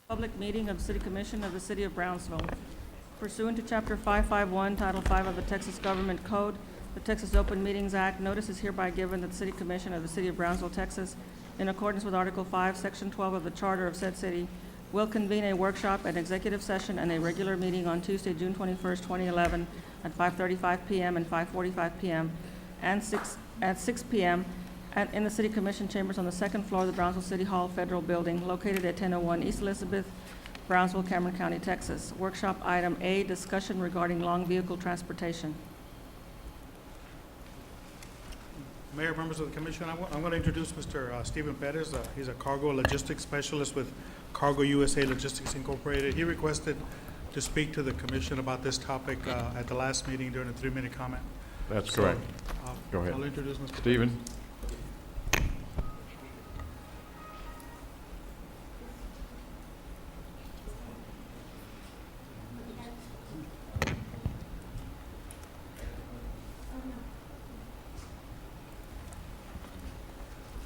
Public meeting of the City Commission of the City of Brownsville. Pursuant to Chapter 551, Title 5 of the Texas Government Code, the Texas Open Meetings Act, notice is hereby given that the City Commission of the City of Brownsville, Texas, in accordance with Article 5, Section 12 of the Charter of said city, will convene a workshop, an executive session, and a regular meeting on Tuesday, June 21st, 2011, at 5:35 p.m. and 5:45 p.m. and 6 p.m. In the City Commission chambers on the second floor of the Brownsville City Hall Federal Building, located at 1001 East Elizabeth, Brownsville, Cameron County, Texas. Workshop item A, discussion regarding long vehicle transportation. Mayor, members of the commission, I'm going to introduce Mr. Stephen Perez. He's a cargo logistics specialist with Cargo USA Logistics Incorporated. He requested to speak to the commission about this topic at the last meeting during a 3-minute comment. That's correct. So, Go ahead. I'll introduce Mr. Stephen?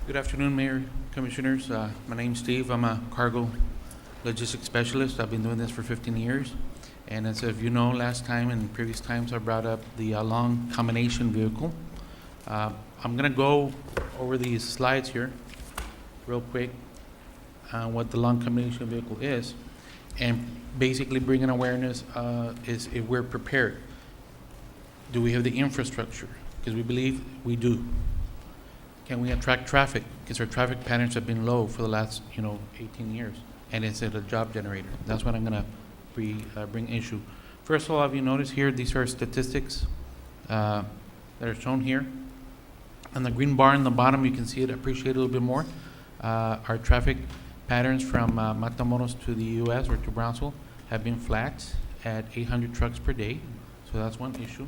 Good afternoon, Mayor, Commissioners. My name's Steve. I'm a cargo logistics specialist. I've been doing this for 15 years. And as if you know, last time and previous times I brought up the long combination vehicle. I'm going to go over these slides here real quick on what the long combination vehicle is. And basically bringing awareness is if we're prepared. Do we have the infrastructure? Because we believe we do. Can we attract traffic? Because our traffic patterns have been low for the last, 18 years, and it's a job generator. That's what I'm going to bring issue. First of all, have you noticed here, these are statistics that are shown here. On the green bar in the bottom, you can see it appreciate a little bit more. Our traffic patterns from Matamoros to the U.S. or to Brownsville have been flat at 800 trucks per day, so that's one issue.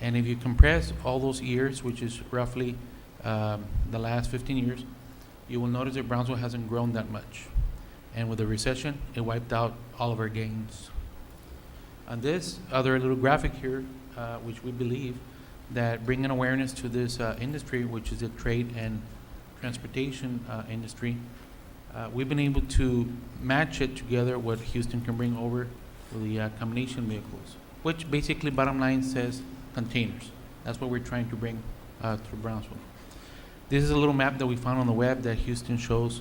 And if you compress all those years, which is roughly the last 15 years, you will notice that Brownsville hasn't grown that much. And with the recession, it wiped out all of our gains. On this other little graphic here, which we believe that bringing awareness to this industry, which is the trade and transportation industry, we've been able to match it together what Houston can bring over with the combination vehicles, which basically bottom line says containers. That's what we're trying to bring to Brownsville. This is a little map that we found on the web that Houston shows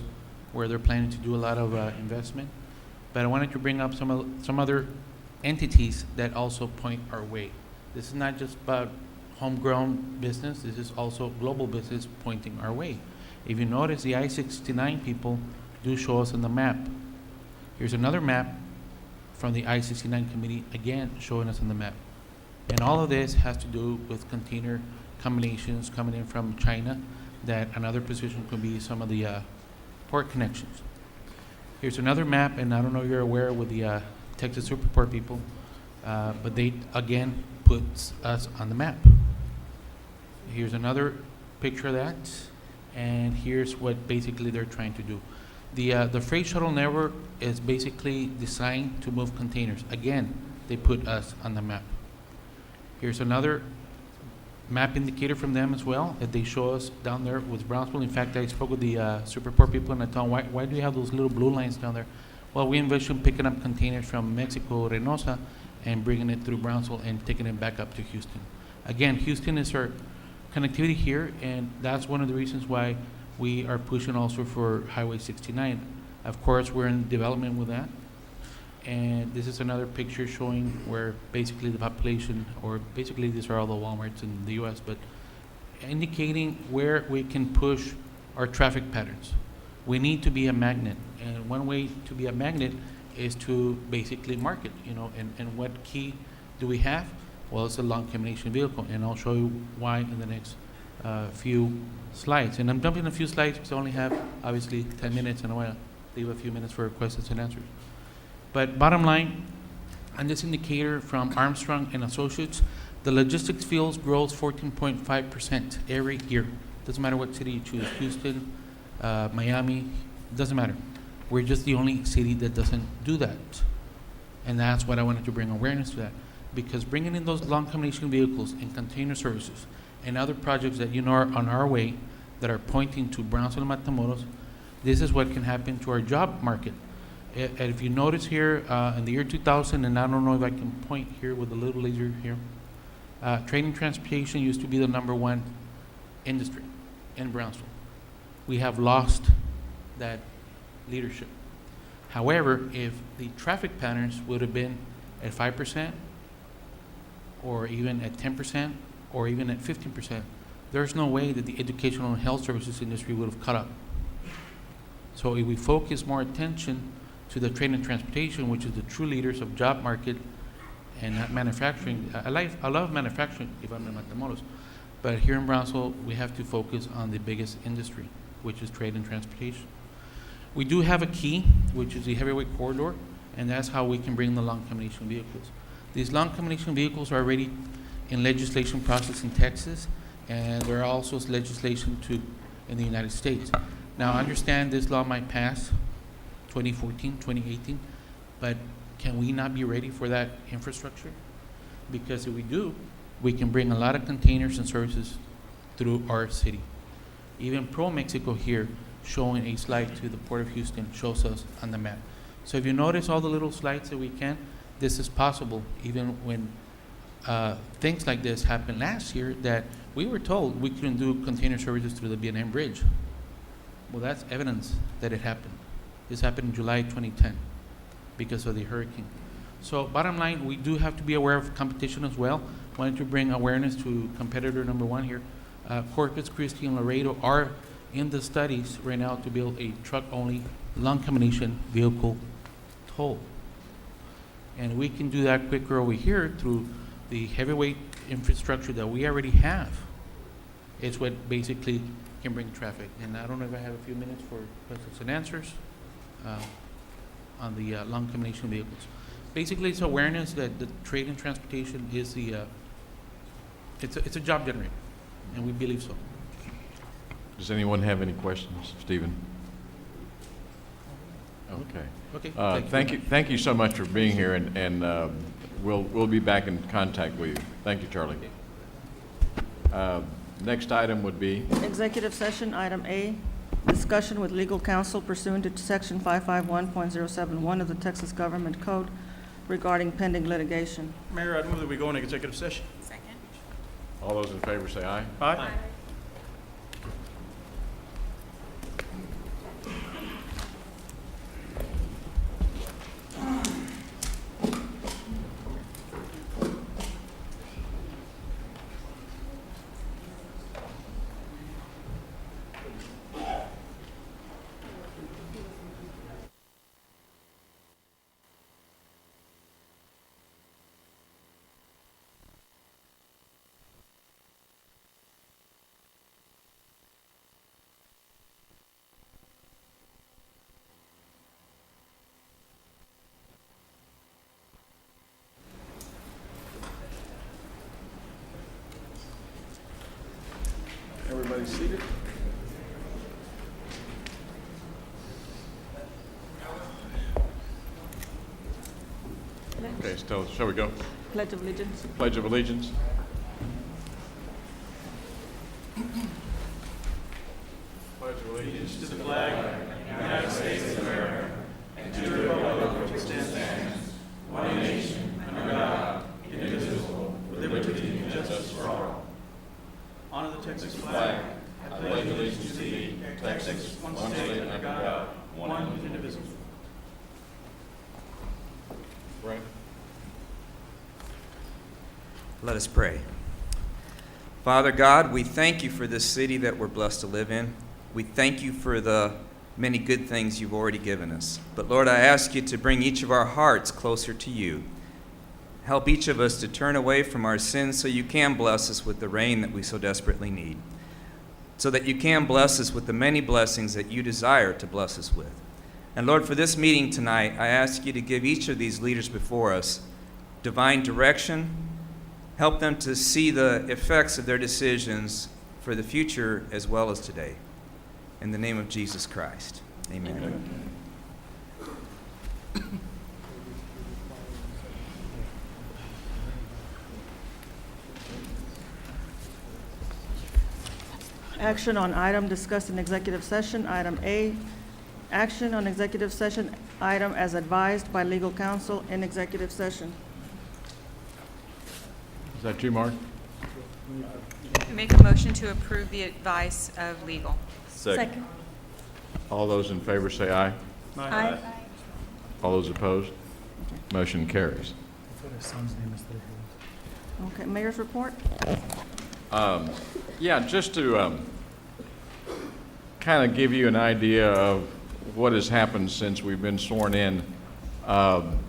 where they're planning to do a lot of investment. But I wanted to bring up some other entities that also point our way. This is not just about homegrown business, this is also global business pointing our way. If you notice, the I-69 people do show us on the map. Here's another map from the I-69 committee, again showing us on the map. And all of this has to do with container combinations coming in from China, that another position could be some of the port connections. Here's another map, and I don't know if you're aware with the Texas Superport people, but they again puts us on the map. Here's another picture of that, and here's what basically they're trying to do. The freight shuttle network is basically designed to move containers. Again, they put us on the map. Here's another map indicator from them as well that they show us down there with Brownsville. In fact, I spoke with the Superport people and I told them, why do you have those little blue lines down there? Well, we envision picking up containers from Mexico, Reynosa, and bringing it through Brownsville and taking it back up to Houston. Again, Houston is our connectivity here, and that's one of the reasons why we are pushing also for Highway 69. Of course, we're in development with that. And this is another picture showing where basically the population, or basically these are all the Walmarts in the U.S., but indicating where we can push our traffic patterns. We need to be a magnet, and one way to be a magnet is to basically market, and what key do we have? Well, it's a long combination vehicle, and I'll show you why in the next few slides. And I'm jumping a few slides because I only have, obviously, 10 minutes, and I want to leave a few minutes for questions and answers. But bottom line, on this indicator from Armstrong and Associates, the logistics fields grows 14.5% every year. Doesn't matter what city you choose, Houston, Miami, doesn't matter. We're just the only city that doesn't do that. And that's what I wanted to bring awareness to that. Because bringing in those long combination vehicles and container services and other projects that are on our way that are pointing to Brownsville and Matamoros, this is what can happen to our job market. And if you notice here, in the year 2000, and I don't know if I can point here with a little laser here, train and transportation used to be the #1 industry in Brownsville. We have lost that leadership. However, if the traffic patterns would have been at 5%, or even at 10%, or even at 15%, there's no way that the educational and health services industry would have caught up. So if we focus more attention to the trade and transportation, which is the true leaders of job market and not manufacturing. I love manufacturing if I'm in Matamoros, but here in Brownsville, we have to focus on the biggest industry, which is trade and transportation. We do have a key, which is the heavyweight corridor, and that's how we can bring the long combination vehicles. These long combination vehicles are already in legislation process in Texas, and there are also legislation in the United States. Now, I understand this law might pass 2014, 2018, but can we not be ready for that infrastructure? Because if we do, we can bring a lot of containers and services through our city. Even Pro Mexico here, showing a slide to the Port of Houston, shows us on the map. So if you notice all the little slides that we can, this is possible, even when things like this happened last year, that we were told we couldn't do container services through the B&M Bridge. Well, that's evidence that it happened. This happened in July 2010 because of the hurricane. So bottom line, we do have to be aware of competition as well. Wanted to bring awareness to competitor #1 here. Corpus Christi and Laredo are in the studies right now to build a truck-only long combination vehicle toll. And we can do that quicker over here through the heavyweight infrastructure that we already have. It's what basically can bring traffic. And I don't know if I have a few minutes for questions and answers on the long combination vehicles. Basically, it's awareness that the trade and transportation is it's a job generator, and we believe so. Does anyone have any questions, Stephen? Okay. Okay. Thank you so much for being here, and we'll be back in contact with you. Thank you, Charlie. Next item would be Executive session, item A, discussion with legal counsel pursuant to section 551.071 of the Texas Government Code regarding pending litigation. Mayor, I'd move that we go into executive session. Second. all those in favor say aye. Aye. Everybody seated? Okay, so shall we go? Pledge of allegiance. Pledge of Allegiance. Pledge of Allegiance to the flag. Honor the Texas flag. I pledge allegiance to thee, Texas, one state under God, one indivisible. Right. Let us pray. Father God, we thank you for this city that we're blessed to live in. We thank you for the many good things you've already given us. But Lord, I ask you to bring each of our hearts closer to you. Help each of us to turn away from our sins so you can bless us with the rain that we so desperately need. So that you can bless us with the many blessings that you desire to bless us with. And Lord, for this meeting tonight, I ask you to give each of these leaders before us divine direction. Help them to see the effects of their decisions for the future as well as today. In the name of Jesus Christ, amen. Action on item discussed in executive session. Item A, Action on executive session item as advised by legal counsel in executive session. Is that you, Mark? I make a motion to approve the advice of legal. Second. All those in favor say aye. Aye. All those opposed? Motion carries. Okay, mayor's report? Yeah, just to kind of give you an idea of what has happened since we've been sworn in,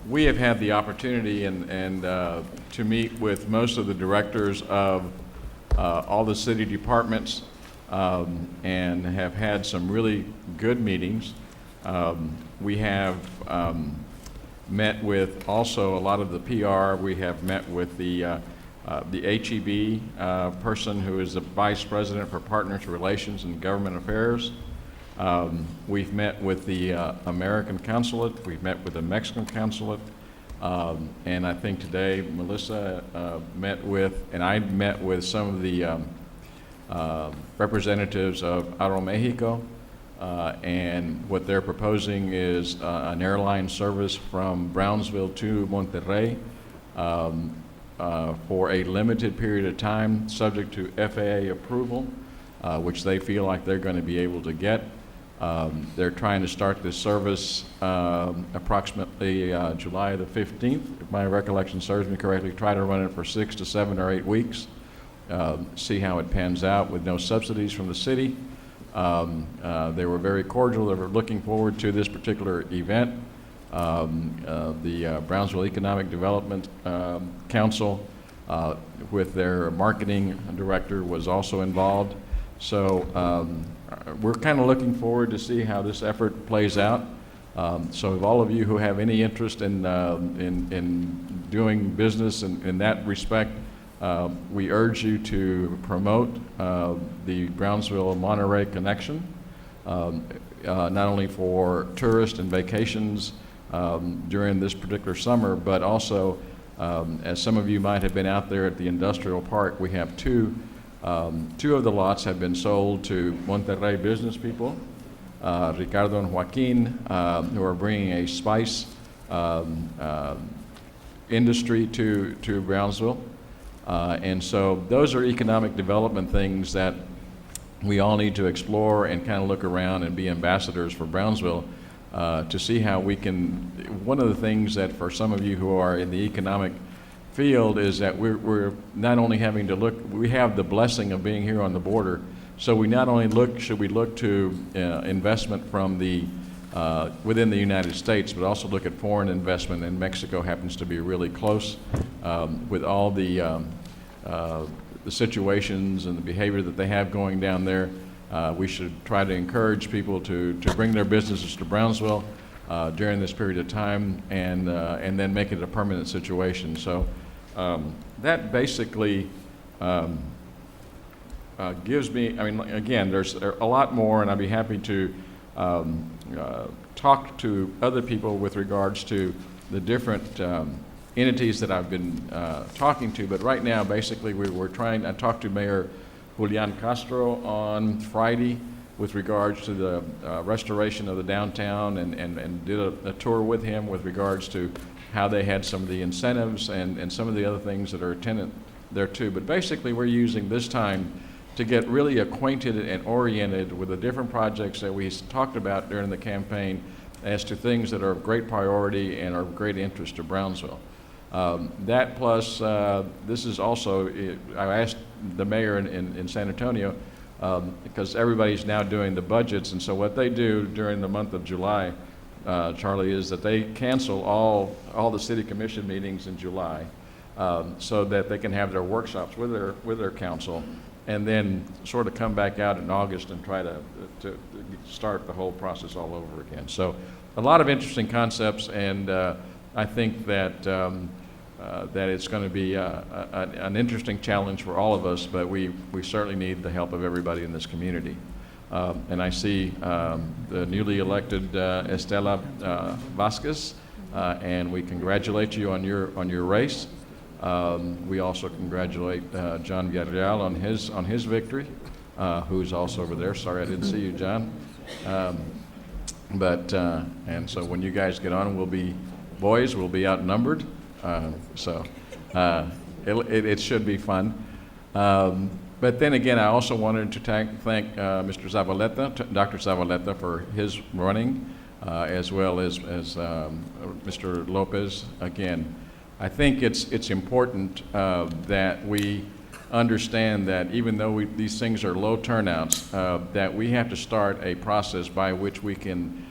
we have had the opportunity and to meet with most of the directors of all the city departments and have had some really good meetings. We have met with also a lot of the PR. We have met with the HEB person who is the Vice President for Partners Relations and Government Affairs. We've met with the American Consulate. We've met with the Mexican Consulate. And I think today Melissa met with, and I met with some of the representatives of Aeromexico. And what they're proposing is an airline service from Brownsville to Monterrey for a limited period of time, subject to FAA approval, which they feel like they're going to be able to get. They're trying to start this service approximately July the 15th, if my recollection serves me correctly. Try to run it for 6 to 7 or 8 weeks, see how it pans out with no subsidies from the city. They were very cordial. They were looking forward to this particular event. The Brownsville Economic Development Council, with their marketing director, was also involved. So we're kind of looking forward to see how this effort plays out. So if all of you who have any interest in doing business in that respect, we urge you to promote the Brownsville-Monterey connection, not only for tourists and vacations during this particular summer, but also, as some of you might have been out there at the industrial park, we have two of the lots have been sold to Monterrey business people, Ricardo and Joaquin, who are bringing a spice industry to Brownsville. And so those are economic development things that we all need to explore and kind of look around and be ambassadors for Brownsville to see how we can. One of the things that for some of you who are in the economic field is that we're not only having to look, we have the blessing of being here on the border, so we not only should we look to investment from the within the United States, but also look at foreign investment, and Mexico happens to be really close with all the situations and the behavior that they have going down there. We should try to encourage people to bring their businesses to Brownsville during this period of time, and then make it a permanent situation. So that basically gives me, I mean, again, there's a lot more, and I'd be happy to talk to other people with regards to the different entities that I've been talking to. But right now, basically, I talked to Mayor Julian Castro on Friday with regards to the restoration of the downtown, and did a tour with him with regards to how they had some of the incentives and some of the other things that are attendant there too. But basically, we're using this time to get really acquainted and oriented with the different projects that we talked about during the campaign as to things that are of great priority and are of great interest to Brownsville. That plus, this is also, I asked the mayor in San Antonio, because everybody's now doing the budgets, and so what they do during the month of July, Charlie, is that they cancel all the city commission meetings in July, so that they can have their workshops with their council, and then sort of come back out in August and try to start the whole process all over again. So a lot of interesting concepts, and I think that that it's going to be an interesting challenge for all of us, but we certainly need the help of everybody in this community. And I see the newly elected Estela Vasquez, and we congratulate you on your race. We also congratulate John Villarreal on his victory, who's also over there. Sorry I didn't see you, John. But, and so when you guys get on, we'll be, boys, we'll be outnumbered. So it should be fun. But then again, I also wanted to thank Mr. Zavaleta, Dr. Zavaleta, for his running, as well as Mr. Lopez. Again, I think it's important that we understand that even though these things are low turnouts, that we have to start a process by which we can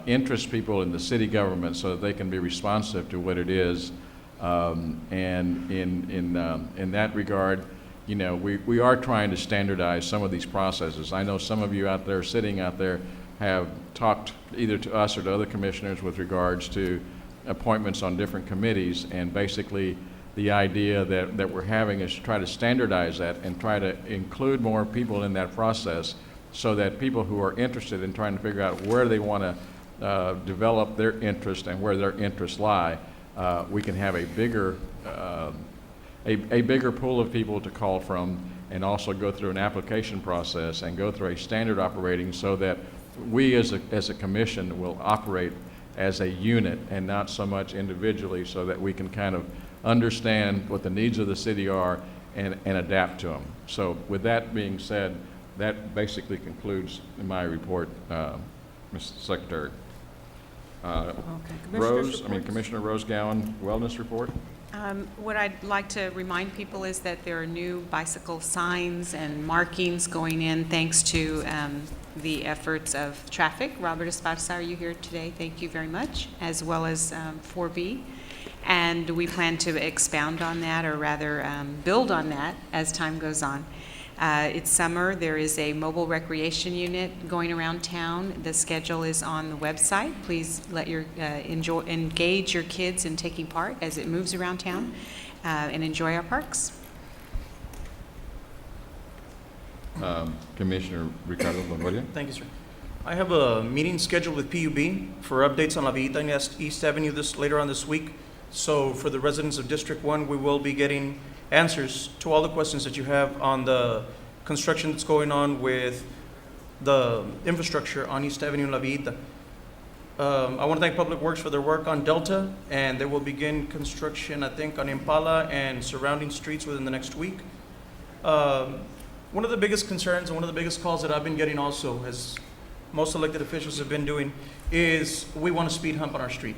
interest people in the city government so that they can be responsive to what it is. And in that regard, you know, we are trying to standardize some of these processes. I know some of you out there, sitting out there, have talked either to us or to other commissioners with regards to appointments on different committees, and basically the idea that we're having is to try to standardize that and try to include more people in that process so that people who are interested in trying to figure out where they want to develop their interest and where their interests lie, we can have a bigger pool of people to call from, and also go through an application process and go through a standard operating so that we as a commission will operate as a unit and not so much individually, so that we can kind of understand what the needs of the city are and adapt to them. So with that being said, that basically concludes my report, Mr. Secretary. Commissioner Rose Gowan, wellness report. What I'd like to remind people is that there are new bicycle signs and markings going in thanks to the efforts of traffic. Robert Esparza, are you here today? Thank you very much, as well as 4B. And we plan to expound on that, or rather build on that as time goes on. It's summer. There is a mobile recreation unit going around town. The schedule is on the website. Please let your engage your kids in taking part as it moves around town, and enjoy our parks. Commissioner Ricardo Longoria. Thank you, sir. I have a meeting scheduled with PUB for updates on La Villita and East Avenue later on this week. So for the residents of District 1, we will be getting answers to all the questions that you have on the construction that's going on with the infrastructure on East Avenue and La Villita. I want to thank Public Works for their work on Delta, and they will begin construction, I think, on Impala and surrounding streets within the next week. One of the biggest concerns and one of the biggest calls that I've been getting also, as most elected officials have been doing, is we want a speed hump on our street.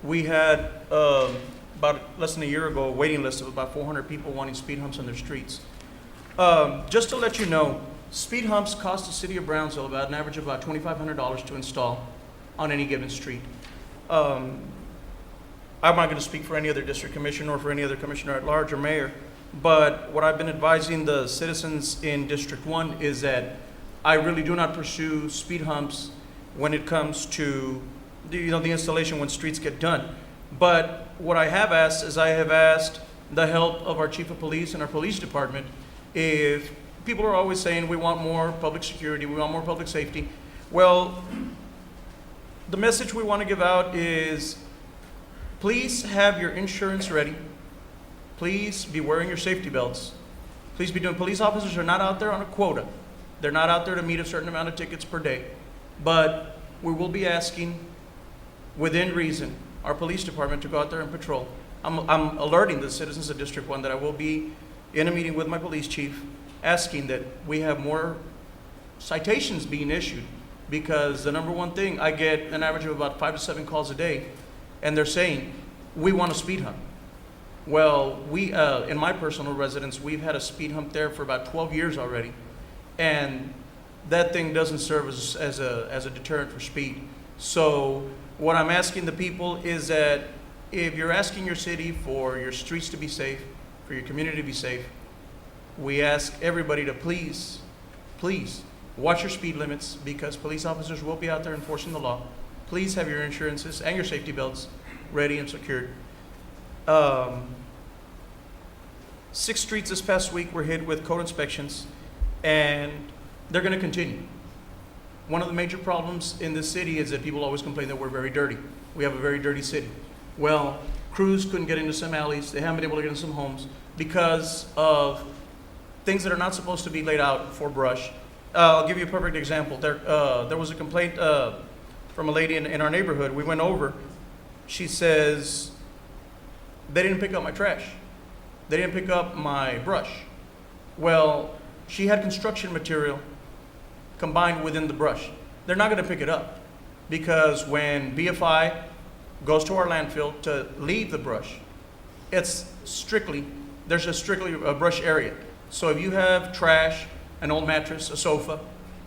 We had about less than a year ago a waiting list of about 400 people wanting speed humps on their streets. Just to let you know, speed humps cost the city of Brownsville about an average of about $2,500 to install on any given street. I'm not going to speak for any other district commissioner or for any other commissioner at large or mayor, but what I've been advising the citizens in District 1 is that I really do not pursue speed humps when it comes to the installation when streets get done. But what I have asked is I have asked the help of our chief of police and our police department. If people are always saying we want more public security, we want more public safety, well, the message we want to give out is please have your insurance ready. Please be wearing your safety belts. Please be doing, police officers are not out there on a quota. They're not out there to meet a certain amount of tickets per day. But we will be asking, within reason, our police department to go out there and patrol. I'm alerting the citizens of District 1 that I will be in a meeting with my police chief asking that we have more citations being issued, because the number one thing, I get an average of about 5 to 7 calls a day, and they're saying, we want a speed hump. Well, we, in my personal residence, we've had a speed hump there for about 12 years already, and that thing doesn't serve as a deterrent for speed. So what I'm asking the people is that if you're asking your city for your streets to be safe, for your community to be safe, we ask everybody to please, please watch your speed limits, because police officers will be out there enforcing the law. Please have your insurances and your safety belts ready and secured. 6 streets this past week were hit with code inspections, and they're going to continue. One of the major problems in this city is that people always complain that we're very dirty. We have a very dirty city. Well, crews couldn't get into some alleys. They haven't been able to get into some homes because of things that are not supposed to be laid out for brush. I'll give you a perfect example. There was a complaint from a lady in our neighborhood. We went over. She says, they didn't pick up my trash. They didn't pick up my brush. Well, she had construction material combined within the brush. They're not going to pick it up because when BFI goes to our landfill to leave the brush, there's a strictly a brush area. So if you have trash, an old mattress, a sofa,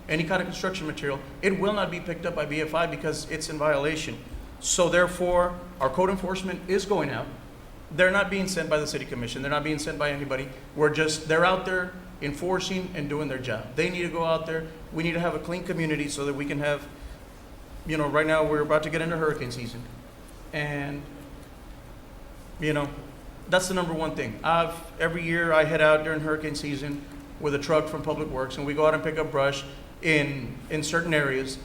any kind of construction material, it will not be picked up by BFI because it's in violation. So therefore, our code enforcement is going out. They're not being sent by the city commission. They're not being sent by anybody. They're out there enforcing and doing their job. They need to go out there. We need to have a clean community so that we can have, right now we're about to get into hurricane season. And, that's the number one thing. Every year I head out during hurricane season with a truck from Public Works, and we go out and pick up brush in certain areas,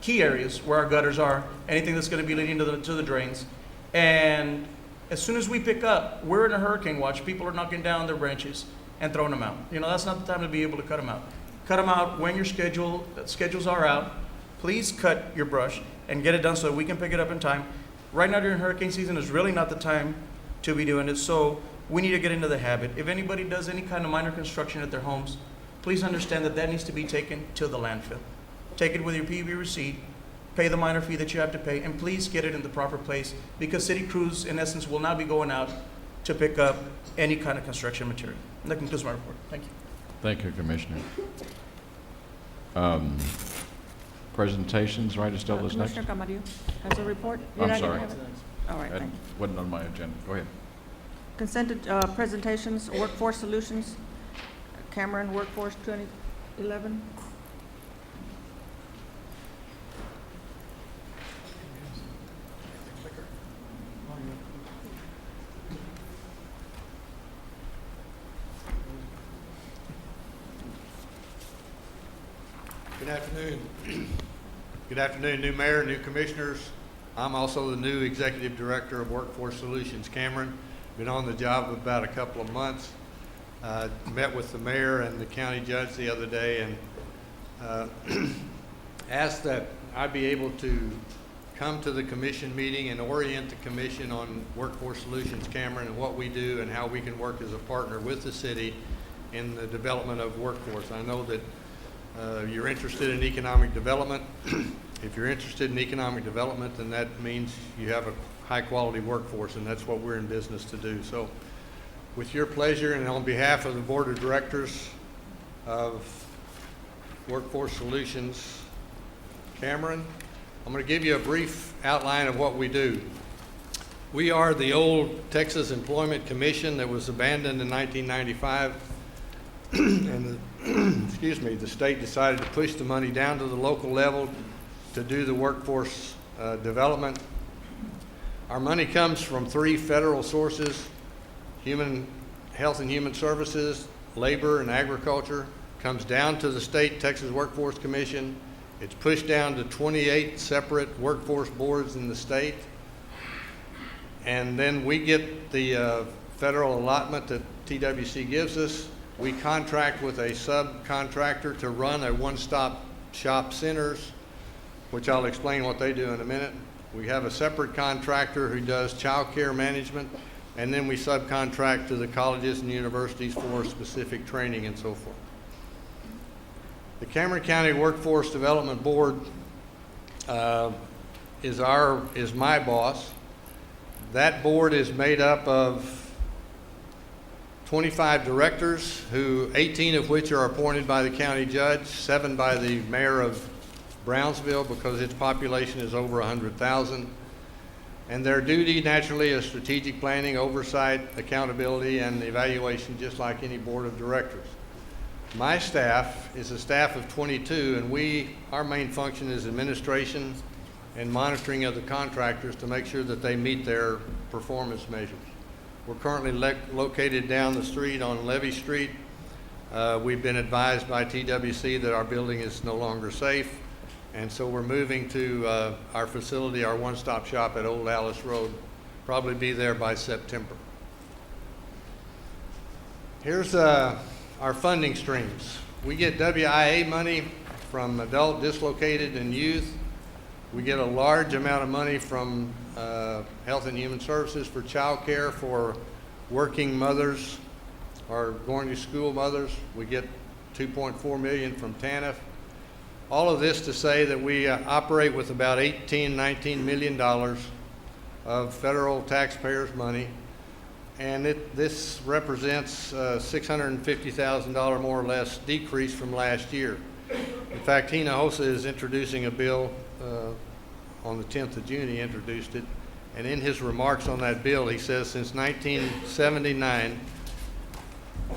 key areas where our gutters are, anything that's going to be leading to the drains. And as soon as we pick up, we're in a hurricane watch. People are knocking down their branches and throwing them out. That's not the time to be able to cut them out. Cut them out when your schedules are out. Please cut your brush and get it done so that we can pick it up in time. Right now during hurricane season is really not the time to be doing it, so we need to get into the habit. If anybody does any kind of minor construction at their homes, please understand that needs to be taken to the landfill. Take it with your PUB receipt, pay the minor fee that you have to pay, and please get it in the proper place because city crews, in essence, will not be going out to pick up any kind of construction material. And that concludes my report. Thank you. Thank you, Commissioner. Presentations, right, Estella's next? Commissioner Camarillo has a report. You're I'm not gonna sorry. have it? All right, That thank you. wasn't on my agenda. Go ahead. Consent presentations, Workforce Solutions, Cameron Workforce 2011. Good afternoon. Good afternoon, new mayor, new commissioners. I'm also the new executive director of Workforce Solutions, Cameron. Been on the job about a couple of months. Met with the mayor and the county judge the other day and asked that I be able to come to the commission meeting and orient the commission on Workforce Solutions, Cameron, and what we do and how we can work as a partner with the city in the development of workforce. I know that you're interested in economic development. If you're interested in economic development, then that means you have a high-quality workforce, and that's what we're in business to do. So with your pleasure and on behalf of the Board of Directors of Workforce Solutions, Cameron, I'm going to give you a brief outline of what we do. We are the old Texas Employment Commission that was abandoned in 1995. And the state decided to push the money down to the local level to do the workforce development. Our money comes from 3 federal sources: Health and Human Services, Labor, and Agriculture. Comes down to the state Texas Workforce Commission. It's pushed down to 28 separate workforce boards in the state. And then we get the federal allotment that TWC gives us. We contract with a subcontractor to run a one-stop shop centers, which I'll explain what they do in a minute. We have a separate contractor who does child care management, and then we subcontract to the colleges and universities for specific training and so forth. The Cameron County Workforce Development Board is my boss. That board is made up of 25 directors, 18 of which are appointed by the county judge, 7 by the mayor of Brownsville because its population is over 100,000. And their duty naturally is strategic planning, oversight, accountability, and evaluation, just like any board of directors. My staff is a staff of 22, and our main function is administration and monitoring of the contractors to make sure that they meet their performance measures. We're currently located down the street on Levy Street. We've been advised by TWC that our building is no longer safe, and so we're moving to our facility, our one-stop shop at Old Alice Road. Probably be there by September. Here's our funding streams. We get WIA money from adult, dislocated, and youth. We get a large amount of money from Health and Human Services for child care for working mothers or going to school mothers. We get $2.4 million from TANF. All of this to say that we operate with about $19 million of federal taxpayers' money, and this represents $650,000 more or less decrease from last year. In fact, Hinojosa is introducing a bill on the 10th of June. He introduced it, and in his remarks on that bill, he says since 1979,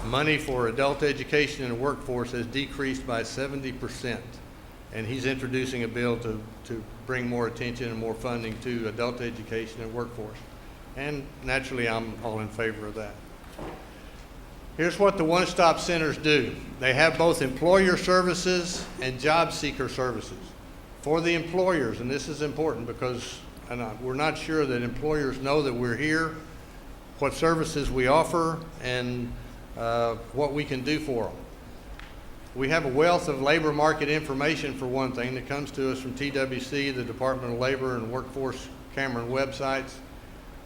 money for adult education and workforce has decreased by 70%. And he's introducing a bill to bring more attention and more funding to adult education and workforce. And naturally, I'm all in favor of that. Here's what the one-stop centers do. They have both employer services and job seeker services. For the employers, and this is important because we're not sure that employers know that we're here, what services we offer, and what we can do for them. We have a wealth of labor market information, for one thing, that comes to us from TWC, the Department of Labor and Workforce Cameron websites.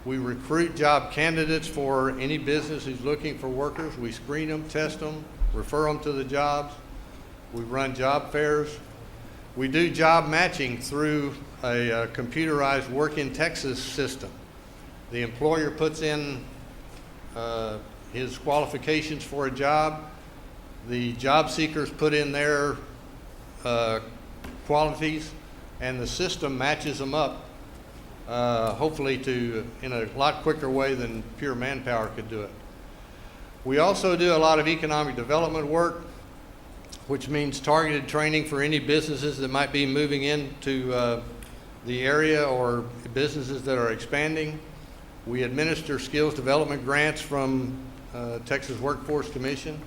We recruit job candidates for any business who's looking for workers. We screen them, test them, refer them to the jobs. We run job fairs. We do job matching through a computerized Work in Texas system. The employer puts in his qualifications for a job. The job seekers put in their qualities, and the system matches them up, hopefully in a lot quicker way than pure manpower could do it. We also do a lot of economic development work, which means targeted training for any businesses that might be moving into the area or businesses that are expanding. We administer skills development grants from Texas Workforce Commission.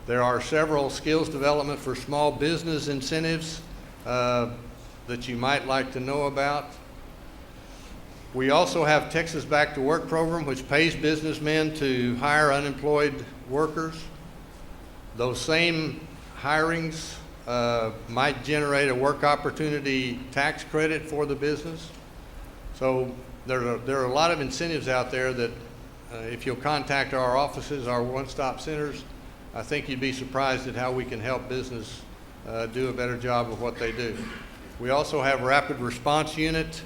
There are several skills development for small business incentives that you might like to know about. We also have Texas Back to Work program, which pays businessmen to hire unemployed workers. Those same hirings might generate a work opportunity tax credit for the business. So there are a lot of incentives out there that if you'll contact our offices, our one-stop centers, I think you'd be surprised at how we can help business do a better job of what they do. We also have Rapid Response Unit,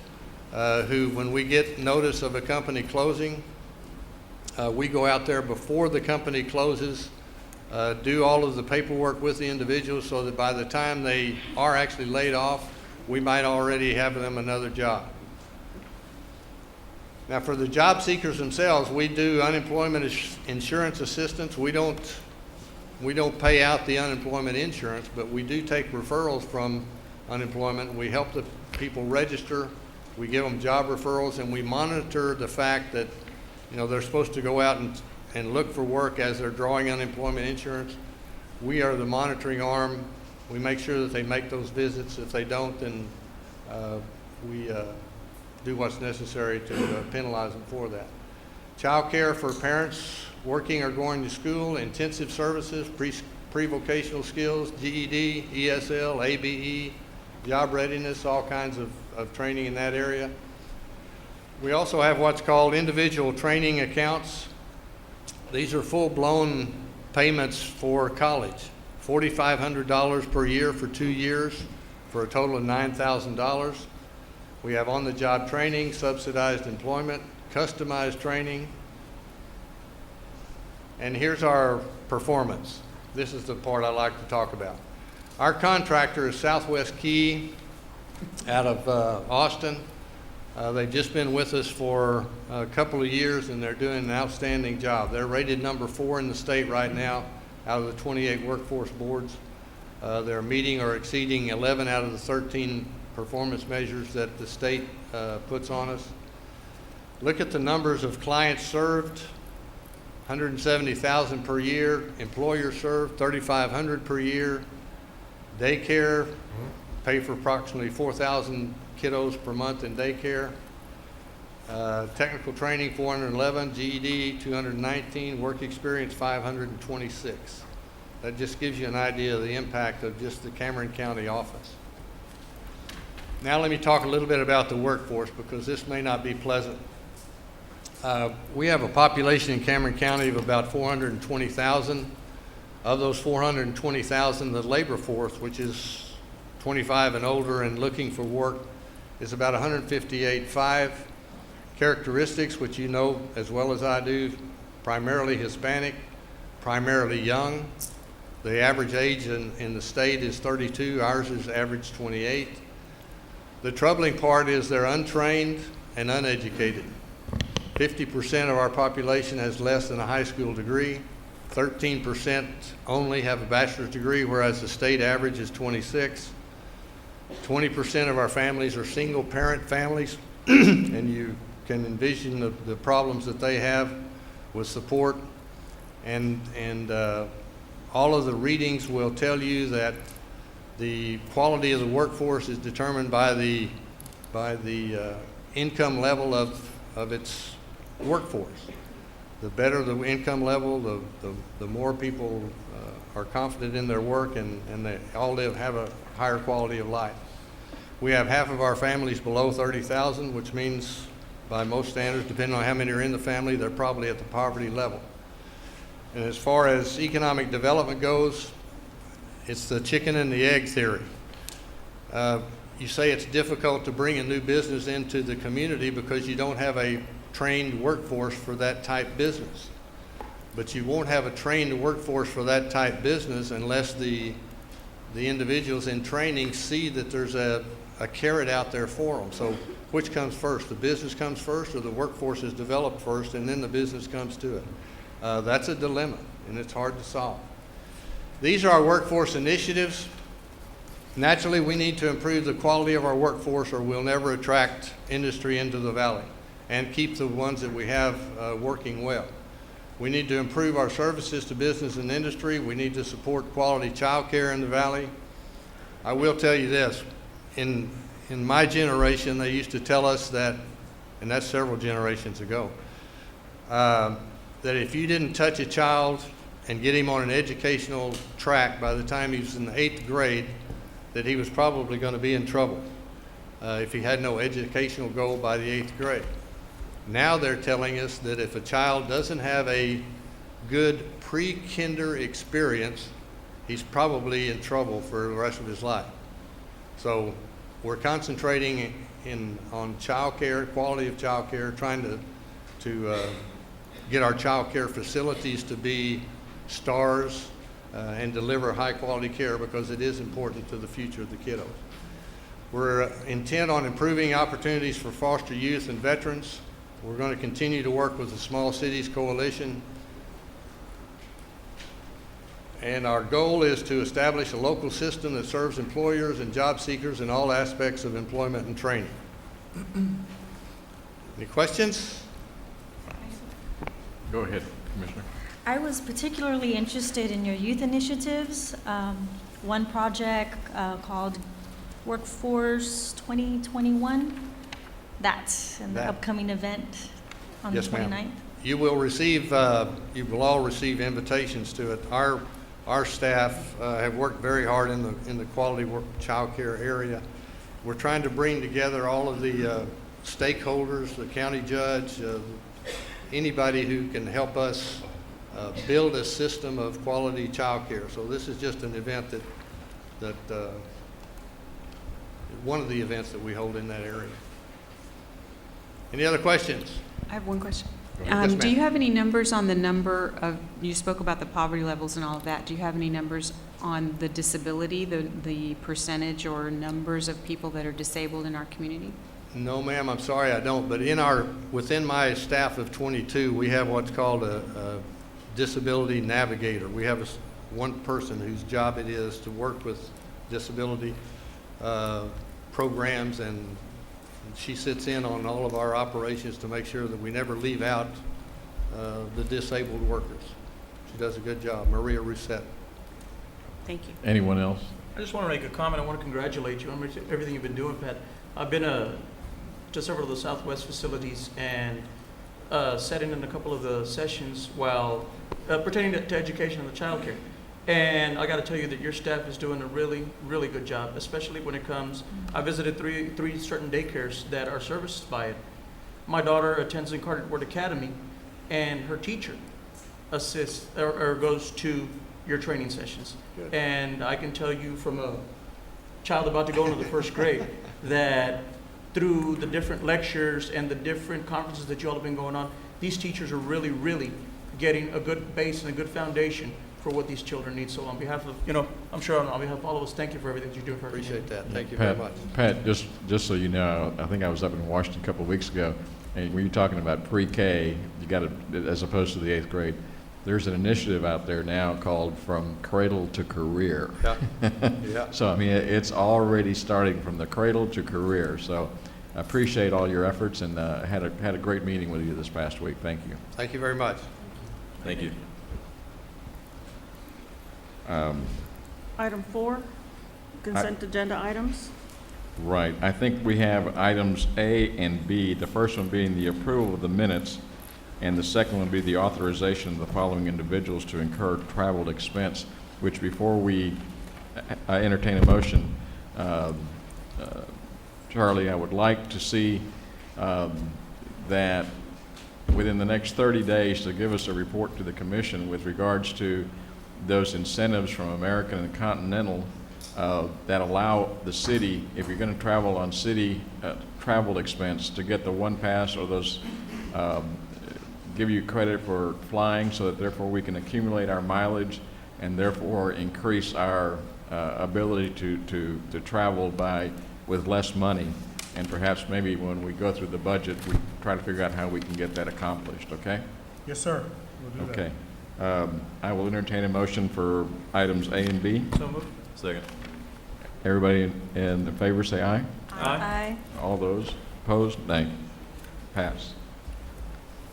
who, when we get notice of a company closing, we go out there before the company closes, do all of the paperwork with the individuals so that by the time they are actually laid off, we might already have them another job. Now, for the job seekers themselves, we do unemployment insurance assistance. We don't pay out the unemployment insurance, but we do take referrals from unemployment. We help the people register. We give them job referrals, and we monitor the fact that, they're supposed to go out and look for work as they're drawing unemployment insurance. We are the monitoring arm. We make sure that they make those visits. If they don't, then we do what's necessary to penalize them for that. Child care for parents working or going to school, intensive services, pre-vocational skills, GED, ESL, ABE, job readiness, all kinds of training in that area. We also have what's called individual training accounts. These are full-blown payments for college, $4,500 per year for 2 years for a total of $9,000. We have on-the-job training, subsidized employment, customized training. And here's our performance. This is the part I like to talk about. Our contractor is Southwest Key out of Austin. They've just been with us for a couple of years, and they're doing an outstanding job. They're rated number 4 in the state right now out of the 28 workforce boards. They're meeting or exceeding 11 out of the 13 performance measures that the state puts on us. Look at the numbers of clients served, 170,000 per year. Employers served, 3,500 per year. Daycare, pay for approximately 4,000 kiddos per month in daycare. Technical training, 411. GED, 219. Work experience, 526. That just gives you an idea of the impact of just the Cameron County office. Now let me talk a little bit about the workforce, because this may not be pleasant. We have a population in Cameron County of about 420,000. Of those 420,000, the labor force, which is 25 and older and looking for work, is about 158.5. Characteristics, which you know as well as I do, primarily Hispanic, primarily young. The average age in the state is 32, ours is average 28. The troubling part is they're untrained and uneducated. 50% of our population has less than a high school degree. 13% only have a bachelor's degree, whereas the state average is 26. 20% of our families are single-parent families, and you can envision the problems that they have with support. And all of the readings will tell you that the quality of the workforce is determined by the income level of its workforce. The better the income level, the more people are confident in their work, and they all have a higher quality of life. We have half of our families below 30,000, which means by most standards, depending on how many are in the family, they're probably at the poverty level. And as far as economic development goes, it's the chicken and the egg theory. You say it's difficult to bring a new business into the community because you don't have a trained workforce for that type business. But you won't have a trained workforce for that type business unless the individuals in training see that there's a carrot out there for them. So which comes first? The business comes first, or the workforce is developed first and then the business comes to it? That's a dilemma, and it's hard to solve. These are our workforce initiatives. Naturally, we need to improve the quality of our workforce, or we'll never attract industry into the valley and keep the ones that we have working well. We need to improve our services to business and industry. We need to support quality child care in the valley. I will tell you this, in my generation, they used to tell us that, and that's several generations ago, that if you didn't touch a child and get him on an educational track by the time he was in the 8th grade, that he was probably going to be in trouble if he had no educational goal by the 8th grade. Now they're telling us that if a child doesn't have a good pre-kinder experience, he's probably in trouble for the rest of his life. So we're concentrating on child care, quality of child care, trying to get our child care facilities to be stars and deliver high quality care, because it is important to the future of the kiddos. We're intent on improving opportunities for foster youth and veterans. We're going to continue to work with the Small Cities Coalition. And our goal is to establish a local system that serves employers and job seekers in all aspects of employment and training. Any questions? Go ahead, Commissioner. I was particularly interested in your youth initiatives. One project called Workforce 2021. That's an That. upcoming event on Yes, the 29th. ma'am. You will all receive invitations to it. Our staff have worked very hard in the quality work child care area. We're trying to bring together all of the stakeholders, the county judge, anybody who can help us build a system of quality child care. So this is just an event that one of the events that we hold in that area. Any other questions? I have one question. Yes, Do ma'am. you have any numbers on the number of, you spoke about the poverty levels and all of that. Do you have any numbers on the disability, the percentage or numbers of people that are disabled in our community? No, ma'am, I'm sorry, I don't. But within my staff of 22, we have what's called a disability navigator. We have one person whose job it is to work with disability programs, and she sits in on all of our operations to make sure that we never leave out the disabled workers. She does a good job. Maria Rousset. Thank you. Anyone else? I just want to make a comment. I want to congratulate you on everything you've been doing, Pat. I've been to several of the Southwest facilities and sat in a couple of the sessions while pertaining to education and the child care. And I got to tell you that your staff is doing a really, really good job, especially when it comes, I visited three certain daycares that are serviced by it. My daughter attends Incarnate Word Academy, and her teacher assists or goes to your training sessions. Good. And I can tell you from a child about to go into the first grade that through the different lectures and the different conferences that you all have been going on, these teachers are really, really getting a good base and a good foundation for what these children need. So on behalf of, I'm sure on behalf of all of us, thank you for everything that you're doing for our community. Appreciate that. Thank you very Pat, much. Pat, just so you know, I think I was up in Washington a couple of weeks ago, and when you're talking about pre-K, you got to, as opposed to the 8th grade, there's an initiative out there now called From Cradle to Career. Yeah, yeah. So, I mean, it's already starting from the cradle to career. So I appreciate all your efforts, and had a great meeting with you this past week. Thank you. Thank you very much. Thank you. Item 4, consent agenda items. Right. I think we have items A and B, the first one being the approval of the minutes, and the second one be the authorization of the following individuals to incur travel expense, which before we entertain a motion, Charlie, I would like to see that within the next 30 days to give us a report to the commission with regards to those incentives from American and Continental that allow the city, if you're going to travel on city travel expense, to get the one pass or those give you credit for flying, so that therefore we can accumulate our mileage and therefore increase our ability to travel with less money. And perhaps maybe when we go through the budget, we try to figure out how we can get that accomplished, okay? Yes, sir. We'll do that. Okay. I will entertain a motion for items A and B. So moved. Second. Everybody in favor, say aye. Aye. All those opposed, nay. Pass.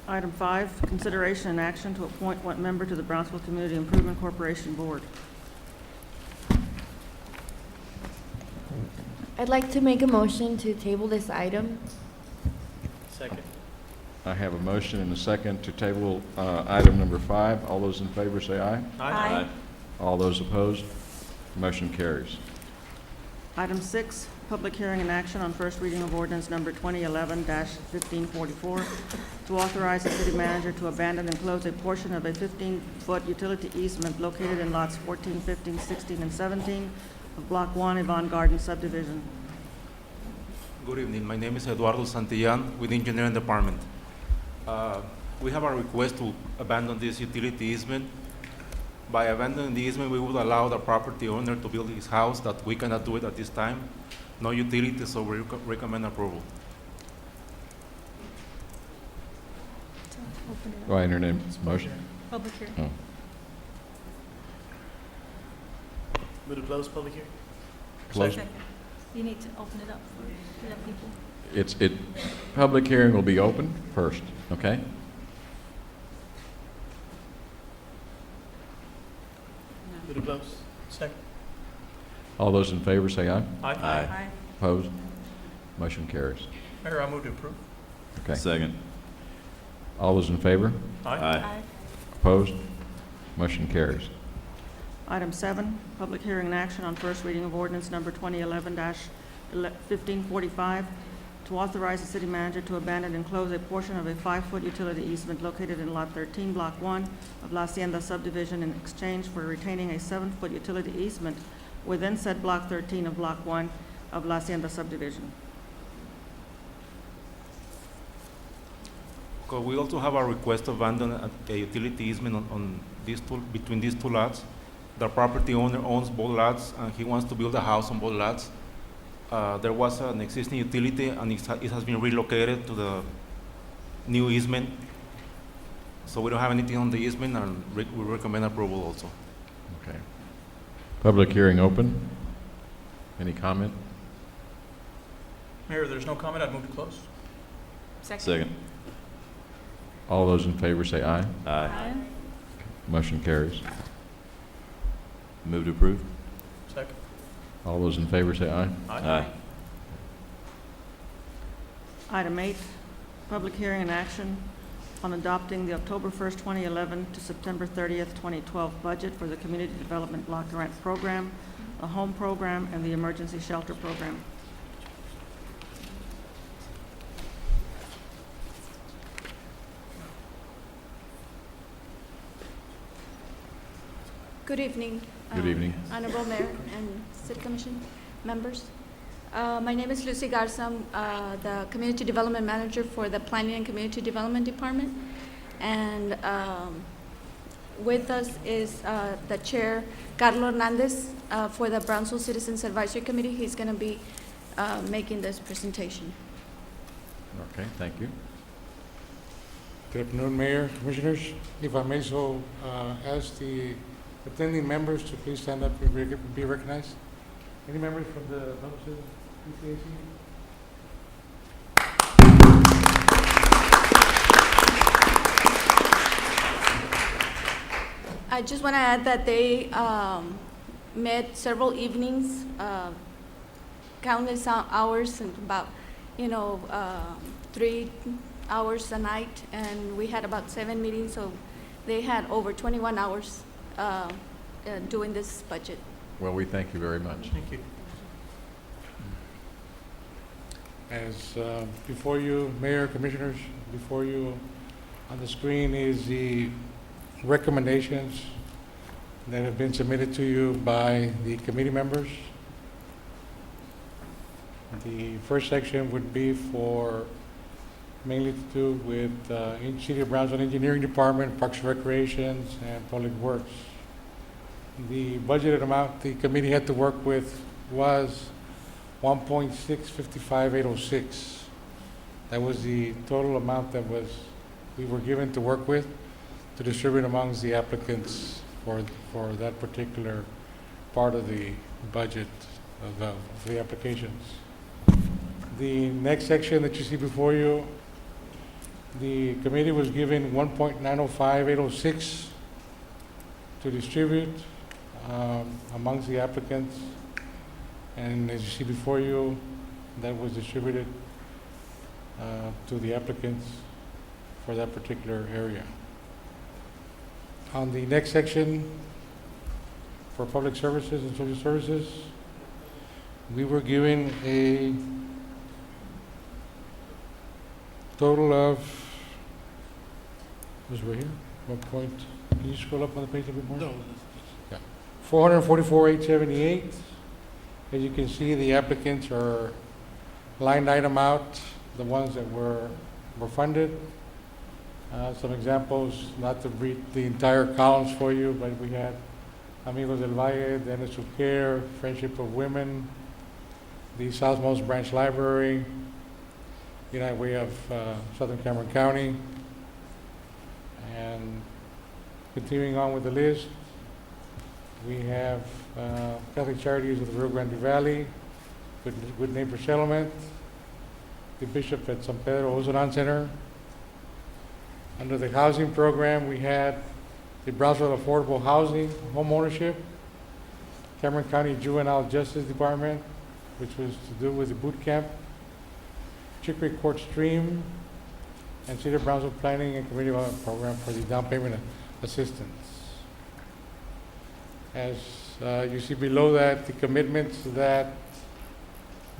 Item 5, consideration and action to appoint one member to the Brownsville Community Improvement Corporation Board. I'd like to make a motion to table this item. Second. I have a motion and a second to table item number 5. All those in favor, say aye. Aye. All those opposed, motion carries. Item 6, public hearing and action on first reading of ordinance number 2011-1544 to authorize the city manager to abandon and close a portion of a 15-foot utility easement located in lots 14, 15, 16, and 17 of Block 1 Yvonne Garden subdivision. Good evening. My name is Eduardo Santillan with the Engineering Department. We have a request to abandon this utility easement. By abandoning the easement, we would allow the property owner to build his house, that we cannot do it at this time. No utilities, so we recommend approval. Do I entertain a motion? Public hearing. Oh. Move to close public hearing. Close. Second. You need to open it up for the people. Public hearing will be open first, okay? Move to close. Second. All those in favor say aye. Aye. Opposed? Motion carries. Mayor, I move to approve. Okay. Second. All those in favor? Aye. Opposed? Motion carries. Item 7, public hearing and action on first reading of ordinance number 2011-1545 to authorize the city manager to abandon and close a portion of a 5-foot utility easement located in Lot 13, Block 1 of La Hacienda subdivision in exchange for retaining a 7-foot utility easement within said Block 13 of Block 1 of La Hacienda subdivision. Okay, we also have a request to abandon a utility easement on these two, between these two lots. The property owner owns both lots, and he wants to build a house on both lots. There was an existing utility, and it has been relocated to the new easement. So we don't have anything on the easement, and we recommend approval also. Okay. Public hearing open. Any comment? Mayor, there's no comment. I'd move to close. Second. All those in favor say aye. Aye. Motion carries. Move to approve. Second. All those in favor say aye. Aye. Item 8, public hearing and action on adopting the October 1st, 2011 to September 30th, 2012 budget for the Community Development Block Grant Program, the Home Program, and the Emergency Shelter Program. Good evening. Good evening. Honorable Mayor and City Commission members. My name is Lucy Garza. I'm the Community Development Manager for the Planning and Community Development Department. And with us is the Chair, Carlos Hernandez, for the Brownsville Citizens Advisory Committee. He's going to be making this presentation. Okay, thank you. Good afternoon, Mayor, Commissioners. If I may so ask the attending members to please stand up and be recognized. Any members from the Brownsville PCAC? I just want to add that they met several evenings, countless hours, and about, 3 hours a night, and we had about 7 meetings, so they had over 21 hours doing this budget. Well, we thank you very much. Thank you. As before you, Mayor, Commissioners, before you on the screen is the recommendations that have been submitted to you by the committee members. The first section would be for mainly to do with City of Brownsville Engineering Department, Parks and Recreations, and Public Works. The budgeted amount the committee had to work with was 1.655806. That was the total amount that we were given to work with to distribute amongst the applicants for that particular part of the budget of the applications. The next section that you see before you, the committee was given 1.905806 to distribute amongst the applicants, and as you see before you, that was distributed to the applicants for that particular area. On the next section, for public services and social services, we were given a total of, was right here, can you scroll up on the page a bit more? No. Yeah, 444,878. As you can see, the applicants are line item out, the ones that were funded. Some examples, not to read the entire columns for you, but we had Amigos del Valle, Dennis Care, Friendship of Women, the Southmost Branch Library, United Way of Southern Cameron County. And continuing on with the list, we have Catholic Charities of the Rio Grande Valley, Good Neighbor Settlement, the Bishop at San Pedro Ozoran Center. Under the housing program, we had the Brownsville Affordable Housing, Home Ownership, Cameron County Juvenile Justice Department, which was to do with the boot camp, Chicory Court Stream, and City of Brownsville Planning and Community Development Program for the down payment assistance. As you see below that, the commitments that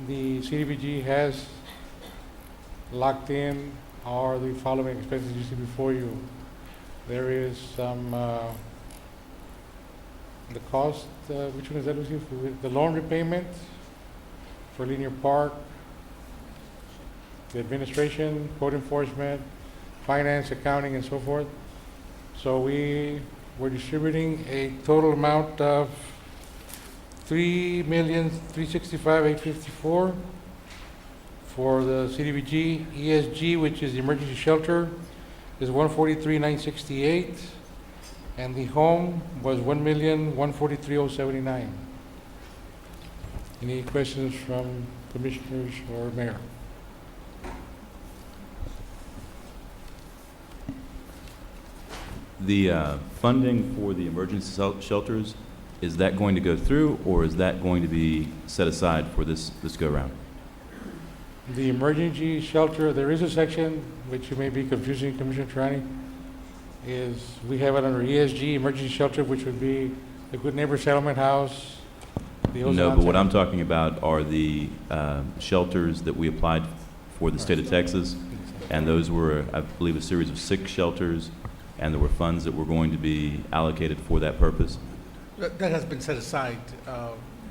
the CDBG has locked in are the following expenses you see before you. There is some, the cost, which one is that, Lucy? The loan repayment for Linear Park, the administration, code enforcement, finance, accounting, and so forth. So we were distributing a total amount of $3,365,854 for the CDBG. ESG, which is the emergency shelter, is $143,968, and the home was $1,143,079. Any questions from commissioners or mayor? The funding for the emergency shelters, is that going to go through, or is that going to be set aside for this go-round? The emergency shelter, there is a section which you may be confusing, Commissioner Triani, is we have it under ESG, emergency shelter, which would be the Good Neighbor Settlement House. the No, but what Ozone- I'm talking about are the shelters that we applied for the state of Texas, and those were, I believe, a series of 6 shelters, and there were funds that were going to be allocated for that purpose. That has been set aside.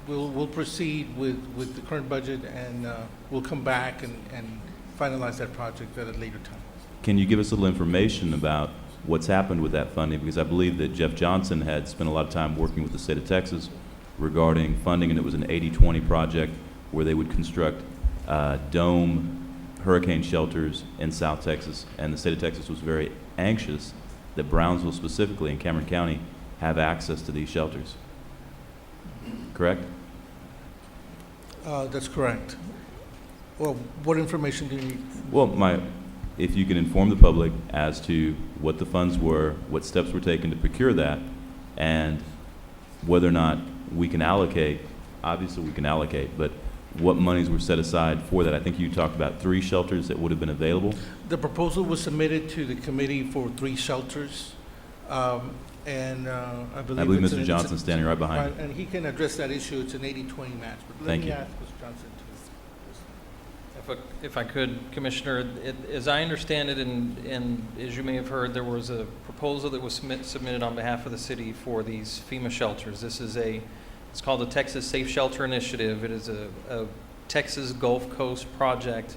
We'll proceed with the current budget, and we'll come back and finalize that project at a later time. Can you give us a little information about what's happened with that funding? Because I believe that Jeff Johnson had spent a lot of time working with the state of Texas regarding funding, and it was an 80-20 project where they would construct dome hurricane shelters in South Texas, and the state of Texas was very anxious that Brownsville specifically and Cameron County have access to these shelters. Correct? That's correct. Well, what information do you need? Well, if you can inform the public as to what the funds were, what steps were taken to procure that, and whether or not we can allocate, obviously we can allocate, but what monies were set aside for that. I think you talked about 3 shelters that would have been available. The proposal was submitted to the committee for 3 shelters, and I believe. I believe it's Mr. Johnson's standing right behind you. And he can address that issue. It's an 80-20 match. But Thank you. Let me ask Mr. Johnson to. If I could, Commissioner, as I understand it, and as you may have heard, there was a proposal that was submitted on behalf of the city for these FEMA shelters. This is it's called the Texas Safe Shelter Initiative. It is a Texas Gulf Coast project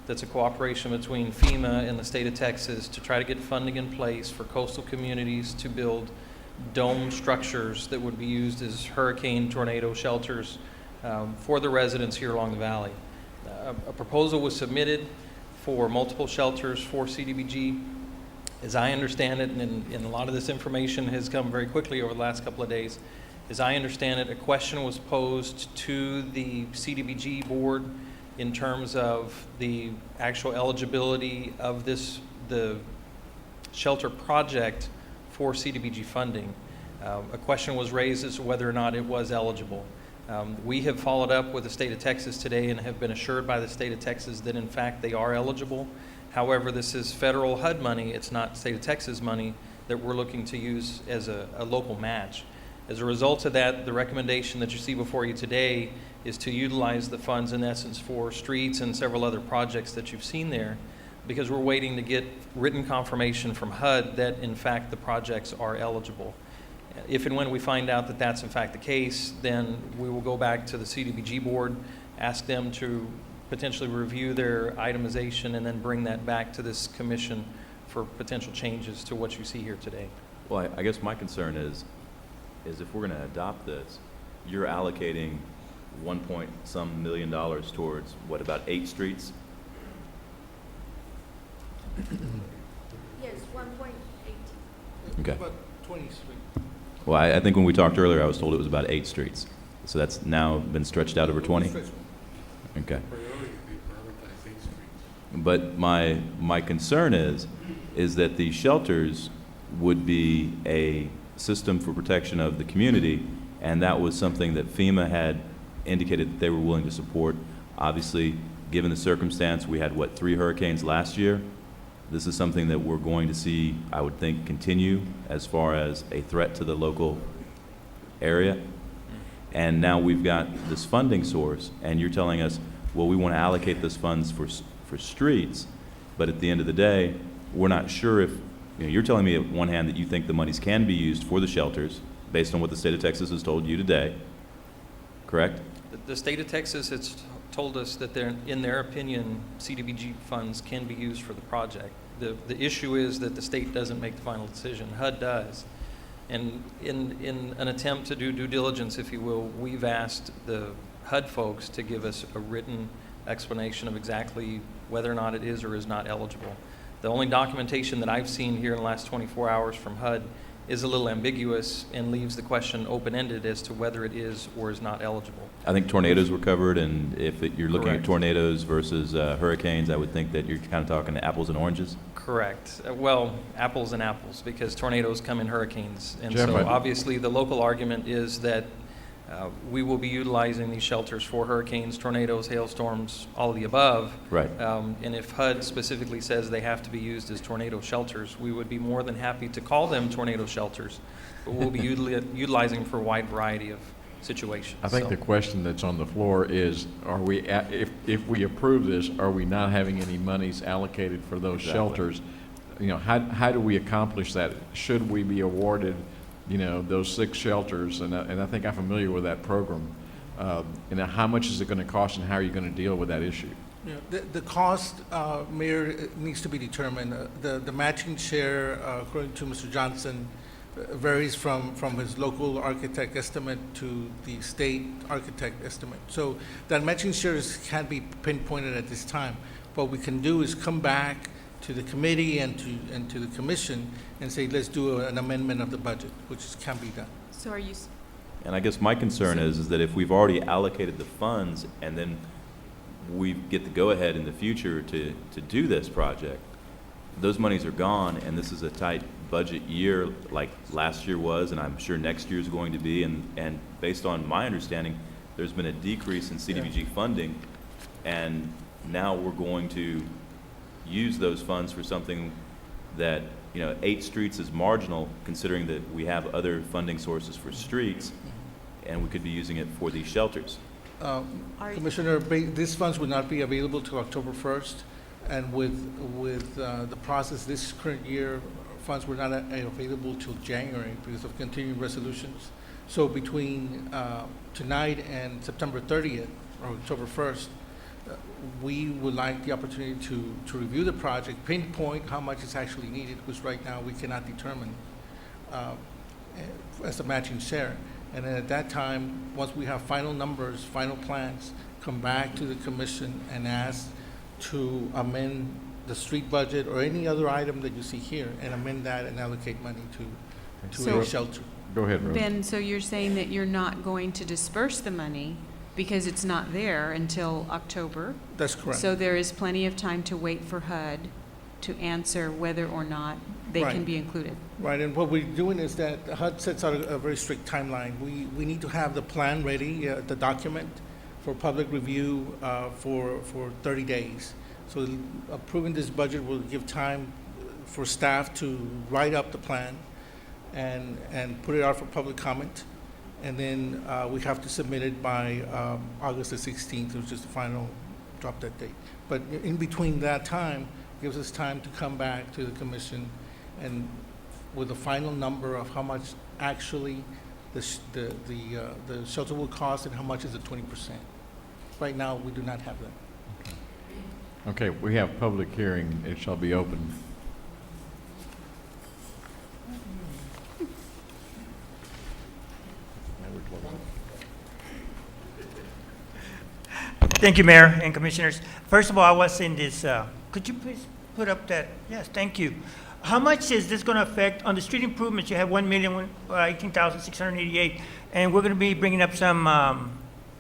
that's a cooperation between FEMA and the state of Texas to try to get funding in place for coastal communities to build dome structures that would be used as hurricane tornado shelters for the residents here along the valley. A proposal was submitted for multiple shelters for CDBG. As I understand it, and a lot of this information has come very quickly over the last couple of days, as I understand it, a question was posed to the CDBG board in terms of the actual eligibility of the shelter project for CDBG funding. A question was raised as to whether or not it was eligible. We have followed up with the state of Texas today and have been assured by the state of Texas that in fact they are eligible. However, this is federal HUD money, it's not state of Texas money that we're looking to use as a local match. As a result of that, the recommendation that you see before you today is to utilize the funds in essence for streets and several other projects that you've seen there, because we're waiting to get written confirmation from HUD that in fact the projects are eligible. If and when we find out that that's in fact the case, then we will go back to the CDBG board, ask them to potentially review their itemization, and then bring that back to this commission for potential changes to what you see here today. Well, I guess my concern is if we're going to adopt this, you're allocating $1 million towards, what, about 8 streets? Yes, 1.8. Okay. About 20 streets. Well, I think when we talked earlier, I was told it was about 8 streets. So that's now been stretched out over 20? Okay. But my concern is that the shelters would be a system for protection of the community, and that was something that FEMA had indicated that they were willing to support. Obviously, given the circumstance, we had, 3 hurricanes last year? This is something that we're going to see, I would think, continue as far as a threat to the local area. And now we've got this funding source, and you're telling us, well, we want to allocate those funds for streets, but at the end of the day, we're not sure if, you're telling me at one hand that you think the monies can be used for the shelters based on what the state of Texas has told you today, correct? The state of Texas has told us that in their opinion, CDBG funds can be used for the project. The issue is that the state doesn't make the final decision. HUD does. And in an attempt to do due diligence, if you will, we've asked the HUD folks to give us a written explanation of exactly whether or not it is or is not eligible. The only documentation that I've seen here in the last 24 hours from HUD is a little ambiguous and leaves the question open-ended as to whether it is or is not eligible. I think tornadoes were covered, and if you're looking Correct. at tornadoes versus hurricanes, I would think that you're kind of talking apples and oranges. Correct. Well, apples and apples, because tornadoes come in hurricanes. And Jeff, so I- obviously the local argument is that We will be utilizing these shelters for hurricanes, tornadoes, hailstorms, all of the above. Right. And if HUD specifically says they have to be used as tornado shelters, we would be more than happy to call them tornado shelters, but we'll be utilizing them for a wide variety of situations. I think So- the question that's on the floor is, are we, if we approve this, are we not having any monies allocated for those Exactly. shelters? You know, how do we accomplish that? Should we be awarded, you know, those 6 shelters? And I think I'm familiar with that program. And how much is it going to cost, and how are you going to deal with that issue? Yeah, the cost, Mayor, needs to be determined. The matching share, according to Mr. Johnson, varies from his local architect estimate to the state architect estimate. So that matching shares can't be pinpointed at this time. What we can do is come back to the committee and to the commission and say, let's do an amendment of the budget, which can be done. So are you, And I guess my concern is that if we've already allocated the funds and then we get the go-ahead in the future to do this project, those monies are gone, and this is a tight budget year like last year was, and I'm sure next year is going to be, and based on my understanding, there's been a decrease in CDBG funding, and now we're going to use those funds for something that, you know, 8 streets is marginal, considering that we have other funding sources for streets, and we could be using it for these shelters. Commissioner, these funds would not be available till October 1st, and with the process this current year, funds were not available till January because of continuing resolutions. So between tonight and September 30th, or October 1st, we would like the opportunity to review the project, pinpoint how much is actually needed, because right now we cannot determine as a matching share. And then at that time, once we have final numbers, final plans, come back to the commission and ask to amend the street budget or any other item that you see here, and amend that and allocate money to So- a shelter. Go ahead, Rose. Ben, so you're saying that you're not going to disperse the money because it's not there until October? That's correct. So there is plenty of time to wait for HUD to answer whether or not they can Right. be included? Right, and what we're doing is that HUD sets out a very strict timeline. We need to have the plan ready, the document, for public review for 30 days. So approving this budget will give time for staff to write up the plan and put it out for public comment. And then we have to submit it by August the 16th, which is the final drop dead date. But in between that time, gives us time to come back to the commission and with the final number of how much actually the shelter will cost and how much is the 20%. Right now, we do not have that. Okay, we have public hearing. It shall be open. Thank you, Mayor and Commissioners. First of all, I was in this, could you please put up that, yes, thank you. How much is this going to affect, on the street improvements, you have 1,018,688, and we're going to be bringing up some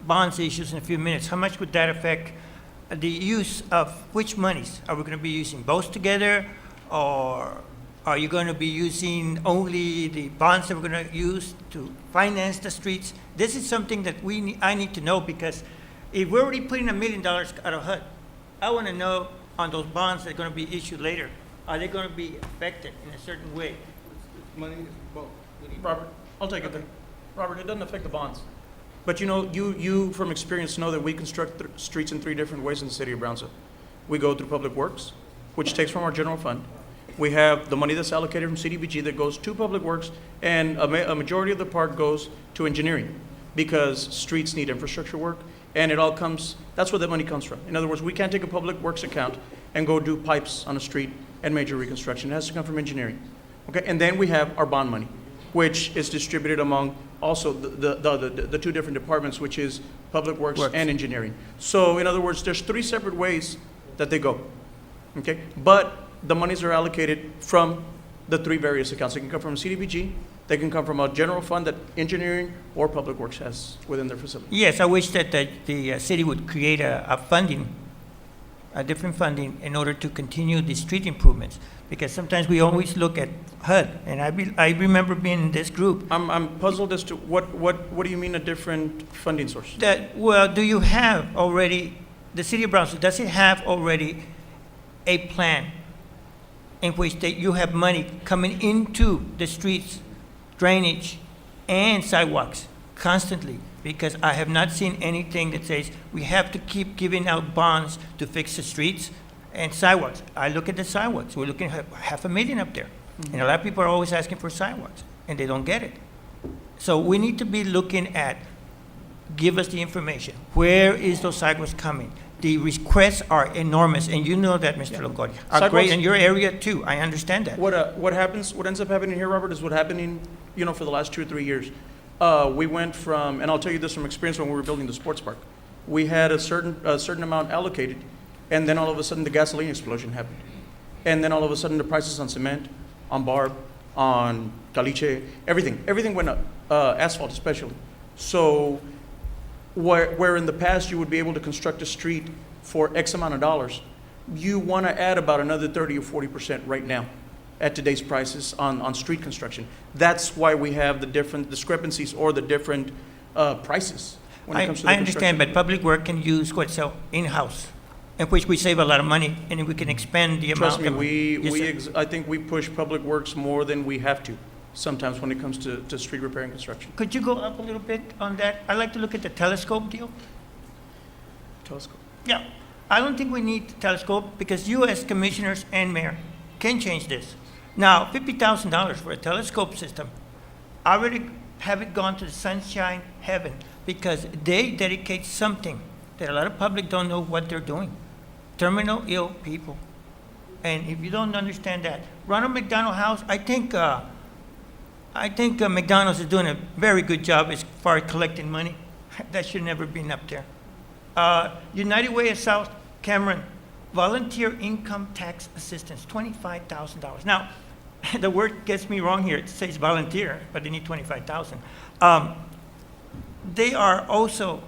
bonds issues in a few minutes. How much would that affect the use of which monies? Are we going to be using both together, or are you going to be using only the bonds that we're going to use to finance the streets? This is something that I need to know, because if we're already putting $1 million out of HUD, I want to know on those bonds that are going to be issued later, are they going to be affected in a certain way? Money is both. Robert, I'll take it then. Robert, it doesn't affect the bonds. But you know, you from experience know that we construct streets in 3 different ways in the city of Brownsville. We go through Public Works, which takes from our general fund. We have the money that's allocated from CDBG that goes to Public Works, and a majority of the part goes to engineering, because streets need infrastructure work, and it all comes, that's where the money comes from. In other words, we can't take a Public Works account and go do pipes on a street and major reconstruction. It has to come from engineering. Okay, and then we have our bond money, which is distributed among also the 2 different departments, which is Public Works and engineering. So in other words, there's 3 separate ways that they go. Okay, but the monies are allocated from the 3 various accounts. They can come from CDBG, they can come from a general fund that engineering or Public Works has within their facility. Yes, I wish that the city would create a funding different funding in order to continue the street improvements. Because sometimes we always look at HUD, and I remember being in this group. I'm puzzled as to what do you mean a different funding source? That, well, do you have already, the city of Brownsville, does it have already a plan in which that you have money coming into the streets, drainage, and sidewalks constantly? Because I have not seen anything that says we have to keep giving out bonds to fix the streets and sidewalks. I look at the sidewalks, we're looking at $500,000 up there. And a lot of people are always asking for sidewalks, and they don't get it. So we need to be looking at, give us the information. Where is those sidewalks coming? The requests are enormous, and you know that, Mr. Longoria. Are great Sidewalks- in your area too, I understand that. What ends up happening here, Robert, is what happening, for the last 2 or 3 years. We went from, and I'll tell you this from experience when we were building the sports park. We had a certain amount allocated, and then all of a sudden the gasoline explosion happened. And then all of a sudden the prices on cement, on barb, on caliche, everything went up, asphalt especially. So where in the past you would be able to construct a street for X amount of dollars, you want to add about another 30 or 40% right now at today's prices on street construction. That's why we have the different discrepancies or the different prices when it comes to the I understand, construction. but Public Work can use what's in-house, in which we save a lot of money, and we can expand the amount. Trust me, Yes, sir. I think we push Public Works more than we have to sometimes when it comes to street repair and construction. Could you go up a little bit on that? I'd like to look at the telescope deal. Telescope. Yeah, I don't think we need the telescope, because you as commissioners and mayor can change this. Now, $50,000 for a telescope system, I already have it gone to the sunshine heaven, because they dedicate something that a lot of public don't know what they're doing. Terminal ill people. And if you don't understand that, Ronald McDonald House, I think McDonald's is doing a very good job as far as collecting money. That should never been up there. United Way of South Cameron, volunteer income tax assistance, $25,000. Now, the word gets me wrong here. It says volunteer, but they need $25,000. They are also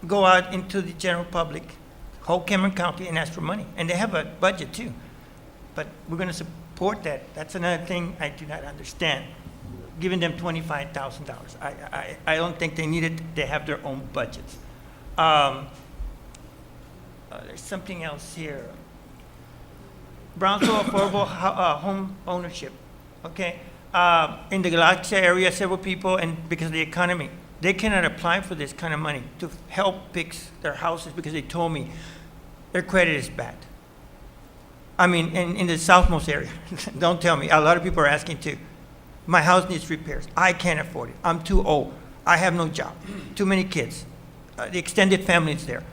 go out into the general public, whole Cameron County, and ask for money. And they have a budget too. But we're going to support that. That's another thing I do not understand. Giving them $25,000. I don't think they need it. They have their own budgets. There's something else here. Brownsville affordable home ownership. Okay, in the Galaxia area, several people, and because of the economy, they cannot apply for this kind of money to help fix their houses because they told me their credit is bad. I mean, in the southmost area, don't tell me. A lot of people are asking too. My house needs repairs. I can't afford it. I'm too old. I have no job. Too many kids. The extended family is there.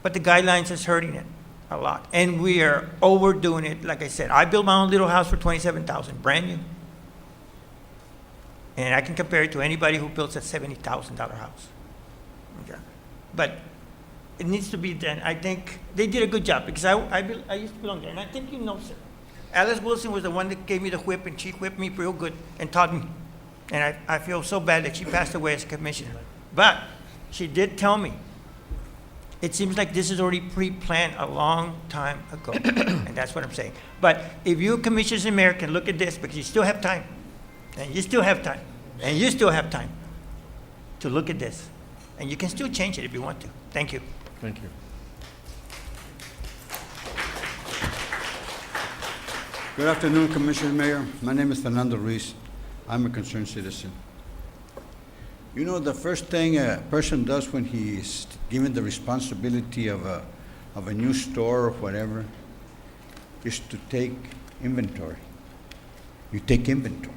But the guidelines is hurting it a lot. And we are overdoing it. Like I said, I built my own little house for $27,000, brand new. And I can compare it to anybody who builds a $70,000 house. Okay. But it needs to be done. I think they did a good job because I used to belong there. And I think you know, sir. Alice Wilson was the one that gave me the whip, and she whipped me real good and taught me. And I feel so bad that she passed away as commissioner. But she did tell me, it seems like this is already pre-planned a long time ago. And that's what I'm saying. But if you commissioners and mayor can look at this, because you still have time, and you still have time, and you still have time to look at this. And you can still change it if you want to. Thank you. Thank you. Good afternoon, Commissioner Mayor. My name is Fernando Ruiz. I'm a concerned citizen. You know, the first thing a person does when he's given the responsibility of a new store or whatever is to take inventory. You take inventory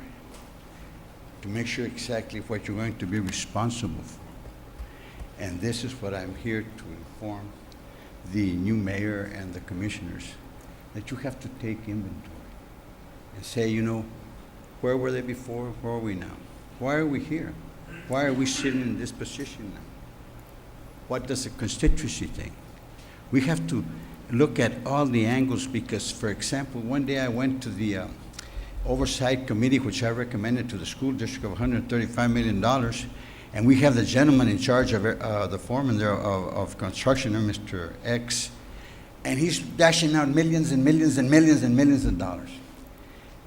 to make sure exactly what you're going to be responsible for. And this is what I'm here to inform the new mayor and the commissioners, that you have to take inventory and say, you know, where were they before, where are we now? Why are we here? Why are we sitting in this position now? What does the constituency think? We have to look at all the angles because, for example, one day I went to the oversight committee, which I recommended to the school district of $135 million, and we have the gentleman in charge of the foreman there of construction, Mr. X, and he's dashing out millions and millions and millions and millions of dollars.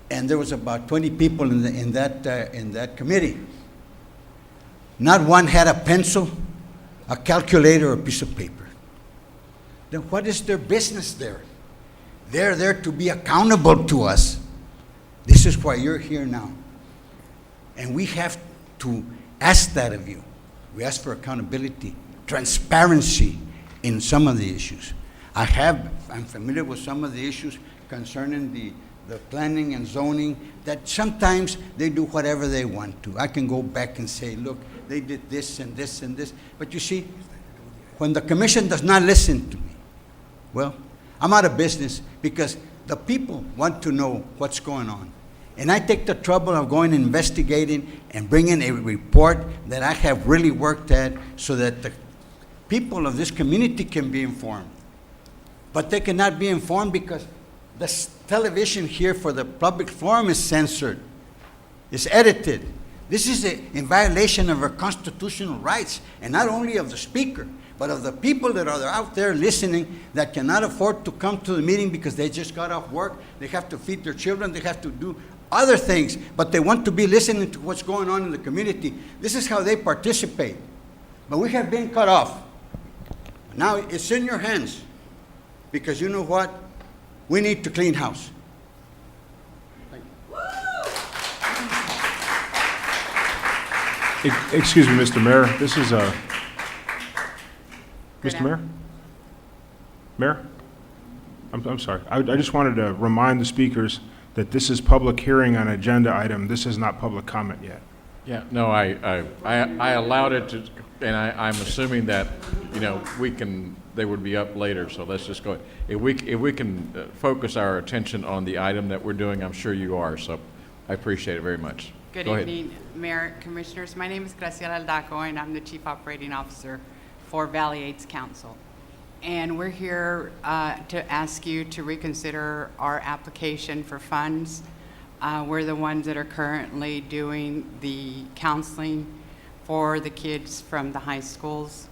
And there was about 20 people in that committee. Not one had a pencil, a calculator, or a piece of paper. Then what is their business there? They're there to be accountable to us. This is why you're here now. And we have to ask that of you. We ask for accountability, transparency in some of the issues. I'm familiar with some of the issues concerning the planning and zoning, that sometimes they do whatever they want to. I can go back and say, look, they did this and this and this. But you see, when the commission does not listen to me, well, I'm out of business, because the people want to know what's going on. And I take the trouble of going investigating and bringing a report that I have really worked at, so that the people of this community can be informed. But they cannot be informed because the television here for the public forum is censored. It's edited. This is in violation of our constitutional rights, and not only of the speaker, but of the people that are out there listening, that cannot afford to come to the meeting because they just got off work, they have to feed their children, they have to do other things, but they want to be listening to what's going on in the community. This is how they participate. But we have been cut off. Now it's in your hands, because you know what? We need to clean house. Excuse me, Mr. Mayor, this is Mr. Mayor? Mayor? I'm sorry. I just wanted to remind the speakers that this is public hearing on agenda item. This is not public comment yet. Yeah, no, I allowed it to, and I'm assuming that, you know, they would be up later, so let's just go. If we can focus our attention on the item that we're doing, I'm sure you are, so I appreciate it very much. Good Go ahead. evening, Mayor, Commissioners. My name is Graciela Aldaco, and I'm the Chief Operating Officer for Valley AIDS Council. And we're here to ask you to reconsider our application for funds. We're the ones that are currently doing the counseling for the kids from the high schools.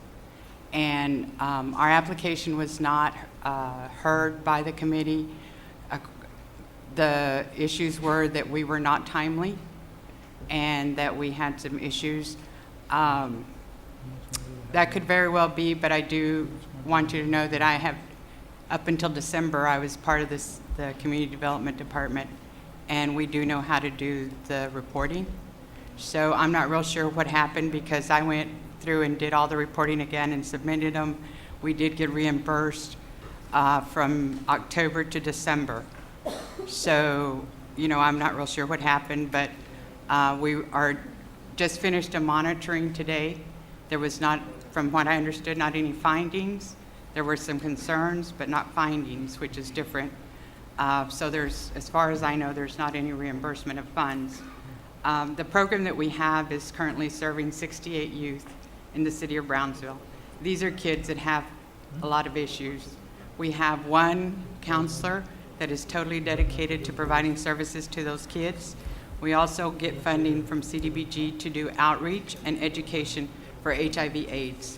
And our application was not heard by the committee. The issues were that we were not timely and that we had some issues. That could very well be, but I do want you to know that I have, up until December, I was part of the Community Development Department, and we do know how to do the reporting. So I'm not real sure what happened, because I went through and did all the reporting again and submitted them. We did get reimbursed from October to December. So, you know, I'm not real sure what happened, but we are just finished a monitoring today. There was not, from what I understood, not any findings. There were some concerns, but not findings, which is different. So there's, as far as I know, there's not any reimbursement of funds. The program that we have is currently serving 68 youth in the city of Brownsville. These are kids that have a lot of issues. We have one counselor that is totally dedicated to providing services to those kids. We also get funding from CDBG to do outreach and education for HIV/AIDS.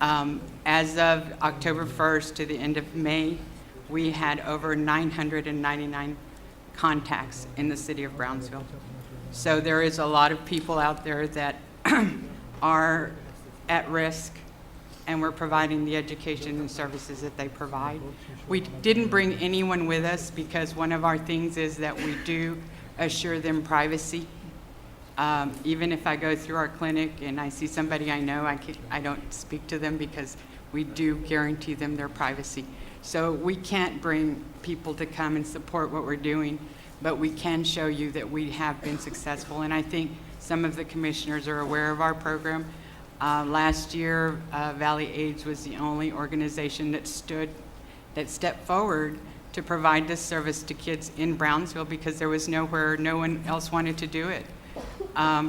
As of October 1st to the end of May, we had over 999 contacts in the city of Brownsville. So there is a lot of people out there that are at risk, and we're providing the education and services that they provide. We didn't bring anyone with us because one of our things is that we do assure them privacy. Even if I go through our clinic and I see somebody I know, I don't speak to them because we do guarantee them their privacy. So we can't bring people to come and support what we're doing, but we can show you that we have been successful. And I think some of the commissioners are aware of our program. Last year, Valley AIDS was the only organization that stepped forward to provide this service to kids in Brownsville because there was nowhere, no one else wanted to do it.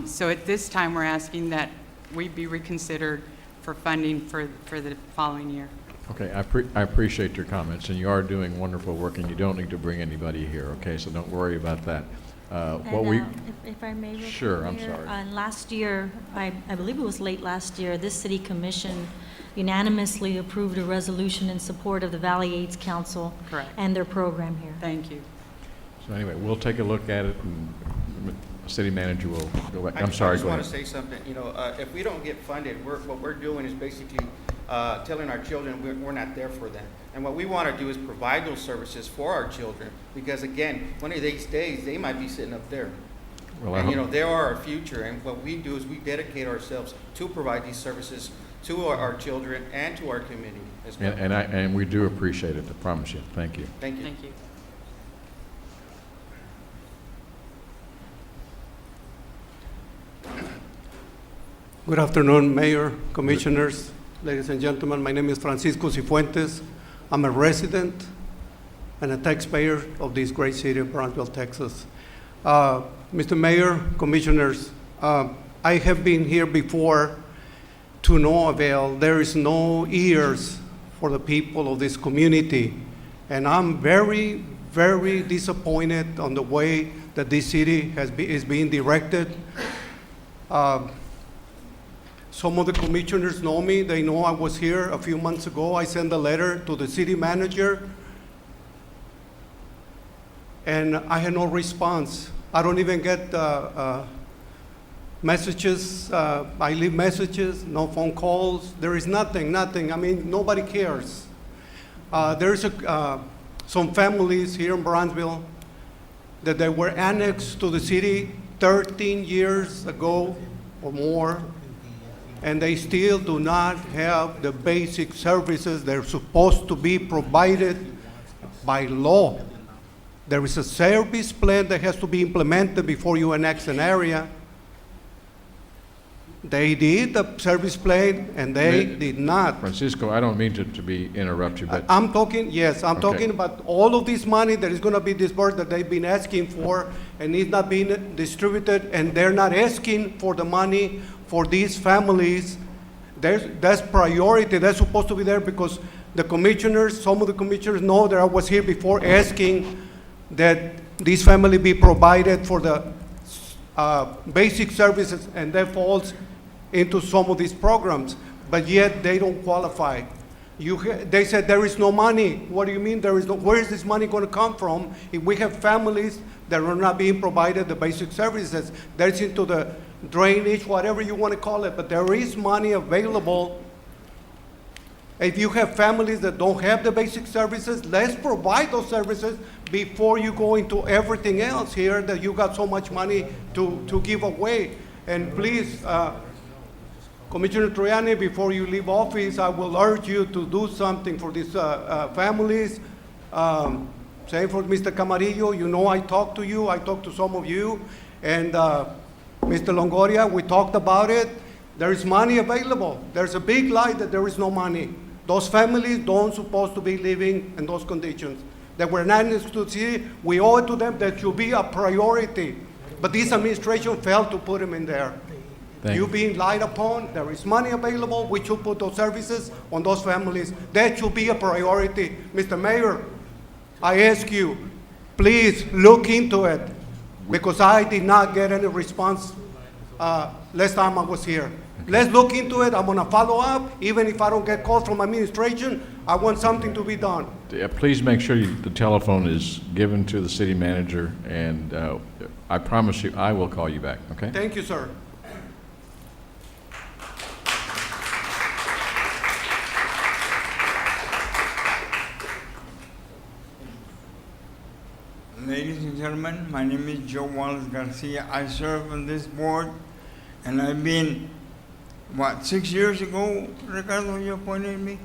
So at this time, we're asking that we be reconsidered for funding for the following year. Okay, I appreciate your comments, and you are doing wonderful work, and you don't need to bring anybody here, okay? So don't worry about that. If I may, Sure, I'm sorry. last year, I believe it was late last year, this city commission unanimously approved a resolution in support of the Valley AIDS Council Correct. and their program here. Thank you. So anyway, we'll take a look at it, and the city manager will go back. I'm sorry, I just go want to ahead. say something. You know, if we don't get funded, what we're doing is basically telling our children we're not there for them. And what we want to do is provide those services for our children, because again, one of these days, they might be sitting up there. Well, I And, you hope- know, they are our future, and what we do is we dedicate ourselves to provide these services to our children and to our community as well. And we do appreciate it, I promise you. Thank you. Thank you. Thank you. Good afternoon, Mayor, Commissioners, ladies and gentlemen. My name is Francisco Cifuentes. I'm a resident and a taxpayer of this great city of Brownsville, Texas. Mr. Mayor, Commissioners, I have been here before to no avail. There is no ears for the people of this community. And I'm very, very disappointed on the way that this city is being directed. Some of the commissioners know me. They know I was here a few months ago. I sent a letter to the city manager, and I had no response. I don't even get messages. I leave messages, no phone calls. There is nothing. I mean, nobody cares. There's some families here in Brownsville that they were annexed to the city 13 years ago or more, and they still do not have the basic services they're supposed to be provided by law. There is a service plan that has to be implemented before you annex an area. They did the service plan, and they did not. Francisco, I don't mean to interrupt you, but I'm talking, yes, I'm Okay. talking about all of this money that is gonna be disbursed that they've been asking for, and it's not being distributed, and they're not asking for the money for these families. That's priority, that's supposed to be there, because the commissioners, some of the commissioners know that I was here before asking that this family be provided for the basic services, and that falls into some of these programs, but yet they don't qualify. They said there is no money. What do you mean there is no? Where is this money going to come from if we have families that are not being provided the basic services? That's into the drainage, whatever you want to call it, but there is money available. If you have families that don't have the basic services, let's provide those services before you go into everything else here that you got so much money to give away. And please, Commissioner Troyani, before you leave office, I will urge you to do something for these families. Same for Mr. Camarillo. You know I talked to you. I talked to some of you. And Mr. Longoria, we talked about it. There is money available. There's a big lie that there is no money. Those families don't supposed to be living in those conditions. They were not in the city. We owe it to them. That should be a priority. But this administration failed to put them in there. You being lied upon, there is money available. We should put those services on those families. That should be a priority. Mr. Mayor, I ask you, please look into it, because I did not get any response last time I was here. Let's look into it. I'm going to follow up. Even if I don't get calls from administration, I want something to be done. please make sure the telephone is given to the city manager, and I promise you, I will call you back, okay? Thank you, sir. Ladies and gentlemen, my name is Joe Wallace Garcia. I serve on this board, and I've been, 6 years ago, Ricardo, you appointed me?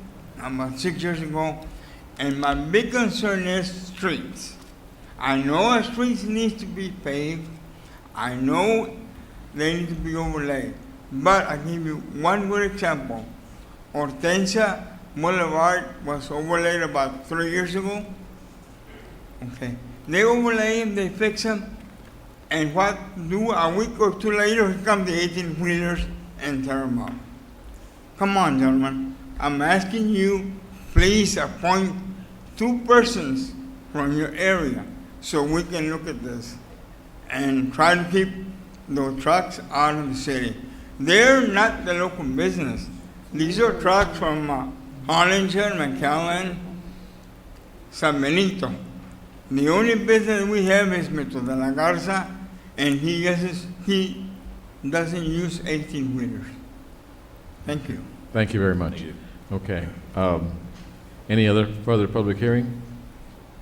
About 6 years ago, and my big concern is streets. I know our streets need to be paved. I know they need to be overlaid. But I give you one good example. Hortensia Boulevard was overlaid about 3 years ago. Okay. They overlay them, they fix them, and what do a week or two later, here come the 18-wheelers and tear them up. Come on, gentlemen. I'm asking you, please appoint 2 persons from your area so we can look at this and try to keep those trucks out of the city. They're not the local business. These are trucks from Hollinger, McAllen, San Benito. The only business we have is Mr. De La Garza, and he doesn't use 18-wheelers. Thank you. Thank you very much. Okay. Any other further public hearing?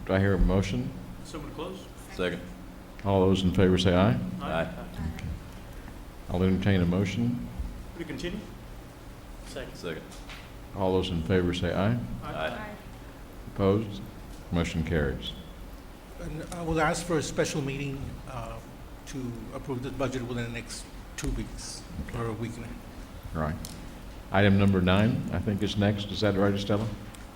Do I hear a motion? Someone close? Second. All those in favor say aye. Aye. I'll entertain a motion. We continue? Second. Second. All those in favor say aye. Aye. Opposed? Motion carries. And I will ask for a special meeting to approve the budget within the next 2 weeks or a week and a half. All right. Item number 9, I think is next. Is that right, Estela?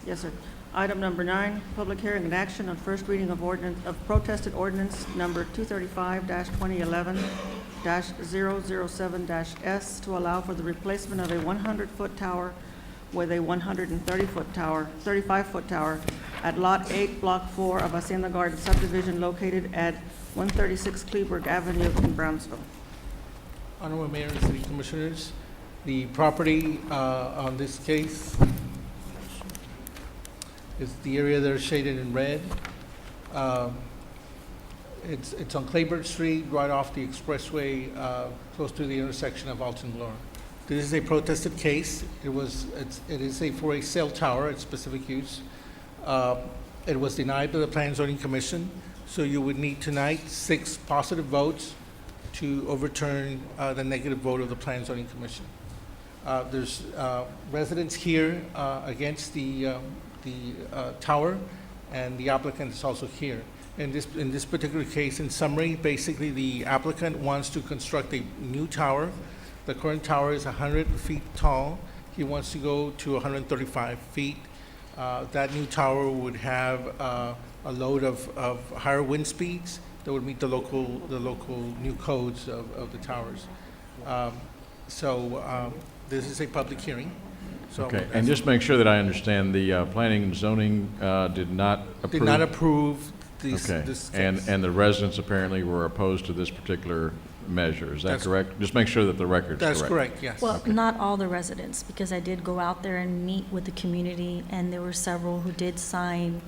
Yes, sir. Item number 9, public hearing and action on first reading of ordinance, of protested ordinance number 235-2011-007-S to allow for the replacement of a 100-foot tower with a 130-foot tower, 35-foot tower at Lot 8, Block 4 of Hacienda Garden subdivision located at 136 Kleberg Avenue in Brownsville. Honorable Mayor and City Commissioners, the property on this case is the area that is shaded in red. It's on Kleberg Street, right off the expressway, close to the intersection of Alton and Laura. This is a protested case. It is for a cell tower at specific use. It was denied by the Planning and Zoning Commission, so you would need tonight 6 positive votes to overturn the negative vote of the Planning and Zoning Commission. There's residents here against the tower, and the applicant is also here. In this particular case, in summary, basically the applicant wants to construct a new tower. The current tower is 100 feet tall. He wants to go to 135 feet. That new tower would have a load of higher wind speeds that would meet the local new codes of the towers. This is a public hearing. So Okay, and just make sure that I understand, the Planning and Zoning did not approve? Did not approve this Okay, case. and the residents apparently were opposed to this particular measure, is that That's- correct? Just make sure that the record's correct. That's correct, yes. Well, not all the residents, because I did go out there and meet with the community, and there were several who did sign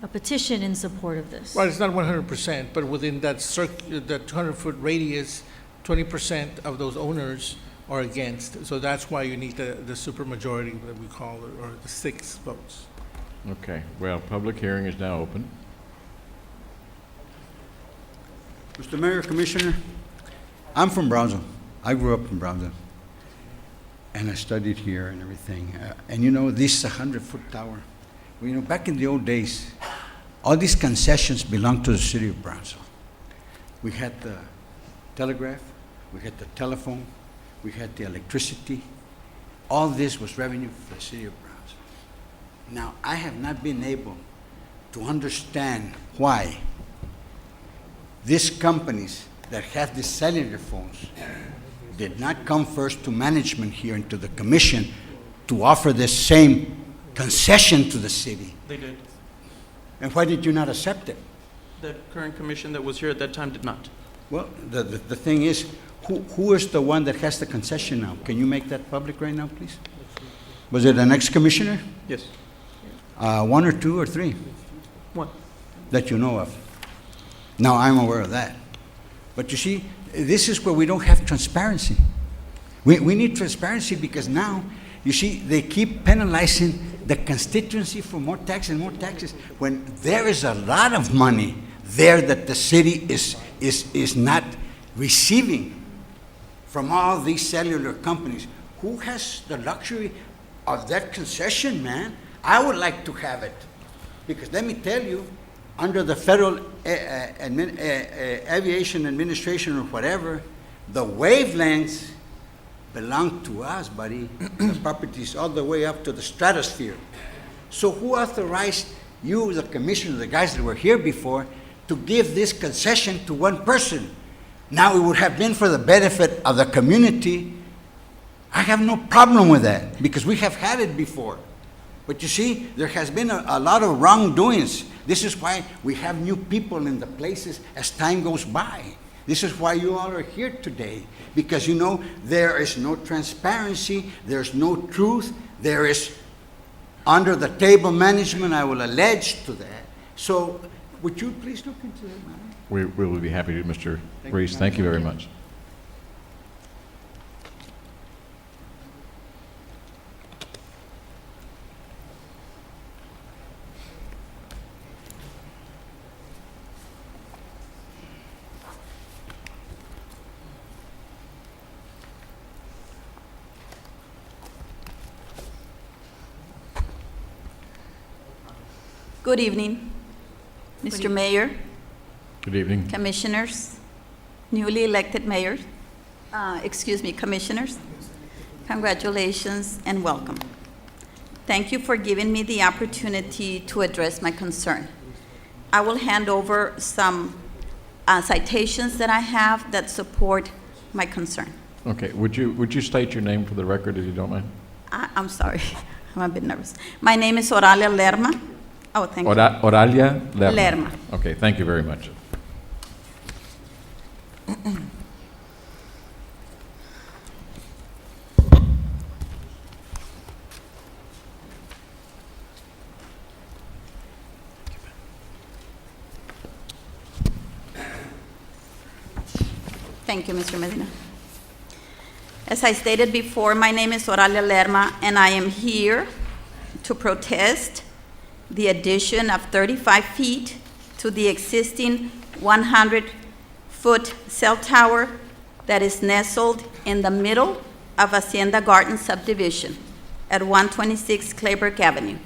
a petition in support of this. Well, it's not 100%, but within that that 200-foot radius, 20% of those owners are against. So that's why you need the supermajority that we call it, or the 6 votes. Okay, well, public hearing is now open. Mr. Mayor, Commissioner, I'm from Brownsville. I grew up in Brownsville. And I studied here and everything. And you know, this 100-foot tower, well, you know, back in the old days, all these concessions belonged to the city of Brownsville. We had the telegraph, we had the telephone, we had the electricity. All this was revenue for the city of Brownsville. Now, I have not been able to understand why these companies that have these cellular phones did not come first to management here and to the commission to offer the same concession to the city. They did. And why did you not accept it? The current commission that was here at that time did not. Well, the thing is, who is the one that has the concession now? Can you make that public right now, please? Was it an ex-commissioner? Yes. 1 or 2 or 3? 1. That you know of. Now, I'm aware of that. But you see, this is where we don't have transparency. We need transparency because now, you see, they keep penalizing the constituency for more taxes and more taxes when there is a lot of money there that the city is not receiving from all these cellular companies. Who has the luxury of that concession, man? I would like to have it. Because let me tell you, under the Federal Aviation Administration or whatever, the wavelengths belong to us, buddy. The properties all the way up to the stratosphere. So who authorized you, the commissioner, the guys that were here before, to give this concession to one person? Now it would have been for the benefit of the community. I have no problem with that because we have had it before. But you see, there has been a lot of wrongdoings. This is why we have new people in the places as time goes by. This is why you all are here today, because you know there is no transparency, there's no truth, there is under the table management, I will allege to that. So would you please look into that matter? We will be happy to, Mr. Thank you, Reese. Thank you very much. Good evening, Mr. Mayor, Good evening. commissioners, newly elected mayors, commissioners. Congratulations and welcome. Thank you for giving me the opportunity to address my concern. I will hand over some citations that I have that support my concern. Okay, would you state your name for the record, if you don't mind? I'm sorry, I'm a bit nervous. My name is Oralia Lerma. Oh, thank you. Oralia Lerma. Lerma. Okay, thank you very much. Thank you, Mr. Medina. As I stated before, my name is Oralia Lerma, and I am here to protest the addition of 35 feet to the existing 100-foot cell tower that is nestled in the middle of Hacienda Garden subdivision at 126 Clayburgh Avenue.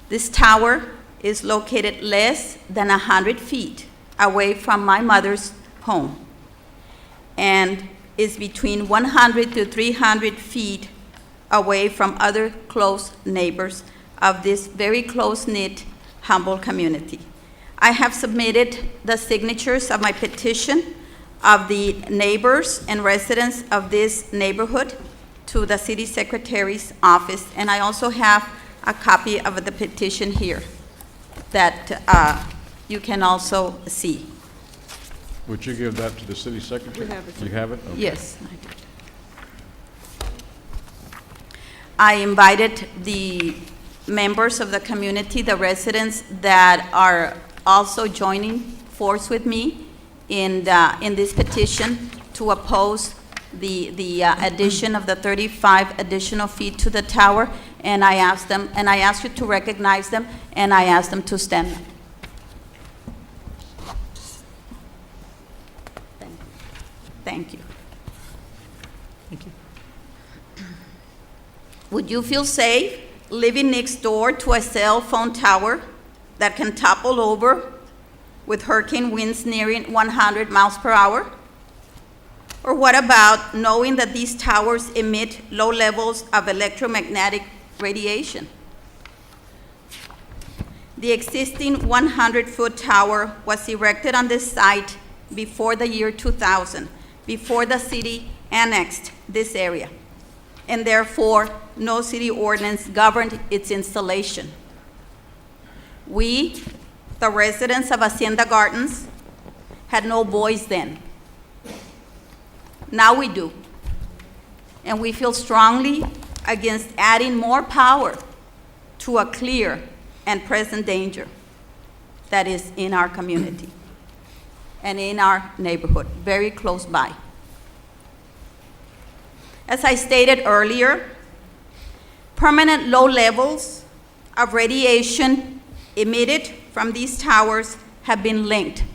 This tower is located less than 100 feet away from my mother's home and is between 100 to 300 feet away from other close neighbors of this very close-knit, humble community. I have submitted the signatures of my petition of the neighbors and residents of this neighborhood to the city secretary's office, and I also have a copy of the petition here that you can also see. Would you give that to the city secretary? We have it. You have it? Okay. Yes. I invited the members of the community, the residents that are also joining force with me in this petition to oppose the addition of the 35 additional feet to the tower, and I asked you to recognize them, and I asked them to stand. Thank you. Thank you. Would you feel safe living next door to a cell phone tower that can topple over with hurricane winds nearing 100 miles per hour? Or what about knowing that these towers emit low levels of electromagnetic radiation? The existing 100-foot tower was erected on this site before the year 2000, before the city annexed this area, and therefore no city ordinance governed its installation. We, the residents of Hacienda Gardens, had no voice then. Now we do, and we feel strongly against adding more power to a clear and present danger that is in our community and in our neighborhood, very close by. As I stated earlier, permanent low levels of radiation emitted from these towers have been linked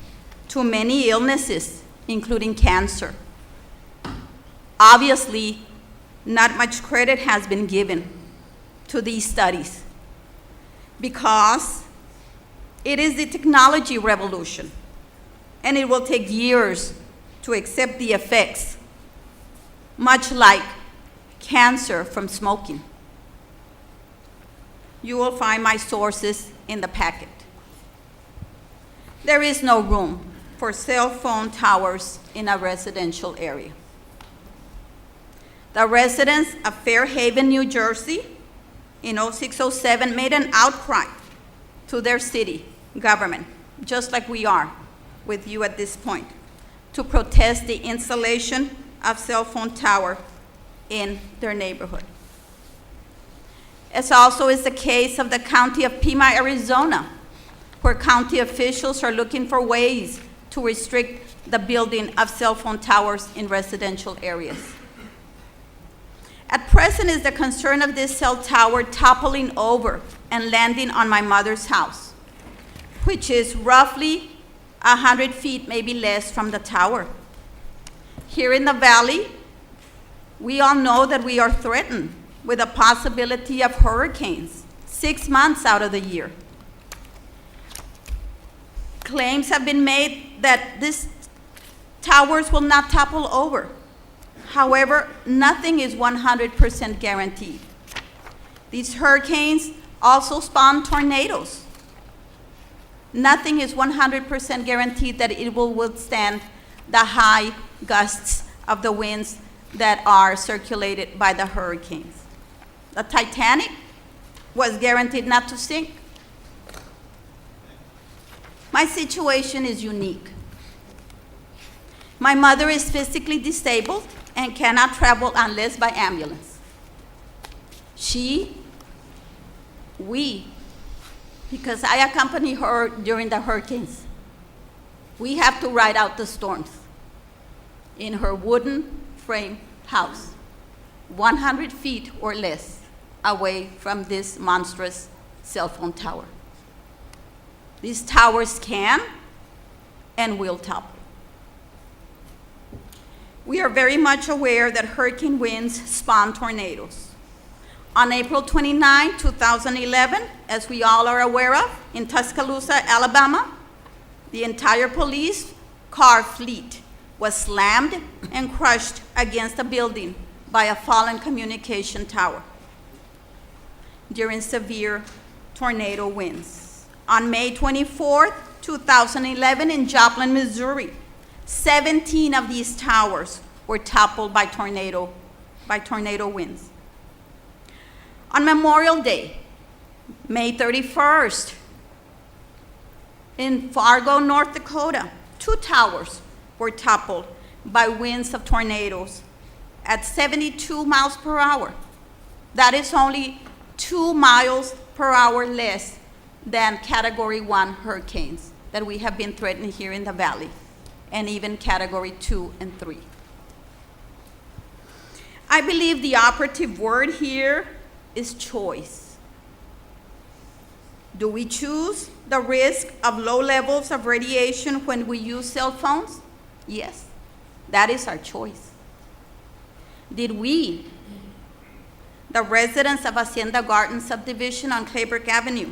to many illnesses, including cancer. Obviously, not much credit has been given to these studies because it is the technology revolution, and it will take years to accept the effects, much like cancer from smoking. You will find my sources in the packet. There is no room for cell phone towers in a residential area. The residents of Fairhaven, New Jersey, in 0607 made an outcry to their city government, just like we are with you at this point, to protest the installation of cell phone tower in their neighborhood. As also is the case of the County of Pima, Arizona, where county officials are looking for ways to restrict the building of cell phone towers in residential areas. At present is the concern of this cell tower toppling over and landing on my mother's house, which is roughly 100 feet, maybe less, from the tower. Here in the valley, we all know that we are threatened with the possibility of hurricanes 6 months out of the year. Claims have been made that these towers will not topple over. However, nothing is 100% guaranteed. These hurricanes also spawn tornadoes. Nothing is 100% guaranteed that it will withstand the high gusts of the winds that are circulated by the hurricanes. The Titanic was guaranteed not to sink. My situation is unique. My mother is physically disabled and cannot travel unless by ambulance. We, because I accompany her during the hurricanes, we have to ride out the storms in her wooden frame house, 100 feet or less away from this monstrous cell phone tower. These towers can and will topple. We are very much aware that hurricane winds spawn tornadoes. On April 29, 2011, as we all are aware of, in Tuscaloosa, Alabama, the entire police car fleet was slammed and crushed against a building by a fallen communication tower during severe tornado winds. On May 24, 2011, in Joplin, Missouri, 17 of these towers were toppled by tornado winds. On Memorial Day, May 31st, in Fargo, North Dakota, 2 towers were toppled by winds of tornadoes at 72 miles per hour. That is only 2 miles per hour less than Category 1 hurricanes that we have been threatened here in the valley, and even Category 2 and 3. I believe the operative word here is choice. Do we choose the risk of low levels of radiation when we use cell phones? Yes, that is our choice. Did we, the residents of Hacienda Garden subdivision on Clayburg Avenue,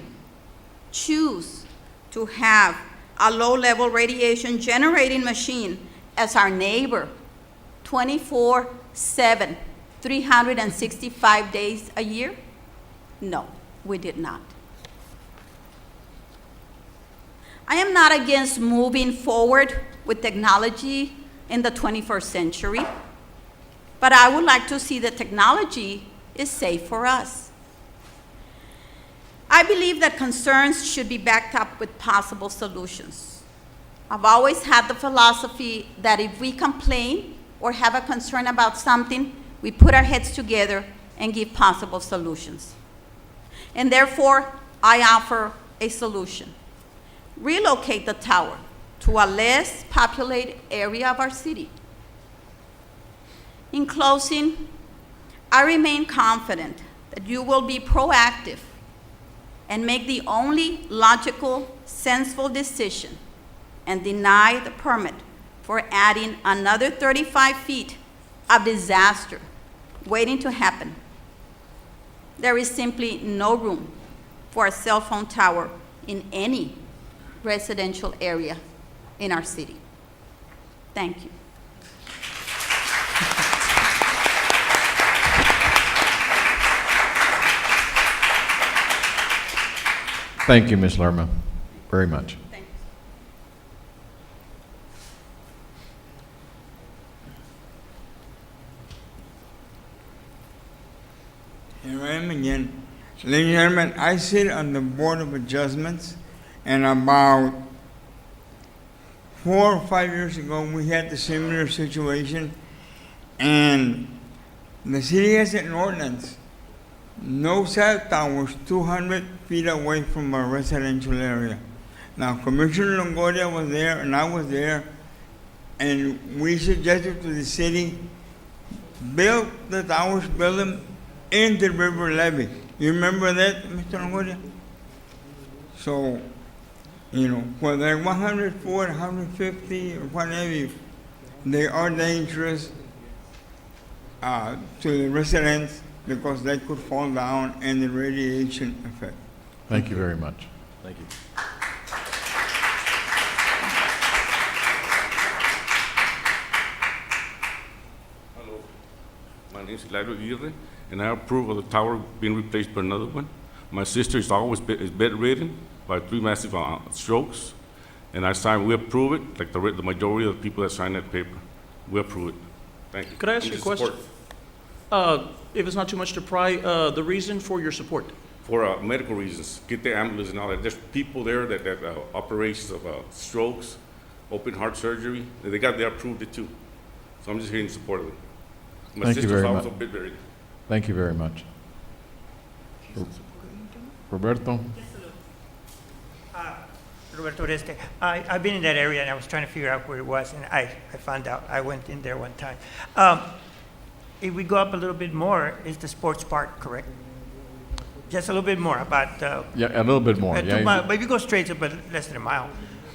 choose to have a low-level radiation generating machine as our neighbor 24/7, 365 days a year? No, we did not. I am not against moving forward with technology in the 21st century, but I would like to see the technology is safe for us. I believe that concerns should be backed up with possible solutions. I've always had the philosophy that if we complain or have a concern about something, we put our heads together and give possible solutions. And therefore, I offer a solution. Relocate the tower to a less populated area of our city. In closing, I remain confident that you will be proactive and make the only logical, sensible decision and deny the permit for adding another 35 feet of disaster waiting to happen. There is simply no room for a cell phone tower in any residential area in our city. Thank you. Thank you, Ms. Lerma, very much. Thank you. Here I am again. Ladies and gentlemen, I sit on the Board of Adjustments, and about 4 or 5 years ago, we had the similar situation, and the city has an ordinance. No cell towers 200 feet away from a residential area. Now, Commissioner Longoria was there, and I was there, and we suggested to the city, build the towers, build them in the river levee. You remember that, Mr. Longoria? So, you know, whether 100 foot, 150, or whatever, they are dangerous to the residents because they could fall down and the radiation effect. Thank you very much. Thank you. Hello, my name is Hilario Aguirre, and I approve of the tower being replaced by another one. My sister is always is bedridden by 3 massive strokes, and we approve it, like the majority of the people that signed that paper. We approve it. Thank you. Could I ask you a question? If it's not too much to pry, the reason for your support? For medical reasons, get the ambulance and all that. There's people there that operations of strokes, open heart surgery, they approved it too. So I'm just here in support of it. My Thank you sister's very also much. bedridden. Thank you very much. Roberto? Roberto Oreste. I've been in that area and I was trying to figure out where it was, and I found out. I went in there one time. If we go up a little bit more, is the sports park correct? Just a little bit more, about Yeah, a little bit more. 2 Yeah, miles, but if you go straight, it's about less than a mile.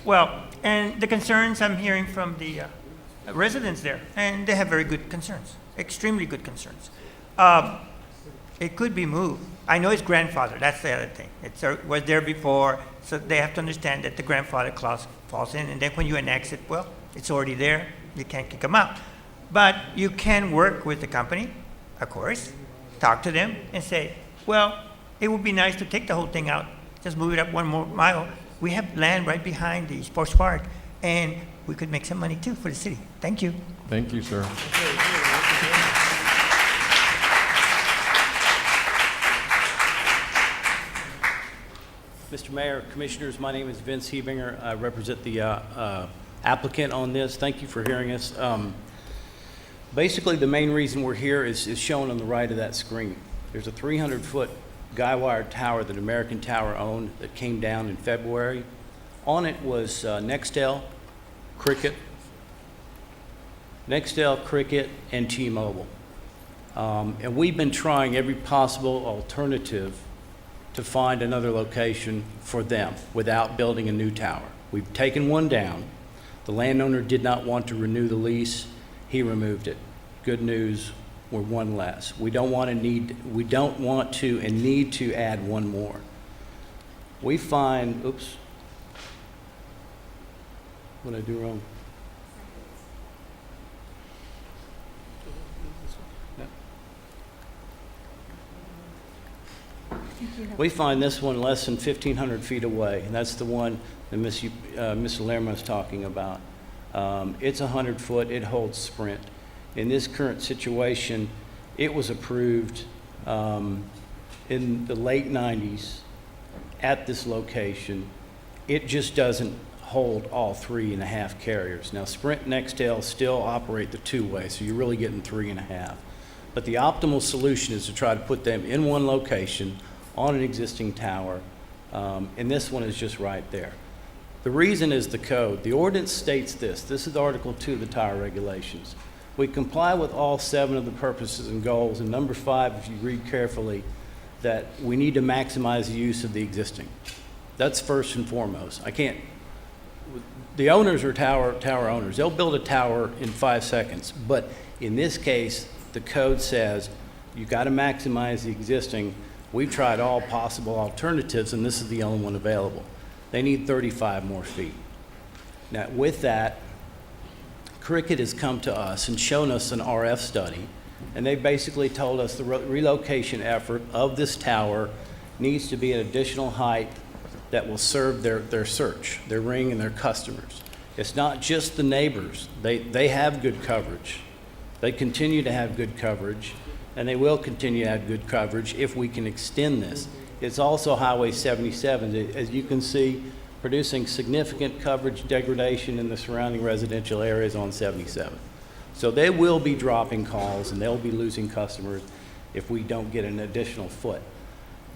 Well, and the concerns I'm hearing from the residents there, and they have very good concerns, extremely good concerns. It could be moved. I know it's grandfather, that's the other thing. It was there before, so they have to understand that the grandfather clause falls in, and then when you annex it, well, it's already there, you can't kick them out. But you can work with the company, of course, talk to them and say, well, it would be nice to take the whole thing out, just move it up 1 more mile. We have land right behind the sports park, and we could make some money too for the city. Thank you. Thank you, sir. Mr. Mayor, Commissioners, my name is Vince Hebinger. I represent the applicant on this. Thank you for hearing us. Basically, the main reason we're here is shown on the right of that screen. There's a 300-foot guy wire tower that American Tower owned that came down in February. On it was Nextel, Cricket, and T-Mobile. And we've been trying every possible alternative to find another location for them without building a new tower. We've taken one down. The landowner did not want to renew the lease. He removed it. Good news, we're one less. We don't want and need to add one more. We find, oops, what did I do wrong? We find this one less than 1,500 feet away, and that's the one that Ms. Lerma is talking about. It's 100 foot, it holds Sprint. In this current situation, it was approved in the late 90s at this location. It just doesn't hold all 3.5 carriers. Now, Sprint and Nextel still operate the two-way, so you're really getting 3.5. But the optimal solution is to try to put them in one location on an existing tower, and this one is just right there. The reason is the code. The ordinance states this. This is Article 2 of the tower regulations. We comply with all 7 of the purposes and goals, and number 5, if you read carefully, that we need to maximize the use of the existing. That's first and foremost. The owners are tower owners. They'll build a tower in 5 seconds, but in this case, the code says you got to maximize the existing. We've tried all possible alternatives, and this is the only one available. They need 35 more feet. Now, with that, Cricket has come to us and shown us an RF study, and they basically told us the relocation effort of this tower needs to be an additional height that will serve their search, their ring, and their customers. It's not just the neighbors. They have good coverage. They continue to have good coverage, and they will continue to have good coverage if we can extend this. It's also Highway 77. As you can see, producing significant coverage degradation in the surrounding residential areas on 77. So they will be dropping calls and they'll be losing customers if we don't get an additional foot.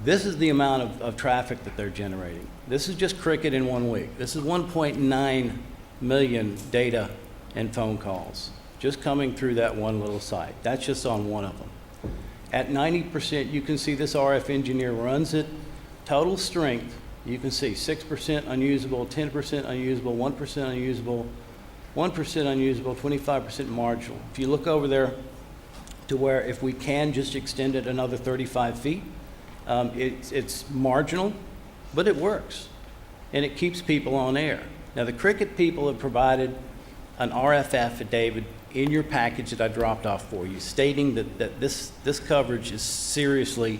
This is the amount of traffic that they're generating. This is just Cricket in 1 week. This is 1.9 million data and phone calls just coming through that one little site. That's just on one of them. At 90%, you can see this RF engineer runs it, total strength, you can see 6% unusable, 10% unusable, 1% unusable, 1% unusable, 25% marginal. If you look over there to where if we can just extend it another 35 feet, it's marginal, but it works, and it keeps people on air. Now, the Cricket people have provided an RF affidavit in your package that I dropped off for you, stating that this coverage is seriously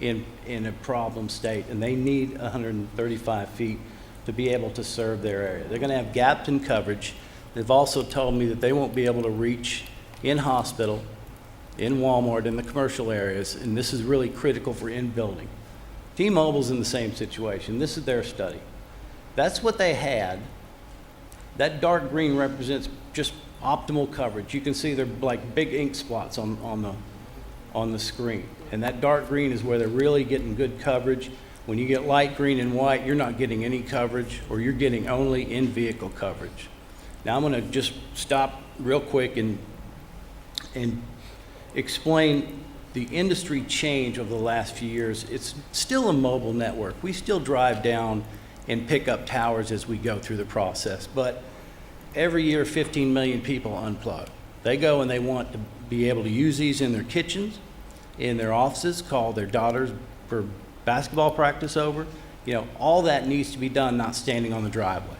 in a problem state, and they need 135 feet to be able to serve their area. They're going to have gaps in coverage. They've also told me that they won't be able to reach in hospital, in Walmart, in the commercial areas, and this is really critical for in-building. T-Mobile's in the same situation. This is their study. That's what they had. That dark green represents just optimal coverage. You can see they're like big ink spots on the screen. And that dark green is where they're really getting good coverage. When you get light green and white, you're not getting any coverage, or you're getting only in-vehicle coverage. Now I'm going to just stop real quick and explain the industry change over the last few years. It's still a mobile network. We still drive down and pick up towers as we go through the process. But every year, 15 million people unplug. They go and they want to be able to use these in their kitchens, in their offices, call their daughters for basketball practice over. You know, all that needs to be done, not standing on the driveway.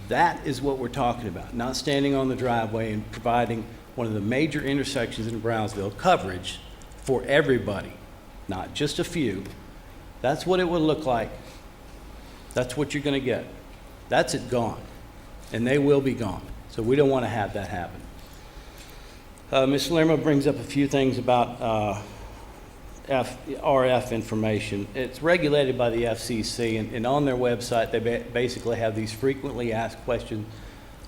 That is what we're talking about, not standing on the driveway and providing one of the major intersections in Brownsville coverage for everybody, not just a few. That's what it would look like. That's what you're going to get. That's it gone. And they will be gone. So we don't want to have that happen. Ms. Lerma brings up a few things about RF information. It's regulated by the FCC, and on their website, they basically have these frequently asked questions.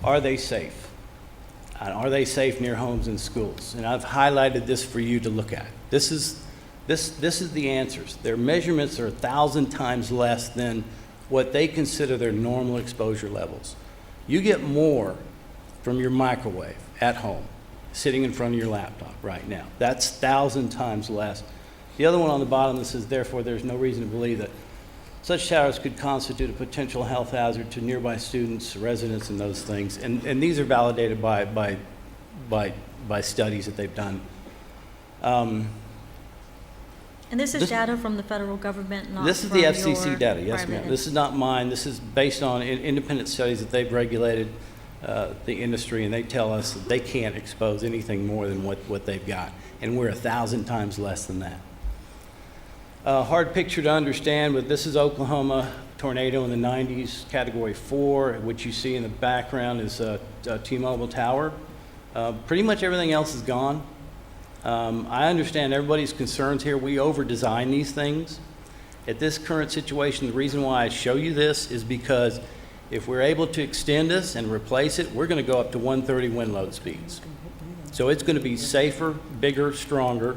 Are they safe? Are they safe near homes and schools? And I've highlighted this for you to look at. This is the answers. Their measurements are 1,000 times less than what they consider their normal exposure levels. You get more from your microwave at home, sitting in front of your laptop right now. That's 1,000 times less. The other one on the bottom that says, therefore, there's no reason to believe that such towers could constitute a potential health hazard to nearby students, residents, and those things. And these are validated by studies that they've done. And this is data from the federal government, not This is from the FCC your data, yes, private ma'am. This is not mine. This is based on independent studies that they've regulated the industry, and they tell us that they can't expose anything more than what they've got. And we're 1,000 times less than that. Hard picture to understand, but this is Oklahoma tornado in the 90s, category 4. What you see in the background is a T-Mobile tower. Pretty much everything else is gone. I understand everybody's concerns here. We over-design these things. At this current situation, the reason why I show you this is because if we're able to extend this and replace it, we're going to go up to 130 wind load speeds. So it's going to be safer, bigger, stronger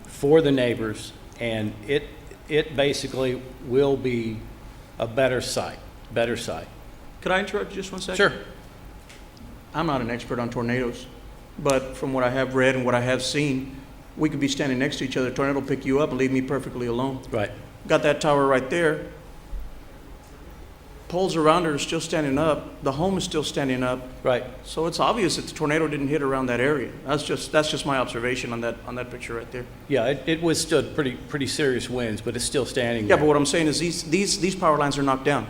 for the neighbors, and it basically will be a better site. Could I interrupt you just 1 second? Sure. I'm not an expert on tornadoes, but from what I have read and what I have seen, we could be standing next to each other, tornado will pick you up and leave me perfectly alone. Right. Got that tower right there. Poles around it are still standing up. The home is still standing up. Right. So it's obvious that the tornado didn't hit around that area. That's just my observation on that picture right there. Yeah, it withstood pretty serious winds, but it's still standing Yeah, there. but what I'm saying is these power lines are knocked down,